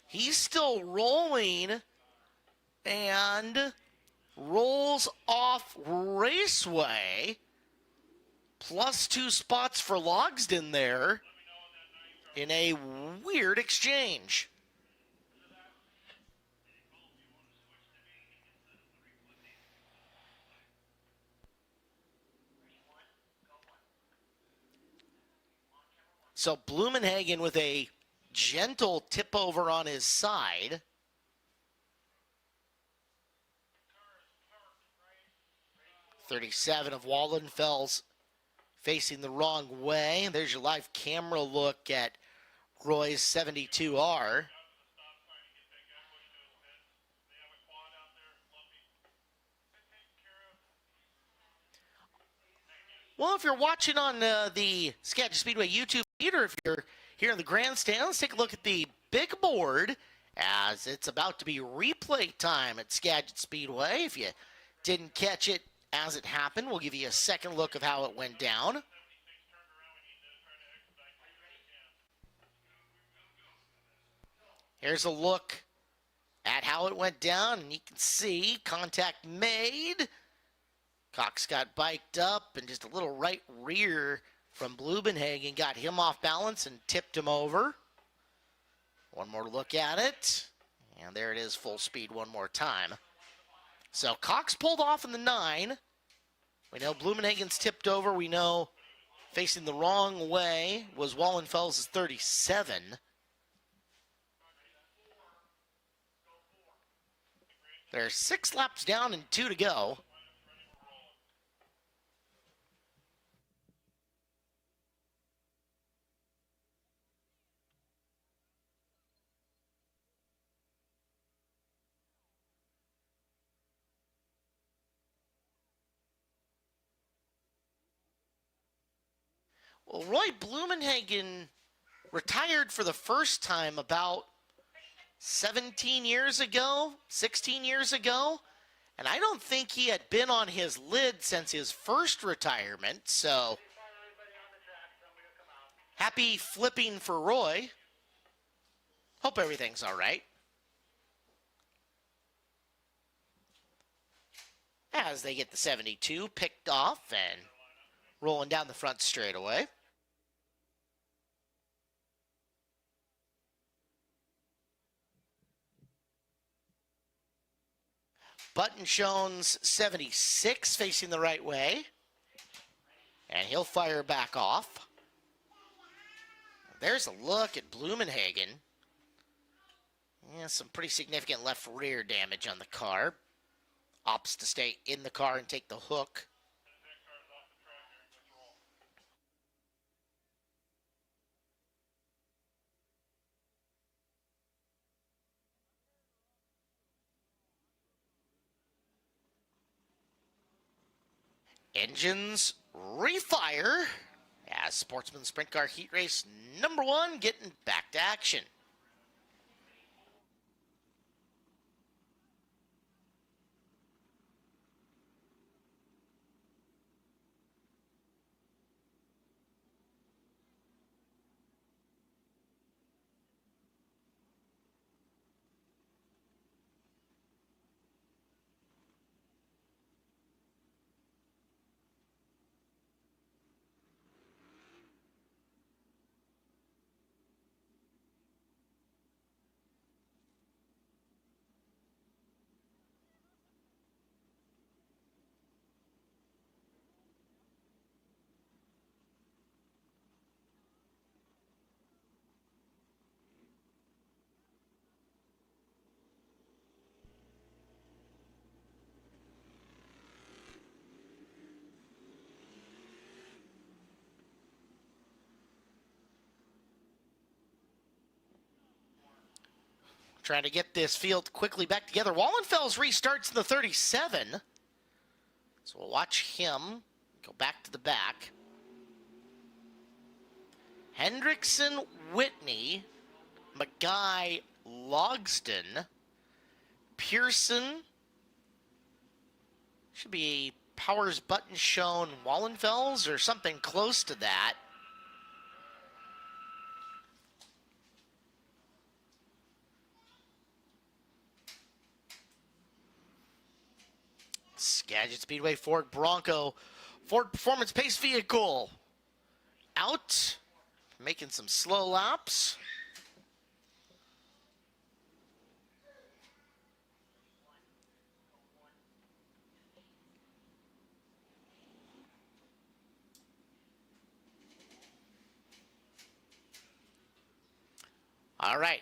He's still rolling and rolls off Raceway. +2 spots for Logsden there in a weird exchange. So Blumenhagen with a gentle tip over on his side. .37 of Wallenfels facing the wrong way. There's your live camera look at Roy's 72R. Well, if you're watching on the Skagit Speedway YouTube feed, or if you're here in the grandstand, let's take a look at the big board as it's about to be replay time at Skagit Speedway. If you didn't catch it as it happened, we'll give you a second look of how it went down. Here's a look at how it went down, and you can see contact made. Cox got biked up, and just a little right rear from Blumenhagen got him off balance and tipped him over. One more look at it, and there it is, full speed one more time. So Cox pulled off in the 9. We know Blumenhagen's tipped over. We know facing the wrong way was Wallenfels' 37. There's 6 laps down and 2 to go. Well, Roy Blumenhagen retired for the first time about 17 years ago, 16 years ago, and I don't think he had been on his lid since his first retirement, so happy flipping for Roy. Hope everything's all right. As they get the 72 picked off and rolling down the front straightaway. Button Shones 76 facing the right way. And he'll fire back off. There's a look at Blumenhagen. Yeah, some pretty significant left rear damage on the car. Opts to stay in the car and take the hook. Engines refire as Sportsman Sprint Car Heat Race number 1 getting back to action. Trying to get this field quickly back together. Wallenfels restarts in the 37. So we'll watch him go back to the back. Hendrickson, Whitney, McGuy, Logston, Pearson. Should be Powers, Button Shown, Wallenfels or something close to that. Skagit Speedway Ford Bronco, Ford Performance Pace Vehicle out, making some slow laps. All right,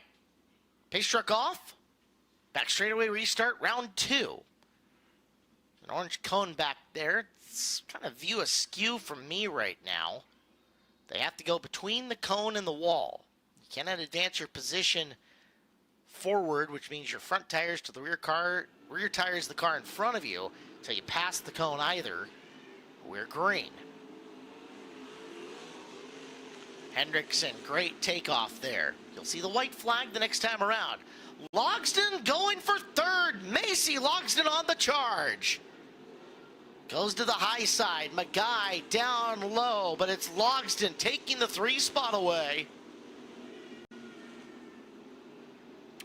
pace truck off, back straightaway restart, round 2. An orange cone back there. It's kind of view askew from me right now. They have to go between the cone and the wall. You cannot advance your position forward, which means your front tires to the rear tires of the car in front of you, until you pass the cone either. We're green. Hendrickson, great takeoff there. You'll see the white flag the next time around. Logston going for 3rd. Macy Logston on the charge. Goes to the high side. McGuy down low, but it's Logston taking the 3 spot away.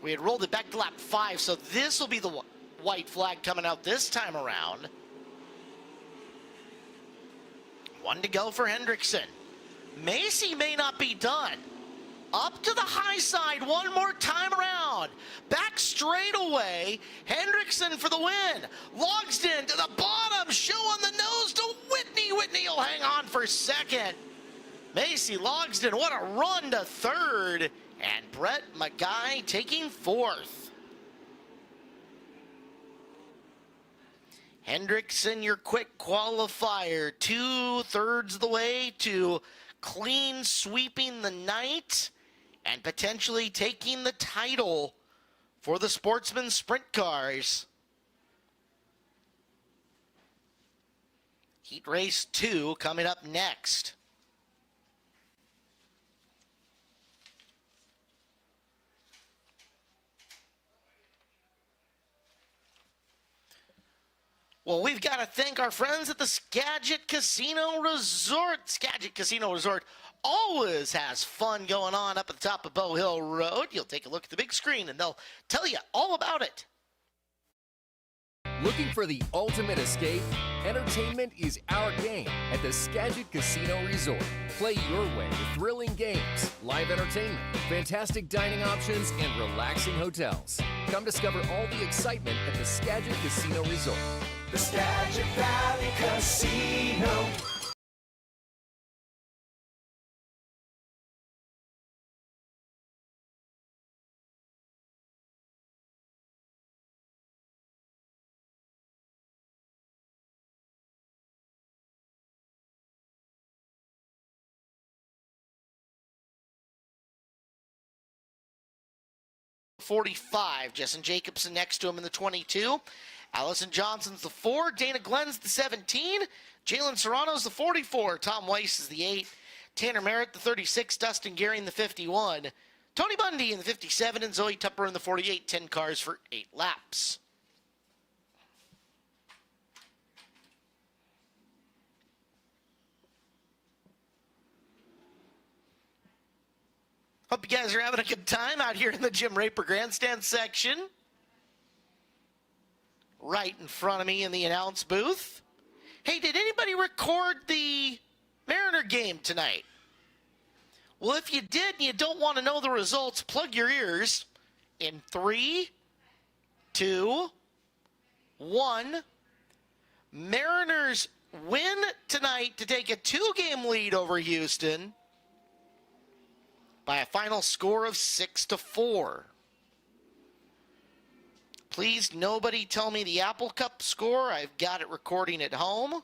We had rolled it back to lap 5, so this will be the white flag coming out this time around. 1 to go for Hendrickson. Macy may not be done. Up to the high side one more time around. Back straight away. Hendrickson for the win. Logston to the bottom. Show on the nose to Whitney. Whitney will hang on for 2nd. Macy Logston, what a run to 3rd. And Brett McGuy taking 4th. Hendrickson, your quick qualifier. 2/3 of the way to clean sweeping the night and potentially taking the title for the Sportsman Sprint Cars. Heat Race 2 coming up next. Well, we've got to thank our friends at the Skagit Casino Resort. Skagit Casino Resort always has fun going on up at the top of Bow Hill Road. You'll take a look at the big screen and they'll tell you all about it. Looking for the ultimate escape? Entertainment is our game at the Skagit Casino Resort. Play your way with thrilling games, live entertainment, fantastic dining options, and relaxing hotels. Come discover all the excitement at the Skagit Casino Resort. The Skagit Valley Casino. .45. Jessen Jacobson next to him in the 22. Allison Johnson's the 4. Dana Glenn's the 17. Jalen Serrano's the 44. Tom Weiss is the 8. Tanner Merritt the 36. Dustin Gehring the 51. Tony Bundy in the 57. And Zoe Tupper in the 48. 10 cars for 8 laps. Hope you guys are having a good time out here in the Jim Raper Grandstand section. Right in front of me in the announce booth. Hey, did anybody record the Mariner game tonight? Well, if you did and you don't want to know the results, plug your ears in 3, 2, 1. Mariners win tonight to take a 2-game lead over Houston by a final score of 6-4. Please, nobody tell me the Apple Cup score. I've got it recording at home.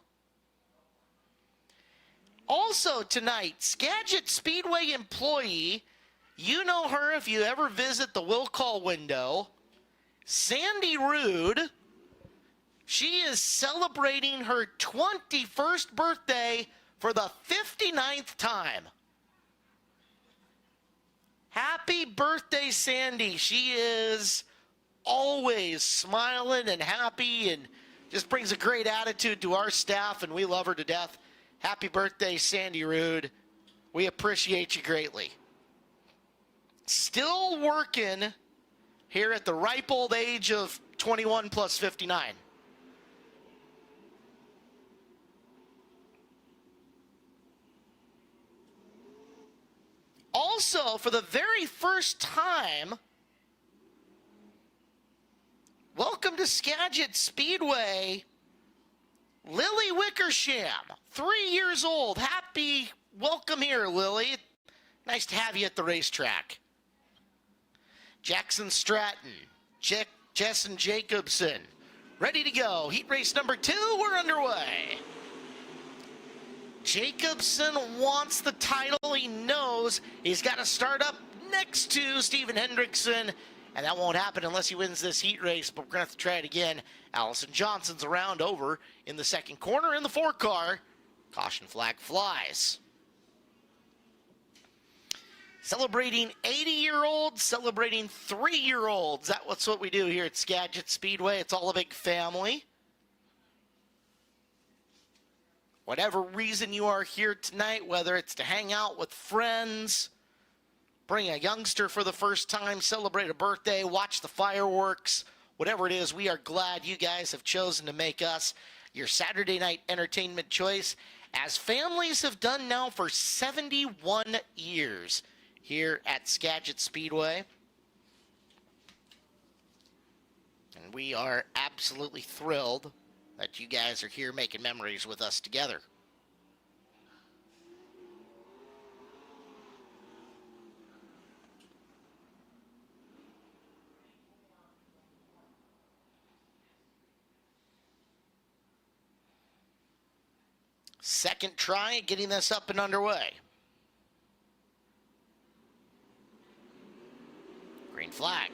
Also tonight, Skagit Speedway employee, you know her if you ever visit the will call window, Sandy Rude. She is celebrating her 21st birthday for the 59th time. Happy birthday, Sandy. She is always smiling and happy and just brings a great attitude to our staff, and we love her to death. Happy birthday, Sandy Rude. We appreciate you greatly. Still working here at the ripe old age of 21 plus 59. Also, for the very first time, welcome to Skagit Speedway, Lily Wickersham, 3 years old. Happy welcome here, Lily. Nice to have you at the racetrack. Jackson Stratton, Jessen Jacobson, ready to go. Heat race number 2, we're underway. Jacobson wants the title. He knows he's got to start up next to Steven Hendrickson, and that won't happen unless he wins this heat race, but we're going to have to try it again. Allison Johnson's around over in the second corner in the 4 car. Caution flag flies. Celebrating 80-year-olds, celebrating 3-year-olds. That's what we do here at Skagit Speedway. It's all a big family. Whatever reason you are here tonight, whether it's to hang out with friends, bring a youngster for the first time, celebrate a birthday, watch the fireworks, whatever it is, we are glad you guys have chosen to make us your Saturday night entertainment choice, as families have done now for 71 years here at Skagit Speedway. And we are absolutely thrilled that you guys are here making memories with us together. Second try, getting this up and underway. Green flag.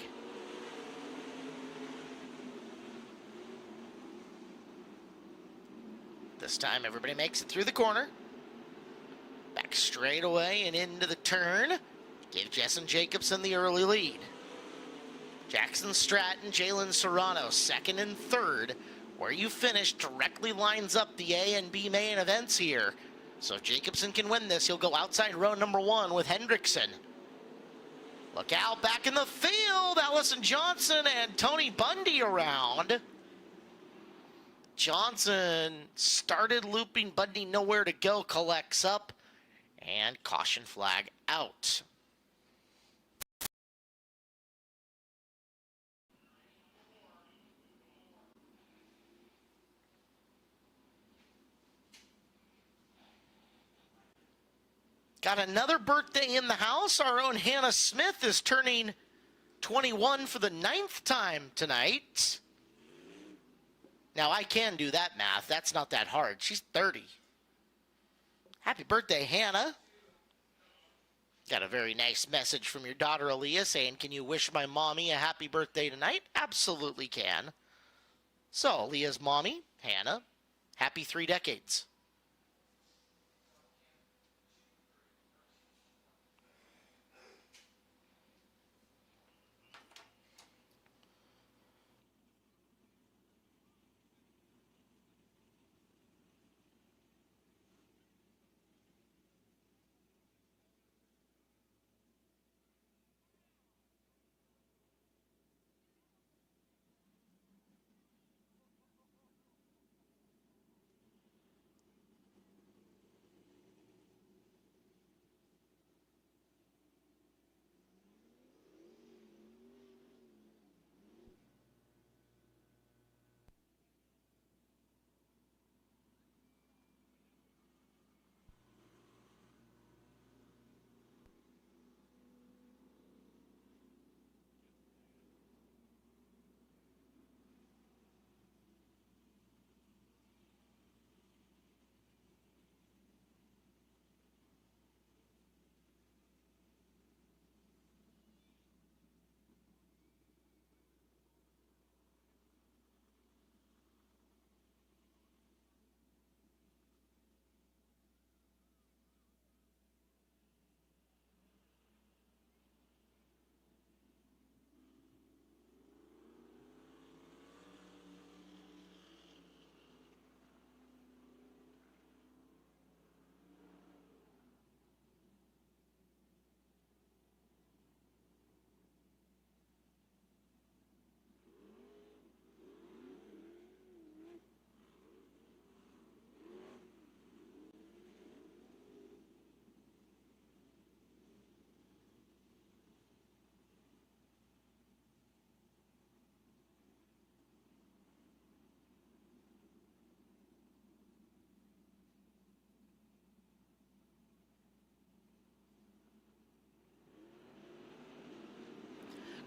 This time everybody makes it through the corner. Back straight away and into the turn. Give Jessen Jacobson the early lead. Jackson Stratton, Jalen Serrano, second and third. Where you finish directly lines up the A and B main events here. So if Jacobson can win this, he'll go outside row number 1 with Hendrickson. Look out, back in the field, Allison Johnson and Tony Bundy around. Johnson started looping, Bundy nowhere to go, collects up, and caution flag out. Got another birthday in the house. Our own Hannah Smith is turning 21 for the 9th time tonight. Now, I can do that math. That's not that hard. She's 30. Happy birthday, Hannah. Got a very nice message from your daughter, Aaliyah, saying, can you wish my mommy a happy birthday tonight? Absolutely can. So, Aaliyah's mommy, Hannah, happy 3 decades.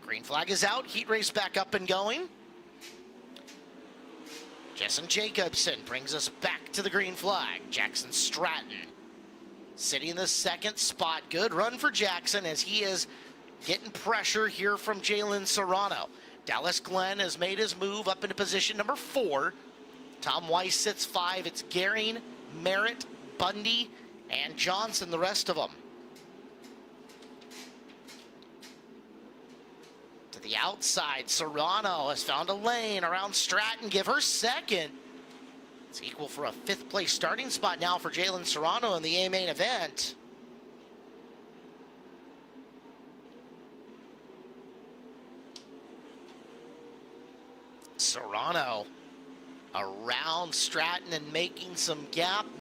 Green flag is out. Heat race back up and going. Jason Jacobson brings us back to the green flag. Jackson Stratton sitting in the 2nd spot. Good run for Jackson as he is getting pressure here from Jalen Serrano. Dallas Glenn has made his move up into position number 4. Tom Weiss sits 5. It's Gehring, Merritt, Bundy, and Johnson, the rest of them. To the outside, Serrano has found a lane around Stratton. Give her 2nd. It's equal for a 5th place starting spot now for Jalen Serrano in the A main event. Serrano around Stratton and making some gap.